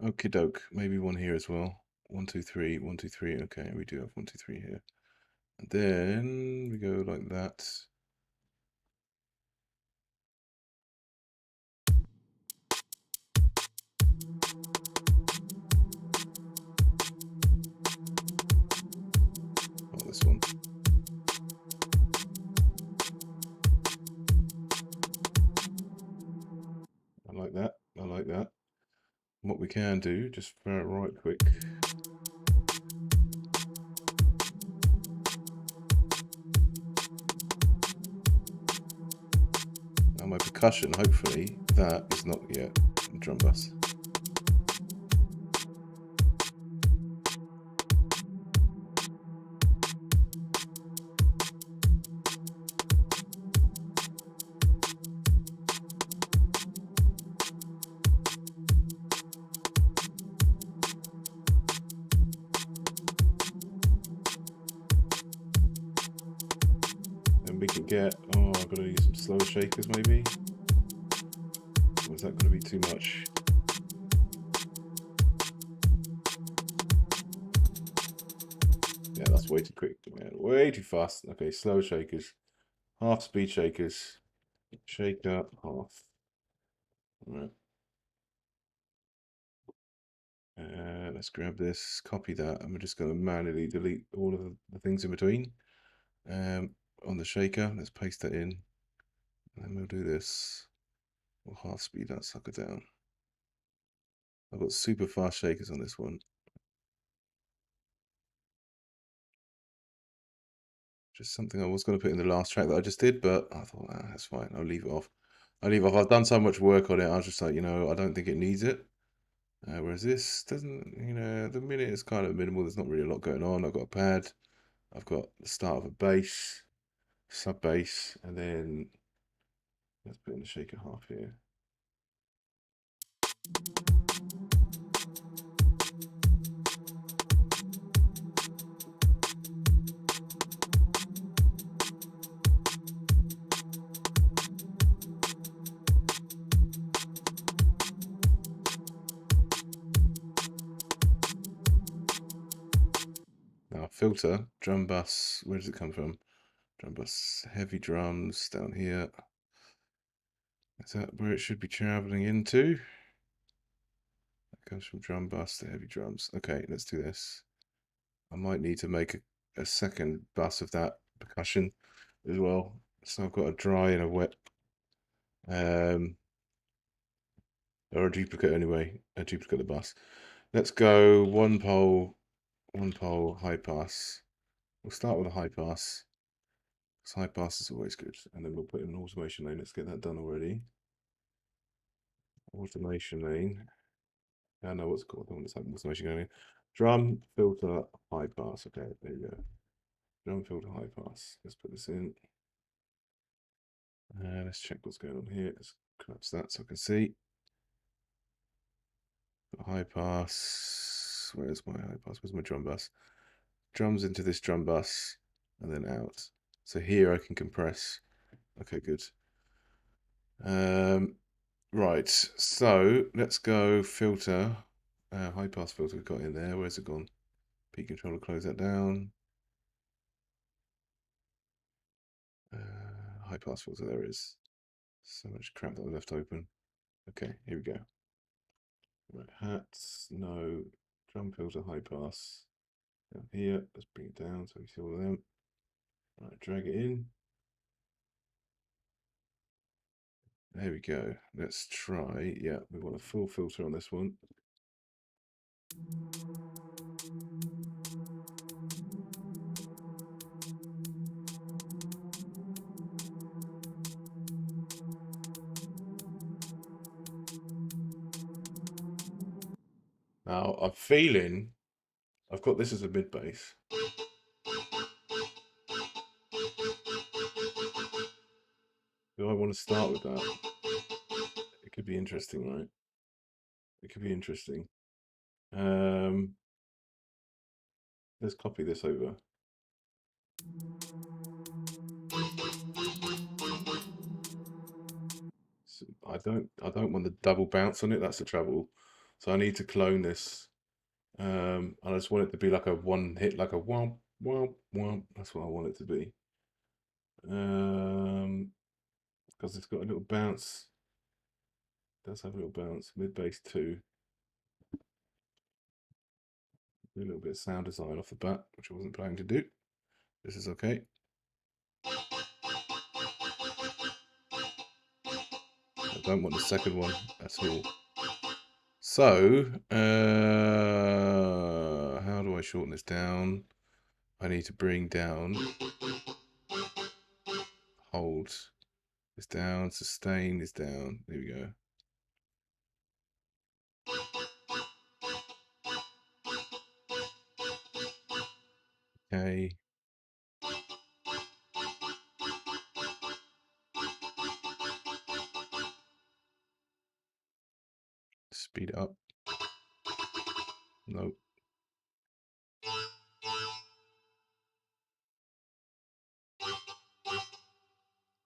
Okie doke. Maybe one here as well. 1, 2, 3, 1, 2, 3. Okay, we do have 1, 2, 3 here. And then we go like that. Oh, this one. I like that. I like that. What we can do, just for right quick. Now my percussion, hopefully, that is not yet a drum bus. We can get, oh, I've got to use some slower shakers maybe. Or is that going to be too much? Yeah, that's way too quick, man. Way too fast. Okay, slow shakers. Half speed shakers. Shaker, half. Alright. Let's grab this, copy that, and we're just going to manually delete all of the things in between. on the shaker. Let's paste that in. And then we'll do this. We'll half speed that sucker down. I've got super fast shakers on this one. Just something I was going to put in the last track that I just did, but I thought, that's fine. I'll leave it off. I've done so much work on it. I was just like, I don't think it needs it. Whereas this doesn't, the minute is kind of minimal. There's not really a lot going on. I've got a pad. I've got the start of a bass, sub bass, and then let's put in the shaker half here. Now filter, drum bus, where does it come from? Drum bus, heavy drums down here. Is that where it should be traveling into? That comes from drum bus to heavy drums. Okay, let's do this. I might need to make a second bus of that percussion as well. So I've got a dry and a wet, or a duplicate anyway, a duplicate of the bus. Let's go one pole, high pass. We'll start with a high pass. High pass is always good. And then we'll put in an automation lane. Let's get that done already. Automation lane. I know what's called. I want to automation going in. Drum filter high pass. Okay, there you go. Drum filter high pass. Let's put this in. Let's check what's going on here. Let's collapse that so I can see. High pass. Where's my high pass? Where's my drum bus? Drums into this drum bus and then out. So here I can compress. Okay, good. Right. So let's go filter. High pass filter we've got in there. Where's it gone? Peak controller, close that down. High pass filter, there it is. So much crap that I left open. Okay, here we go. Right, hats, no, drum filter, high pass. Down here, let's bring it down so we see all of them. Right, drag it in. There we go. Let's try. Yeah, we want a full filter on this one. Now, I'm feeling I've got this as a mid bass. Do I want to start with that? It could be interesting, right? It could be interesting. Let's copy this over. So I don't want the double bounce on it. That's the trouble. So I need to clone this. I just want it to be like a one hit, like a womp womp womp. That's what I want it to be. Because it's got a little bounce. It does have a little bounce. Mid bass 2. Do a little bit of sound design off the bat, which I wasn't planning to do. This is okay. I don't want the second one at all. So, how do I shorten this down? I need to bring down, hold this down, sustain this down. There we go. Okay. Speed it up. Nope.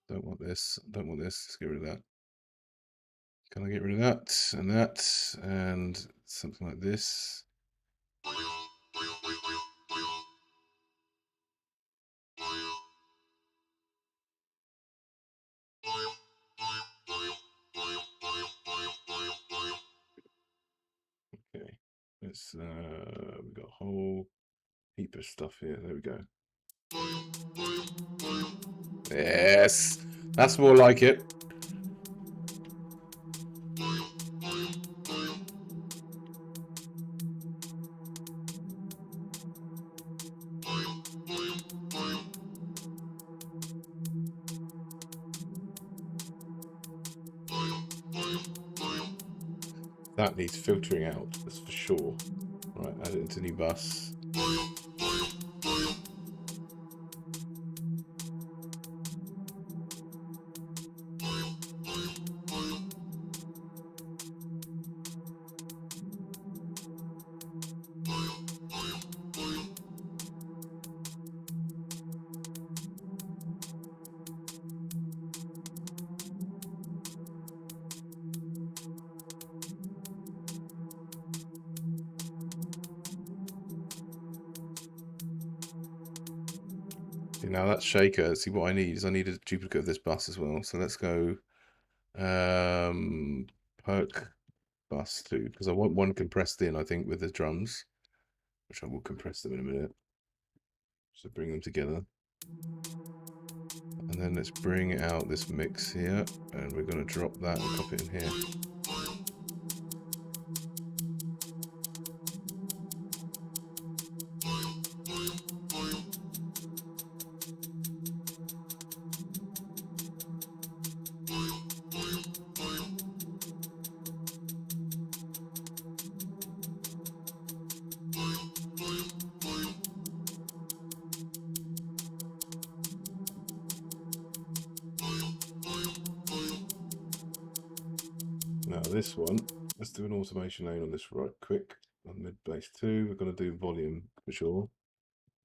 Don't want this. Don't want this. Let's get rid of that. Can I get rid of that and something like this? Okay. Let's we got a whole heap of stuff here. There we go. Yes, that's more like it. That needs filtering out, that's for sure. Right, add it into new bus. See, now that shaker, see what I need is I need a duplicate of this bus as well. So let's go perk bus 2, because I want one compressed in, I think, with the drums, which I will compress them in a minute. So bring them together. And then let's bring out this mix here, and we're going to drop that and pop it in here. Now this one, let's do an automation lane on this right quick. On mid bass 2, we're going to do volume for sure.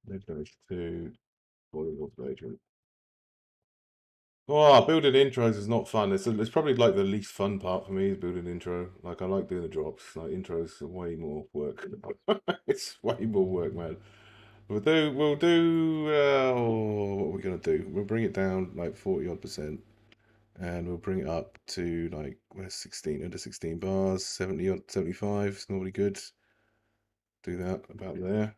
Mid bass 2, volume automation. Oh, building intros is not fun. It's probably like the least fun part for me is building intro. Like I like doing the drops. Like intros are way more work. It's way more work, man. We'll do what are we gonna do? We'll bring it down like 40 odd %, and we'll bring it up to like where's 16 under 16 bars, 70 odd 75. It's normally good. Do that about there.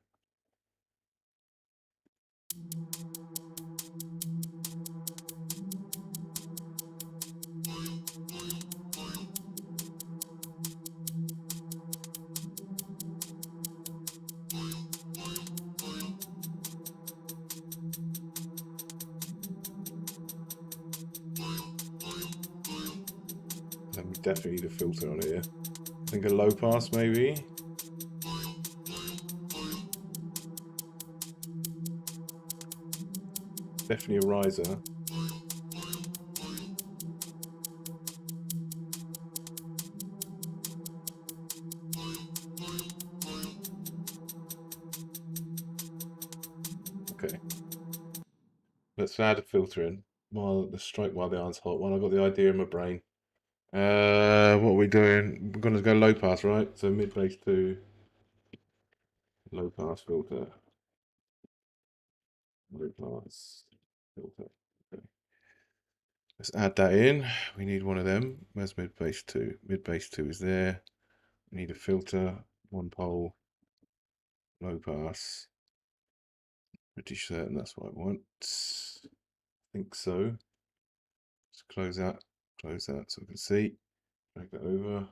We definitely need a filter on here. I think a low pass maybe. Definitely a riser. Okay. Let's add a filter in while the iron's hot. While I've got the idea in my brain. What are we doing? We're gonna go low pass, right? So mid bass 2, low pass filter. Low pass filter. Okay. Let's add that in. We need one of them. Where's mid bass 2? Mid bass 2 is there. We need a filter, one pole, low pass. Pretty certain that's what I want. I think so. Let's close that so we can see. Drag that over.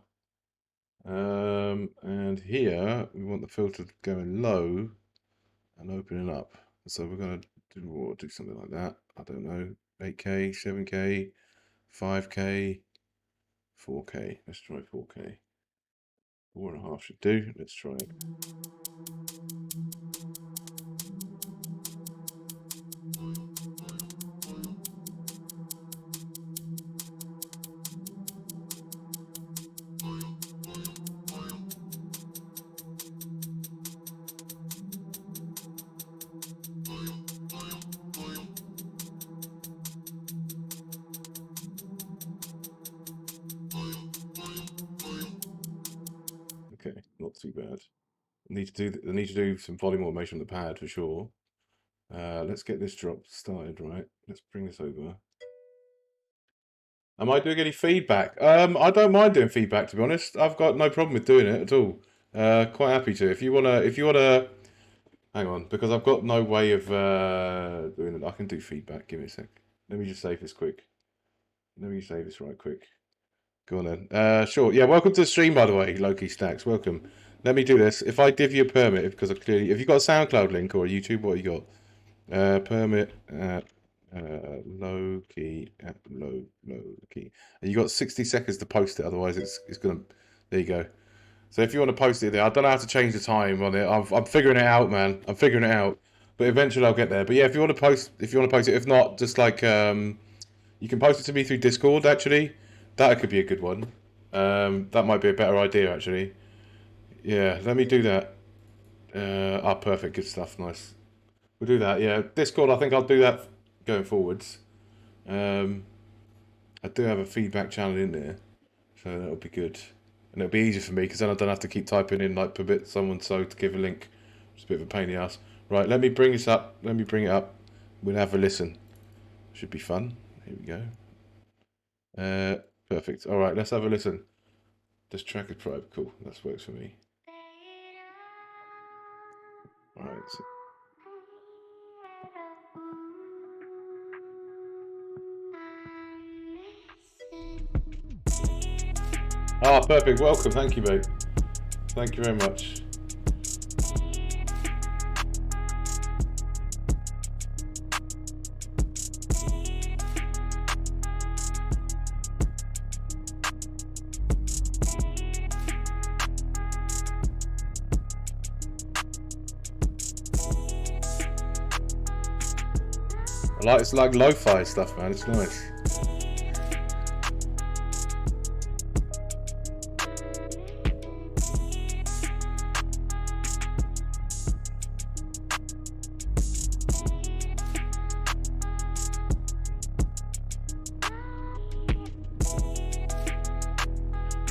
And here we want the filter going low and opening up. So we're going to do something like that. I don't know. 8K, 7K, 5K, 4K. Let's try 4K. 4.5 should do. Let's try it. Okay, not too bad. I need to do some volume automation on the pad for sure. Let's get this drop started, right? Let's bring this over. Am I doing any feedback? I don't mind doing feedback, to be honest. I've got no problem with doing it at all. Quite happy to. If you wanna Hang on, because I've got no way of doing it. I can do feedback. Give me a sec. Let me just save this quick. Let me save this right quick. Go on then. Sure. Yeah, welcome to the stream, by the way, Loki Stacks. Welcome. Let me do this. If I give you a permit, because I clearly... Have you got a SoundCloud link or a YouTube? What have you got? Permit at Loki at Loki. And you got 60 seconds to post it, otherwise it's going to... There you go. So if you want to post it there, I don't know how to change the time on it. I'm figuring it out, man. I'm figuring it out. But eventually I'll get there. But yeah, if you want to post it, if not, just like you can post it to me through Discord actually. That could be a good one. That might be a better idea actually. Yeah, let me do that. Perfect, good stuff, nice. We'll do that, yeah. Discord, I think I'll do that going forwards. I do have a feedback channel in there, so that'll be good. And it'll be easier for me because then I don't have to keep typing in like permit someone so to give a link. It's a bit of a pain in the ass. Right, let me bring this up. Let me bring it up. We'll have a listen. Should be fun. Here we go. Perfect. All right, let's have a listen. This track is private. Cool. That works for me. All right. So. Perfect. Welcome. Thank you, mate. Thank you very much. It's like lo-fi stuff, man. It's nice.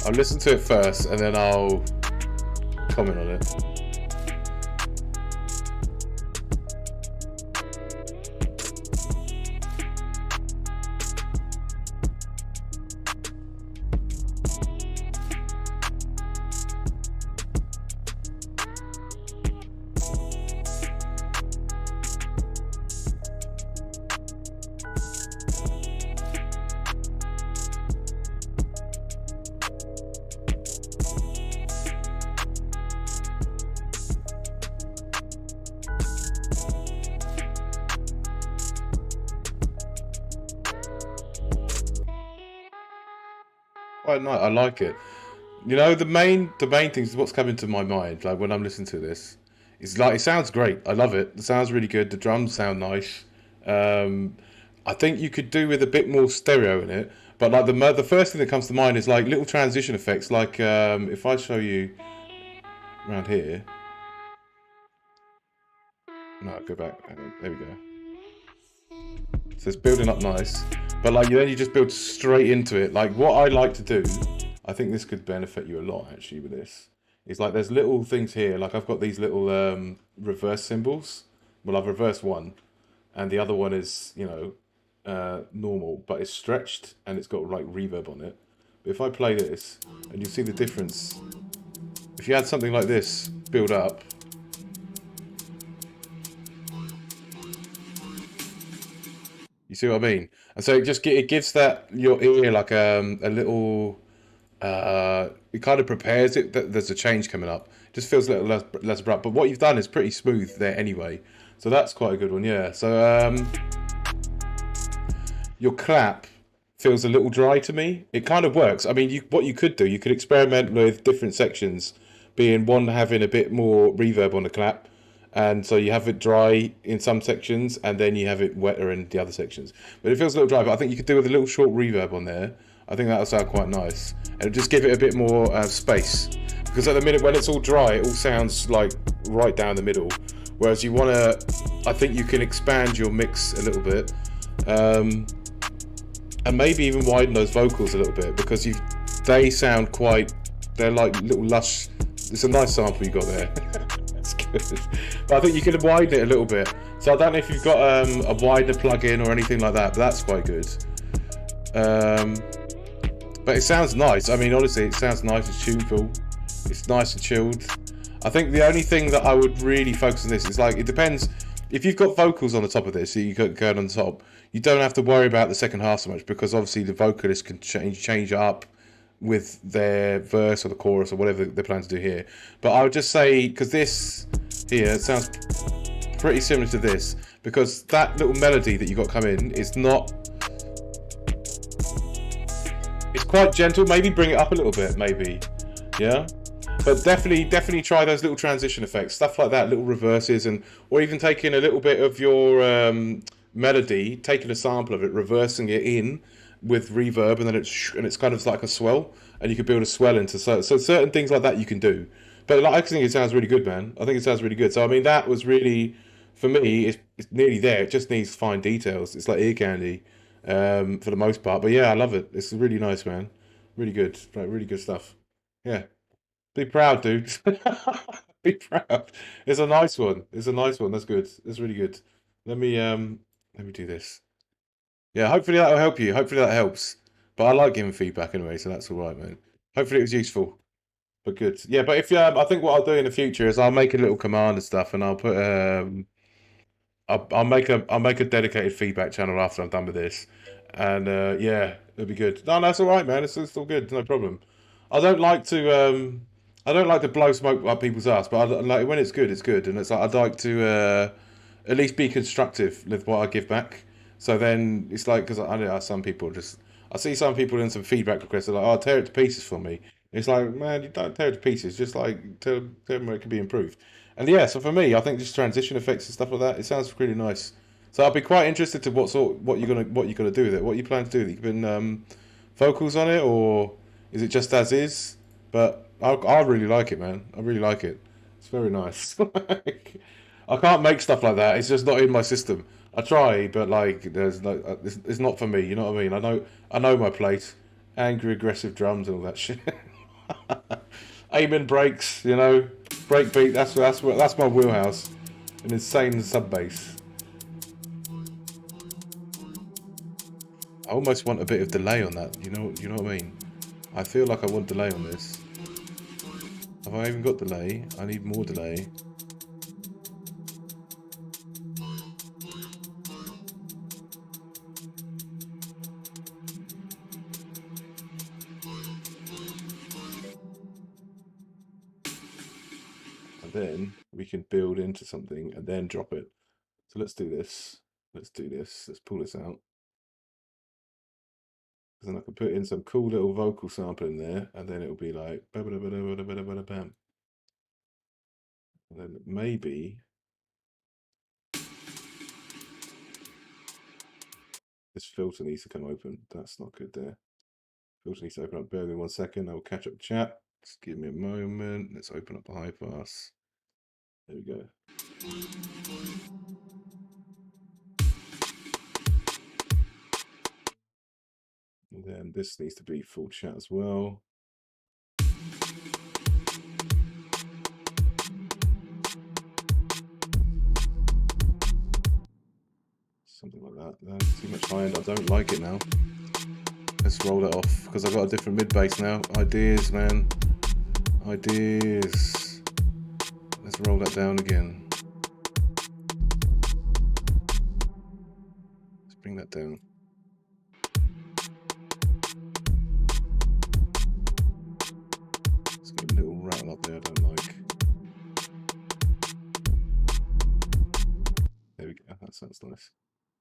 I'll listen to it first and then I'll comment on it. Quite nice. I like it. You know, the main thing is what's coming to my mind, like when I'm listening to this, is like it sounds great. I love it. It sounds really good. The drums sound nice. I think you could do with a bit more stereo in it. But like the first thing that comes to mind is like little transition effects. Like if I show you around here. No, go back. There we go. So it's building up nice. But like then you just build straight into it. Like what I like to do, I think this could benefit you a lot actually with this. It's like there's little things here. Like I've got these little reverse symbols. Well, I've reversed one, and the other one is normal, but it's stretched and it's got like reverb on it. But if I play this, and you see the difference. If you had something like this build up. You see what I mean? And so it gives that your ear like a little. It kind of prepares it that there's a change coming up. It just feels a little less abrupt. But what you've done is pretty smooth there anyway. So that's quite a good one, yeah. So your clap feels a little dry to me. It kind of works. I mean, what you could do, you could experiment with different sections, being one having a bit more reverb on the clap. And so you have it dry in some sections, and then you have it wetter in the other sections. But it feels a little dry, but I think you could do with a little short reverb on there. I think that'll sound quite nice. And just give it a bit more space. Because at the minute, when it's all dry, it all sounds like right down the middle. Whereas I think you can expand your mix a little bit. And maybe even widen those vocals a little bit. Because they sound they're like little lush. It's a nice sample you got there. But I think you could widen it a little bit. So I don't know if you've got a wider plugin or anything like that, but that's quite good. But it sounds nice. I mean, honestly, it sounds nice. It's tuneful. It's nice and chilled. I think the only thing that I would really focus on this is like, it depends. If you've got vocals on the top of this, so you got going on top, you don't have to worry about the second half so much, because obviously the vocalist can change up with their verse or the chorus or whatever they plan to do here. But I would just say, because this here sounds pretty similar to this, because that little melody that you got come in is not, it's quite gentle. Maybe bring it up a little bit, maybe, yeah. But definitely try those little transition effects, stuff like that, little reverses, and or even taking a little bit of your melody, taking a sample of it, reversing it in with reverb, and then it's kind of like a swell, and you could build a swell into so certain things like that you can do. But like, I think it sounds really good, man. I think it sounds really good. So I mean, that was really, for me, it's nearly there. It just needs fine details. It's like ear candy for the most part. But yeah, I love it. It's really nice, man. Really good, like really good stuff. Yeah. Be proud, dude. Be proud. It's a nice one. It's a nice one. That's good. That's really good. Let me do this. Yeah, hopefully that'll help you. Hopefully that helps. But I like giving feedback anyway, so that's all right, man. Hopefully it was useful. But good. Yeah, but if I think what I'll do in the future is I'll make a little command and stuff, and I'll put I'll make a dedicated feedback channel after I'm done with this, and yeah, it'll be good. No, that's all right, man. It's all good. No problem. I don't like to blow smoke up people's ass, but like when it's good, and it's like I'd like to at least be constructive with what I give back. So then it's like, because I know some people just, I see some people in some feedback requests, they're like, "Oh, tear it to pieces for me." It's like, man, you don't tear it to pieces. Just like tell them where it can be improved. And yeah, so for me, I think just transition effects and stuff like that, it sounds really nice. So I'll be quite interested to what you're gonna do with it. What you plan to do? You been vocals on it, or is it just as is? But I really like it, man. I really like it. It's very nice. Like, I can't make stuff like that. It's just not in my system. I try, but like, there's no, it's not for me. You know what I mean? I know my place. Angry, aggressive drums and all that shit. Aiming breaks, you know, break beat. That's my wheelhouse. An insane sub bass. I almost want a bit of delay on that. You know what I mean? I feel like I want delay on this. Have I even got delay? I need more delay. And then we can build into something and then drop it. So let's do this. Let's do this. Let's pull this out. Because then I can put in some cool little vocal sample in there, and then it'll be like bam. And then maybe this filter needs to come open. That's not good there. Filter needs to open up. Bear with me 1 second. I'll catch up the chat. Just give me a moment. Let's open up the high pass. There we go. And then this needs to be full chat as well. Something like that. That's too much high end. I don't like it now. Let's roll that off, because I've got a different mid bass now. Ideas, man. Ideas. Let's roll that down again. Let's bring that down. Let's get a little rattle up there I don't like. There we go. That sounds nice.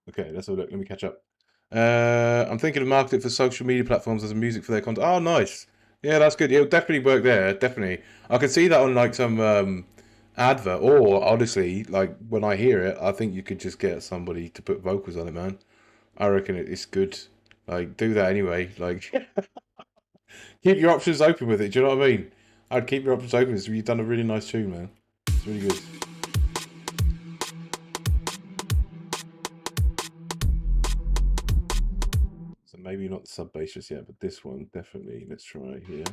Okay, let's have a look. Let me catch up. I'm thinking of marketing for social media platforms as a music for their content. Oh, nice. Yeah, that's good. It'll definitely work there. Definitely. I can see that on like some advert, or honestly, like when I hear it, I think you could just get somebody to put vocals on it, man. I reckon it's good. Like, do that anyway. Like, keep your options open with it. Do you know what I mean? I'd keep your options open. You've done a really nice tune, man. It's really good. So maybe not the sub bass just yet, but this one definitely. Let's try here.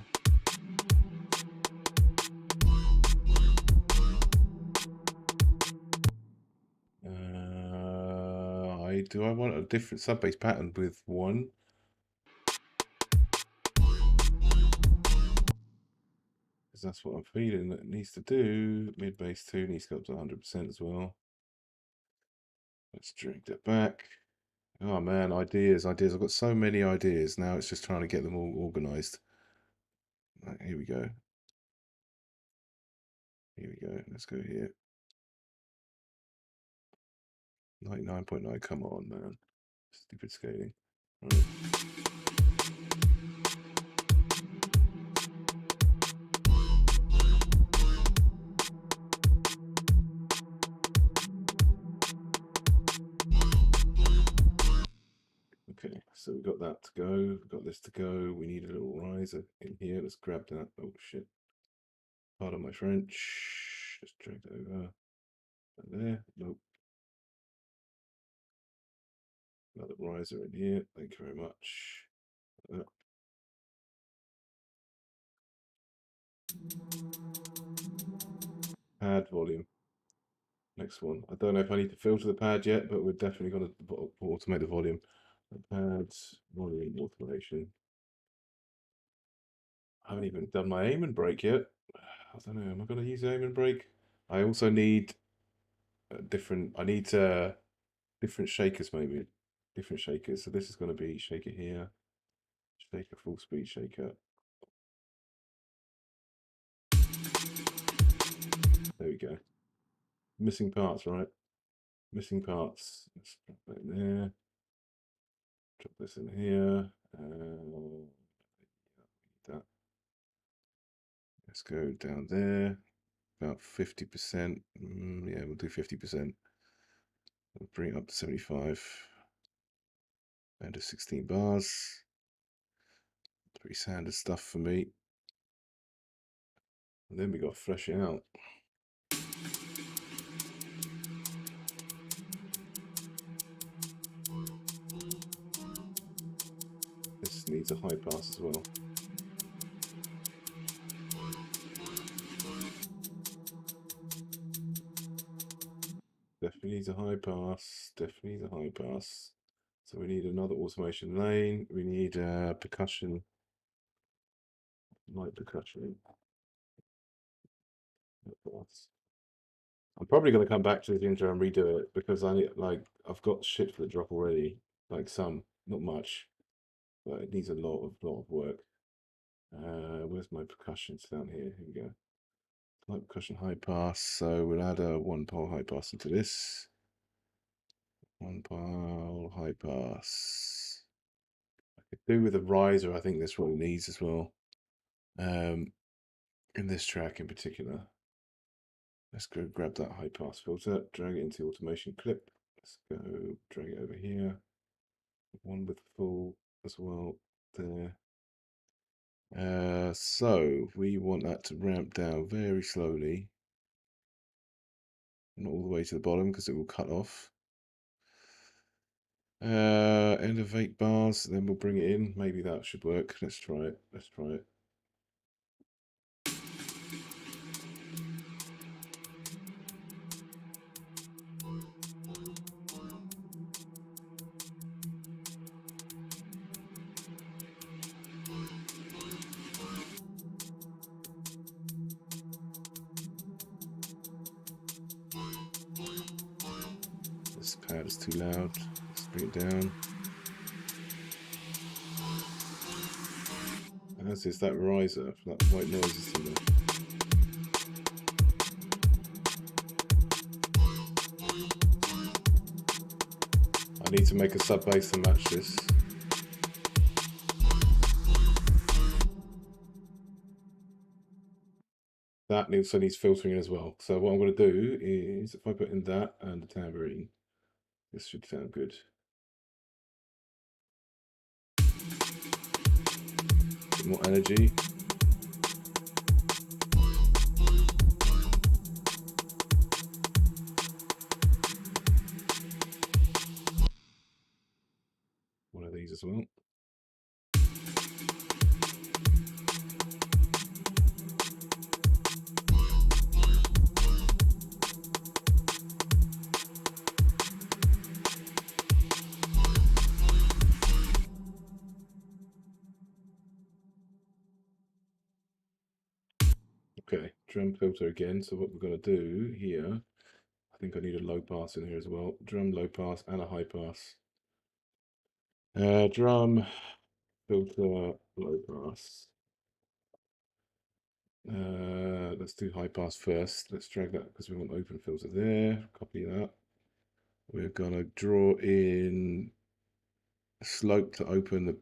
Do I want a different sub bass pattern with one? because that's what I'm feeling that it needs to do. Mid bass 2 needs to go up to 100% as well. Let's drag that back. Oh man, ideas. I've got so many ideas. Now it's just trying to get them all organized. Right, here we go. Here we go. Let's go here. 99.9. Come on, man. Stupid scaling. Right. Okay, so we've got that to go. We've got this to go. We need a little riser in here. Let's grab that. Oh shit. Pardon my French. Just drag it over. There. Nope. Another riser in here. Thank you very much. Pad volume. Next one. I don't know if I need to filter the pad yet, but we're definitely going to automate the volume. The pads, volume automation. I haven't even done my aim and brake yet. I don't know. Am I going to use aim and brake? I also need different. I need different shakers maybe. Different shakers. So this is going to be shaker here, shaker full speed shaker. There we go. Missing parts, right? Missing parts. Let's drop that in there. Drop this in here. That. Let's go down there. About 50%. Yeah, we'll do 50%. We'll bring it up to 75. And to 16 bars. Pretty standard stuff for me. And then we got to flesh it out. This needs a high pass as well. Definitely needs a high pass. Definitely needs a high pass. So we need another automation lane. We need percussion. Light percussion. I'm probably going to come back to this intro and redo it because I've got shit for the drop already. Like some, not much, but it needs a lot of work. Where's my percussions down here? Here we go. Light percussion high pass. So we'll add a 1-pole high pass into this. 1-pole high pass. I could do with a riser. I think this one needs as well. In this track in particular. Let's go grab that high pass filter, drag it into automation clip. Let's go drag it over here. One with full as well there. So we want that to ramp down very slowly. Not all the way to the bottom because it will cut off. End of 8 bars, then we'll bring it in. Maybe that should work. Let's try it. Let's try it. This pad is too loud. Let's bring it down. As is that riser, that white noise is in there. I need to make a sub bass to match this. That also needs filtering as well. So what I'm going to do is, if I put in that and the tambourine, this should sound good. Bit more energy. One of these as well. Okay, drum filter again. So what we're going to do here, I think I need a low pass in here as well. Drum low pass and a high pass. Drum filter low pass. Let's do high pass first. Let's drag that because we want open filter there. Copy that. We're gonna draw in a slope to open the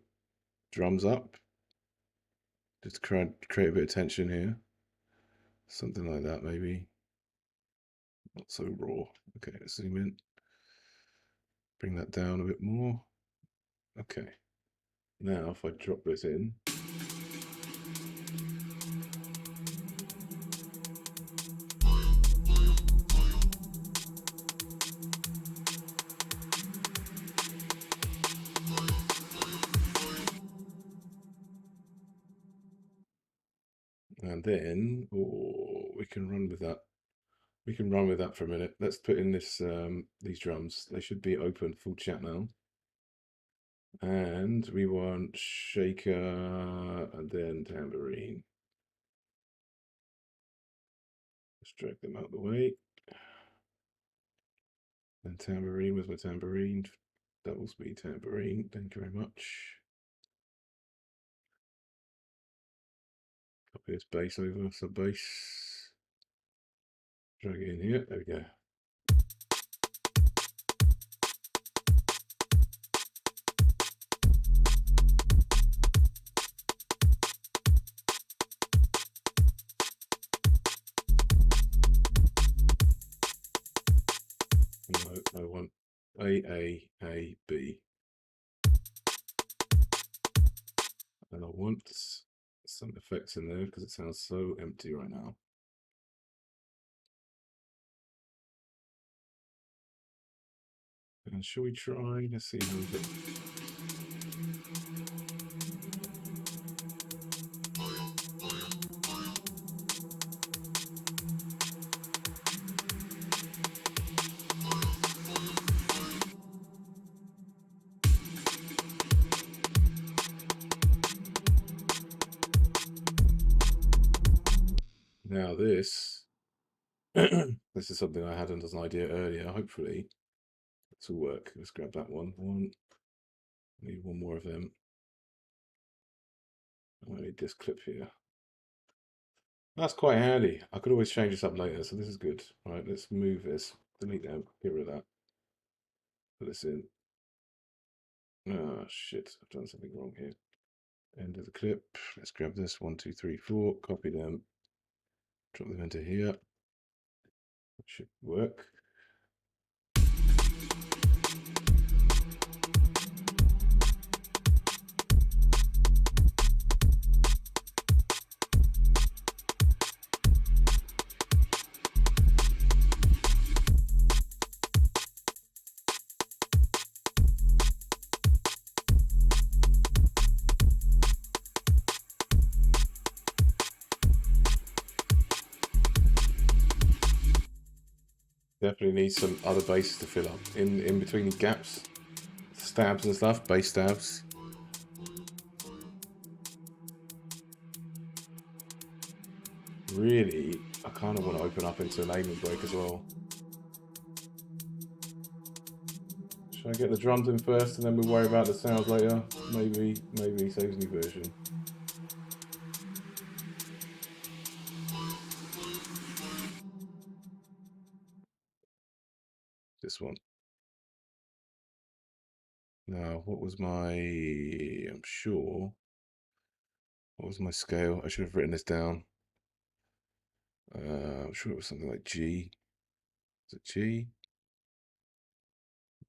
drums up. Just create a bit of tension here. Something like that, maybe. Not so raw. Okay, let's zoom in. Bring that down a bit more. Okay. Now, if I drop this in, and then we can run with that. We can run with that for a minute. Let's put in this these drums. They should be open full chat now. And we want shaker and then tambourine. Let's drag them out of the way. And tambourine, where's my tambourine? Double speed tambourine, thank you very much. Copy this bass over, sub bass. Drag it in here, there we go. No, I want A, B. And I want some effects in there because it sounds so empty right now. And shall we try? Let's see how we get. Now this, this is something I had as an idea earlier. Hopefully, this will work. Let's grab that one. Need one more of them. I need this clip here. That's quite handy. I could always change this up later, so this is good. All right, let's move this. Delete that. Get rid of that. Put this in. Oh shit! I've done something wrong here. End of the clip. Let's grab this. 1, 2, 3, 4. Copy them. Drop them into here. Should work. Definitely need some other basses to fill up in between gaps, stabs and stuff, bass stabs. Really, I kind of want to open up into an aiming break as well. Should I get the drums in first and then we'll worry about the sounds later? Maybe saves me version. This one. Now, what was my, I'm sure, what was my scale? I should have written this down. I'm sure it was something like G. Is it G?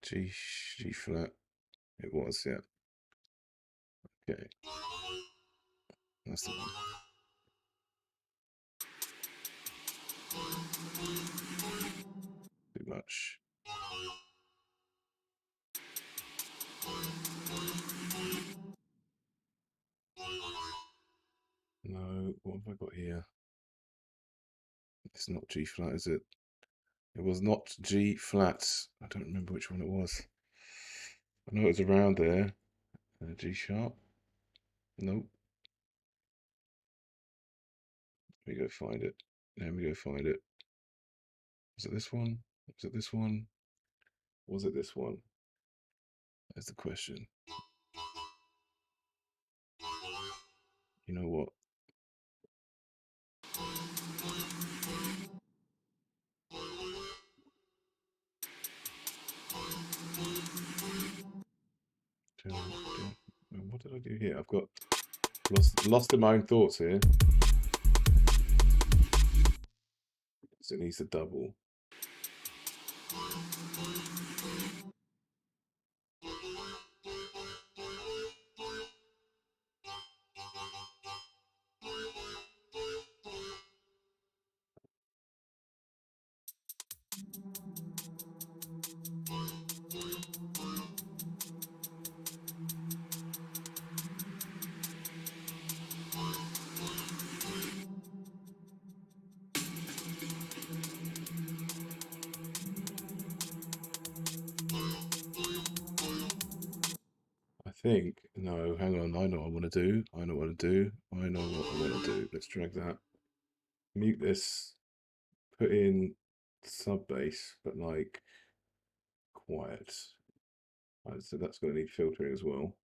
G flat. It was, yeah. Okay. That's the one. Too much. No, what have I got here? It's not G flat, is it? It was not G flat. I don't remember which one it was. I know it was around there. G sharp. Nope. Let me go find it. Let me go find it. Was it this one? Was it this one? Was it this one? That's the question. You know what? What did I do here? I've got lost in my own thoughts here. So it needs a double. I think, no, hang on, I know what I want to do. I know what to do. I know what I want to do. Let's drag that. Mute this. Put in sub bass, but like quiet. Right, so that's going to need filtering as well.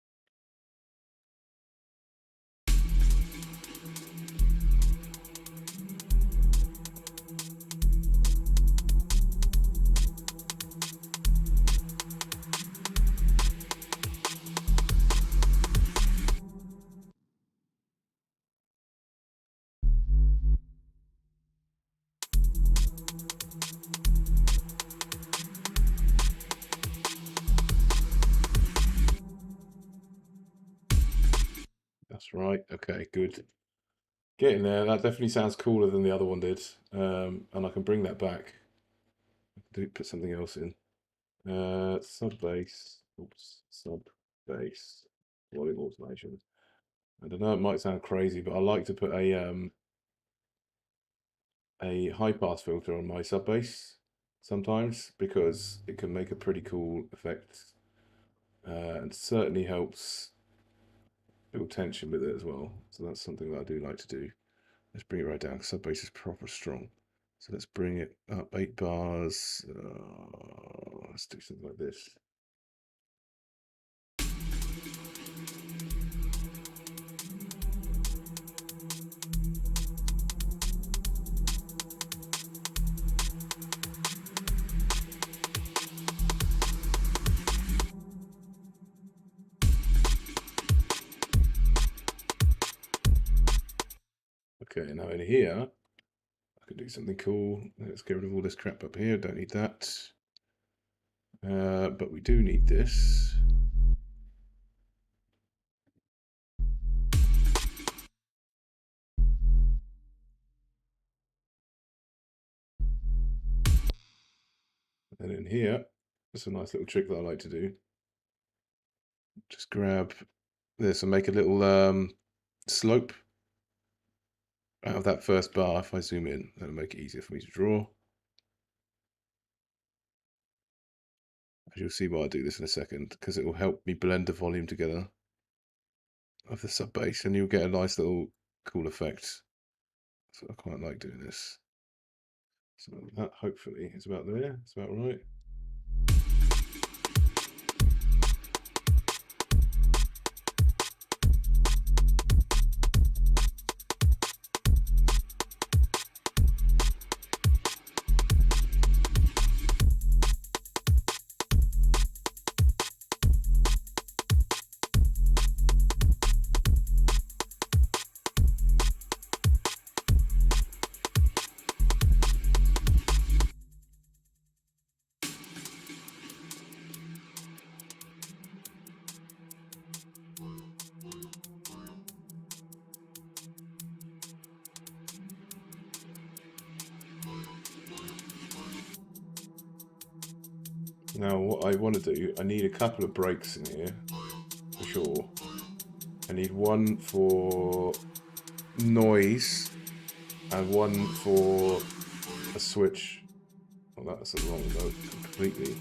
That's right. Okay, good. Getting there. That definitely sounds cooler than the other one did. And I can bring that back. Put something else in. Sub bass. Oops. Sub bass. Volume automation. I don't know. It might sound crazy, but I like to put a high pass filter on my sub bass sometimes because it can make a pretty cool effect. And certainly helps build tension with it as well. So that's something that I do like to do. Let's bring it right down. Sub bass is proper strong. So let's bring it up 8 bars. Let's do something like this. Okay, now in here, I can do something cool. Let's get rid of all this crap up here. Don't need that. But we do need this. And in here, that's a nice little trick that I like to do. Just grab this and make a little slope out of that first bar. If I zoom in, that'll make it easier for me to draw. As you'll see why I do this in a second, because it will help me blend the volume together of the sub bass, and you'll get a nice little cool effect. So I quite like doing this. So that hopefully is about there. It's about right. Now what I want to do, I need a couple of breaks in here, for sure. I need one for noise and one for a switch. Well, that's the wrong note completely.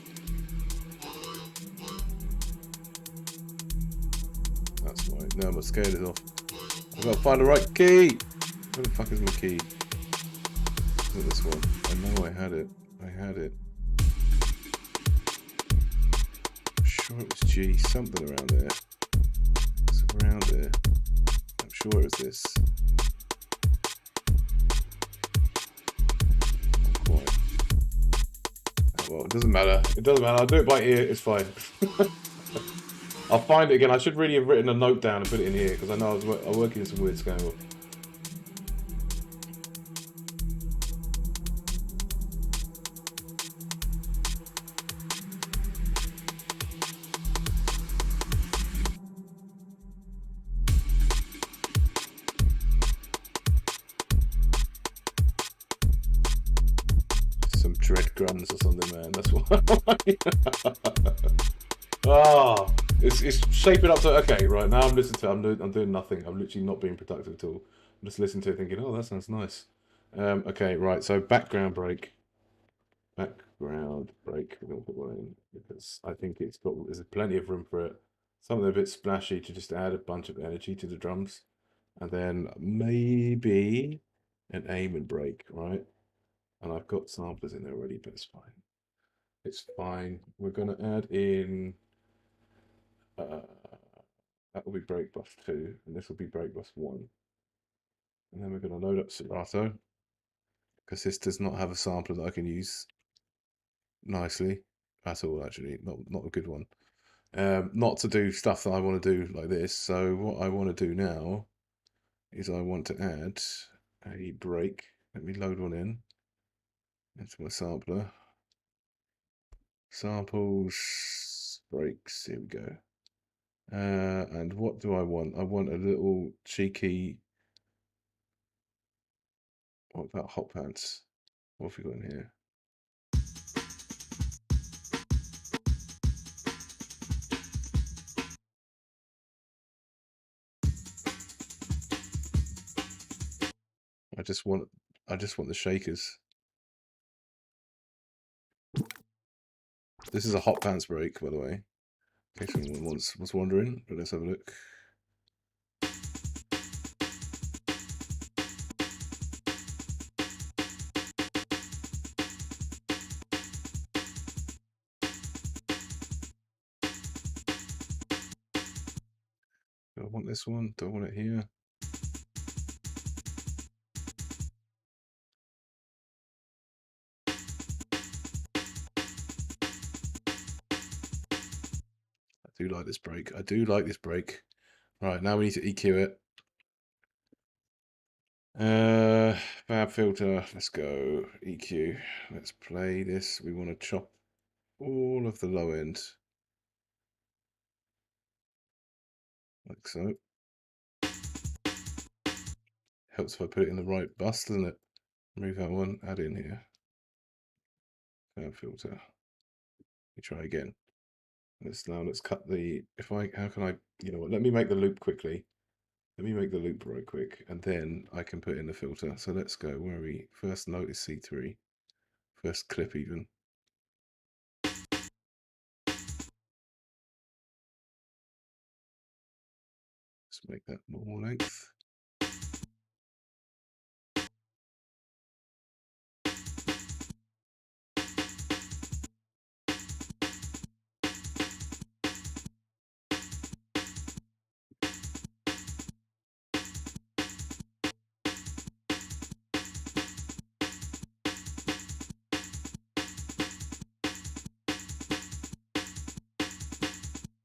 That's right. No, my scale is off. I've got to find the right key. Where the fuck is my key? Is it this one? I know I had it. I had it. I'm sure it was G, something around there. It's around there. I'm sure it was this. Not quite. Oh, well, it doesn't matter. It doesn't matter. I'll do it by ear. It's fine. I'll find it again. I should really have written a note down and put it in here because I know I was working in some weird scandal. Some dread grunts or something, man. That's what. Ah, it's shaping up to okay. Right now, I'm listening to. I'm doing nothing. I'm literally not being productive at all. I'm just listening to it, thinking, "Oh, that sounds nice." Okay, right. So background break. Background break. We're gonna put one in because I think there's plenty of room for it. Something a bit splashy to just add a bunch of energy to the drums, and then maybe an aim and break, right? And I've got samplers in there already, but it's fine. It's fine. We're gonna add in. That will be break bus 2, and this will be break bus 1. And then we're going to load up Serato, because this does not have a sampler that I can use nicely at all, actually. Not a good one. Not to do stuff that I want to do like this. So what I want to do now is I want to add a break. Let me load one in into my sampler. Samples, breaks, here we go. And what do I want? I want a little cheeky. What about hot pants? What have we got in here? I just want the shakers. This is a hot pants break, by the way, in case anyone was wondering. But let's have a look. Do I want this one? Do I want it here? I do like this break. I do like this break. Right, now we need to EQ it. Fab filter. Let's go. EQ. Let's play this. We want to chop all of the low end. Like so. Helps if I put it in the right bus, doesn't it? Move that one, add in here. Fab filter. Let me try again. Let's cut the, how can I, you know what, let me make the loop quickly. Let me make the loop right quick, and then I can put in the filter. So let's go, where are we? First note is C3. First clip even. Let's make that more length.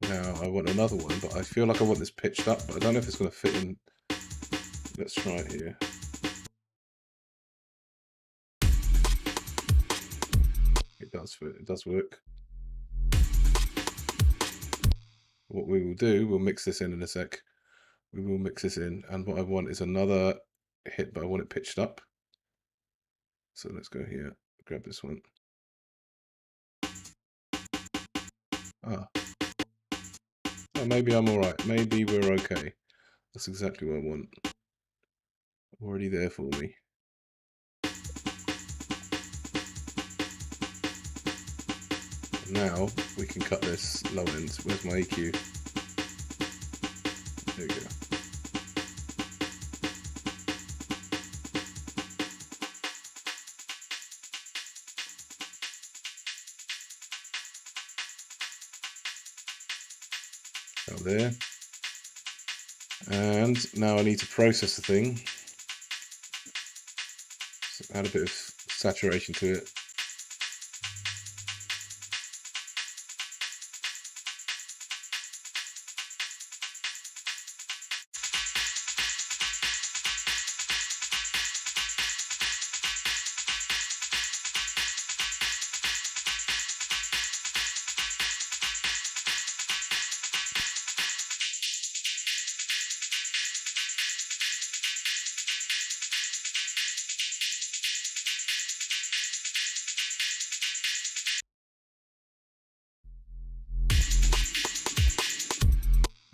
Now I want another one, but I feel like I want this pitched up, but I don't know if it's going to fit in. Let's try it here. It does fit. It does work. What we will do, we'll mix this in a sec. We will mix this in, and what I want is another hit, but I want it pitched up. So let's go here, grab this one. Ah. Oh, maybe I'm alright. Maybe we're okay. That's exactly what I want. Already there for me. Now we can cut this low end. Where's my EQ? There we go. Go there. And now I need to process the thing. So add a bit of saturation to it.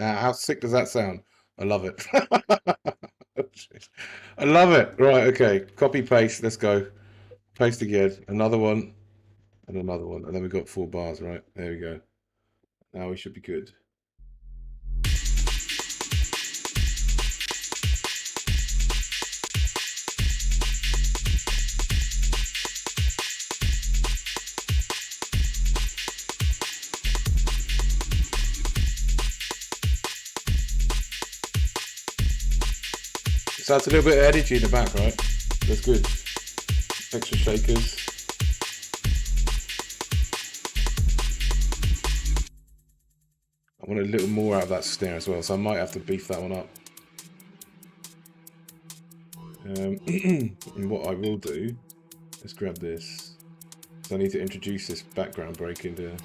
How sick does that sound? I love it. I love it. Right, okay. Copy, paste. Let's go. Paste again. Another one. And another one. And then we've got 4 bars, right? There we go. Now we should be good. So that's a little bit of energy in the back, right? That's good. Extra shakers. I want a little more out of that snare as well, so I might have to beef that one up. And what I will do is grab this. So I need to introduce this background break into.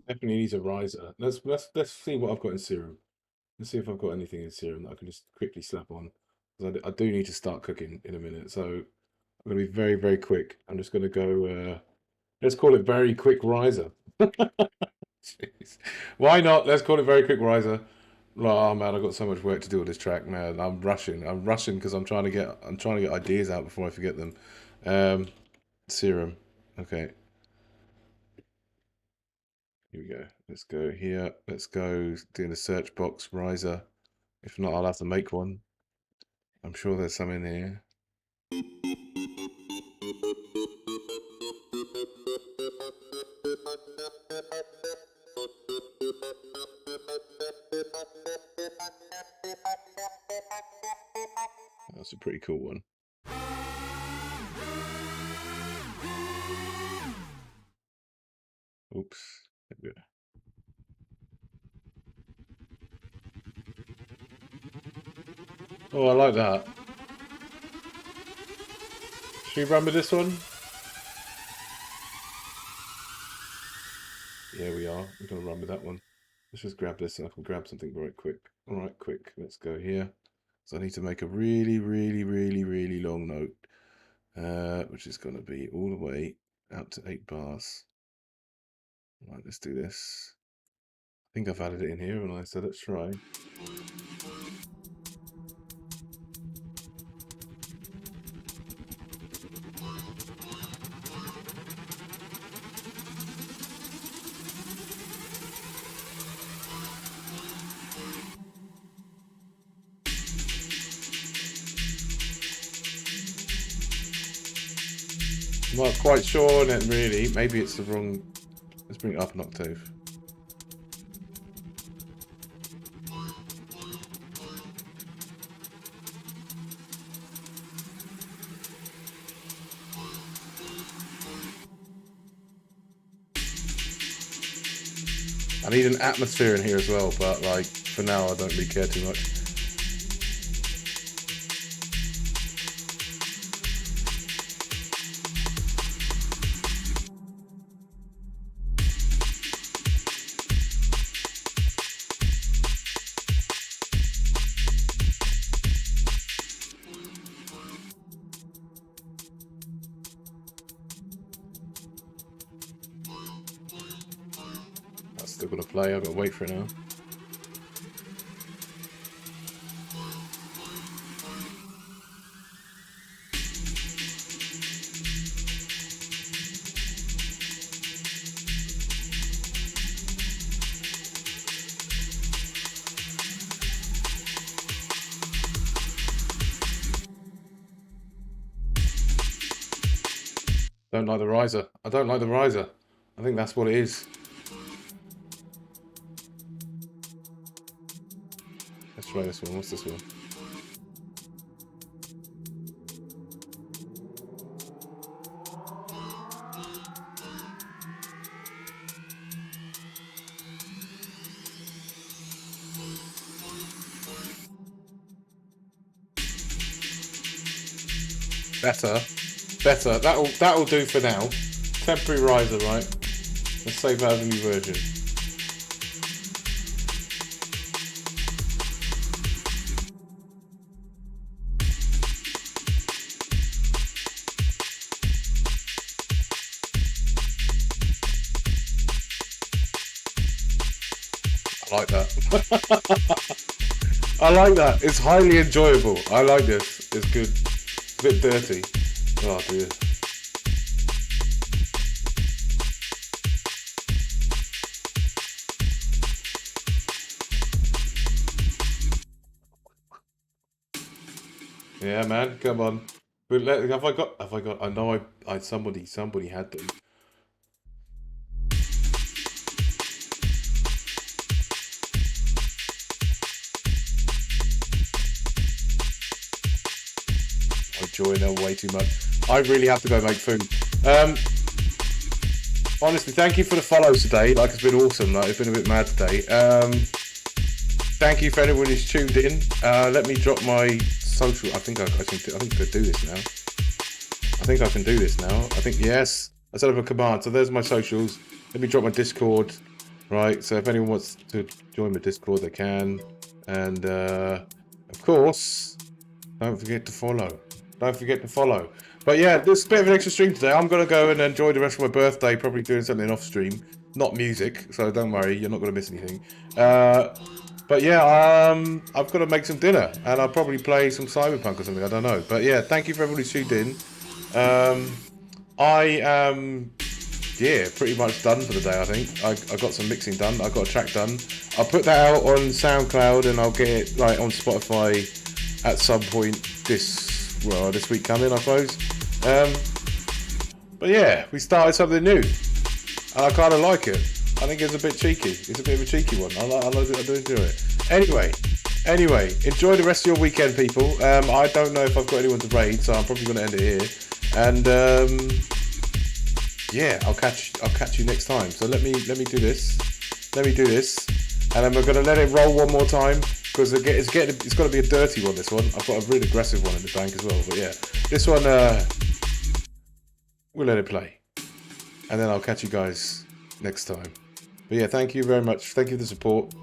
Definitely needs a riser. Let's see what I've got in Serum. Let's see if I've got anything in Serum that I can just quickly slap on. Because I do need to start cooking in a minute, so I'm going to be very, very quick. I'm just going to go, let's call it very quick riser. Jeez. Why not? Let's call it very quick riser. Oh man, I've got so much work to do with this track, man. I'm rushing because I'm trying to get ideas out before I forget them. Serum. Okay. Here we go. Let's go here. Let's go do the search box riser. If not, I'll have to make one. I'm sure there's some in here. That's a pretty cool one. Oops. There we go. Oh, I like that. Should we run with this one? Yeah, we are. We're going to run with that one. Let's just grab this and I can grab something very quick. All right, quick. Let's go here. So I need to make a really, really, really, really long note, which is going to be all the way out to 8 bars. Right, let's do this. I think I've added it in here and I said let's try. I'm not quite sure on it really. Maybe it's the wrong. Let's bring it up an octave. I need an atmosphere in here as well, but like for now I don't really care too much. That's still gonna play, I've got to wait for it now. Don't like the riser. I don't like the riser. I think that's what it is. Let's try this one. What's this one? Better. Better. That'll do for now. Temporary riser, right? Let's save that as a new version. I like that. I like that. It's highly enjoyable. I like this. It's good. It's a bit dirty. Oh dear. Yeah, man, come on. But have I got? I know somebody had them. I enjoy them way too much. I really have to go make food. Honestly, thank you for the follows today. Like, it's been awesome. Like, it's been a bit mad today. Thank you for anyone who's tuned in. Let me drop my social. I think I can do this now. I think I can do this now. I think yes. I set up a command. So there's my socials. Let me drop my Discord. Right. So if anyone wants to join my Discord, they can. And of course, don't forget to follow. Don't forget to follow. But yeah, this is a bit of an extra stream today. I'm going to go and enjoy the rest of my birthday, probably doing something off stream. Not music, so don't worry, you're not going to miss anything. But yeah, I've got to make some dinner, and I'll probably play some Cyberpunk or something, I don't know. But yeah, thank you for everybody who tuned in. I am, yeah, pretty much done for the day, I think. I got some mixing done, I got a track done. I'll put that out on SoundCloud, and I'll get it like on Spotify at some point this week coming, I suppose. But yeah, we started something new, and I kind of like it. I think it's a bit cheeky. It's a bit of a cheeky one. I do enjoy it. Anyway, enjoy the rest of your weekend, people. I don't know if I've got anyone to raid, so I'm probably going to end it here. And yeah, I'll catch you next time. So let me do this. And then we're going to let it roll one more time. Because it's got to be a dirty one, this one. I've got a really aggressive one in the bank as well. But yeah, this one, we'll let it play. And then I'll catch you guys next time. But yeah, thank you very much. Thank you for the support.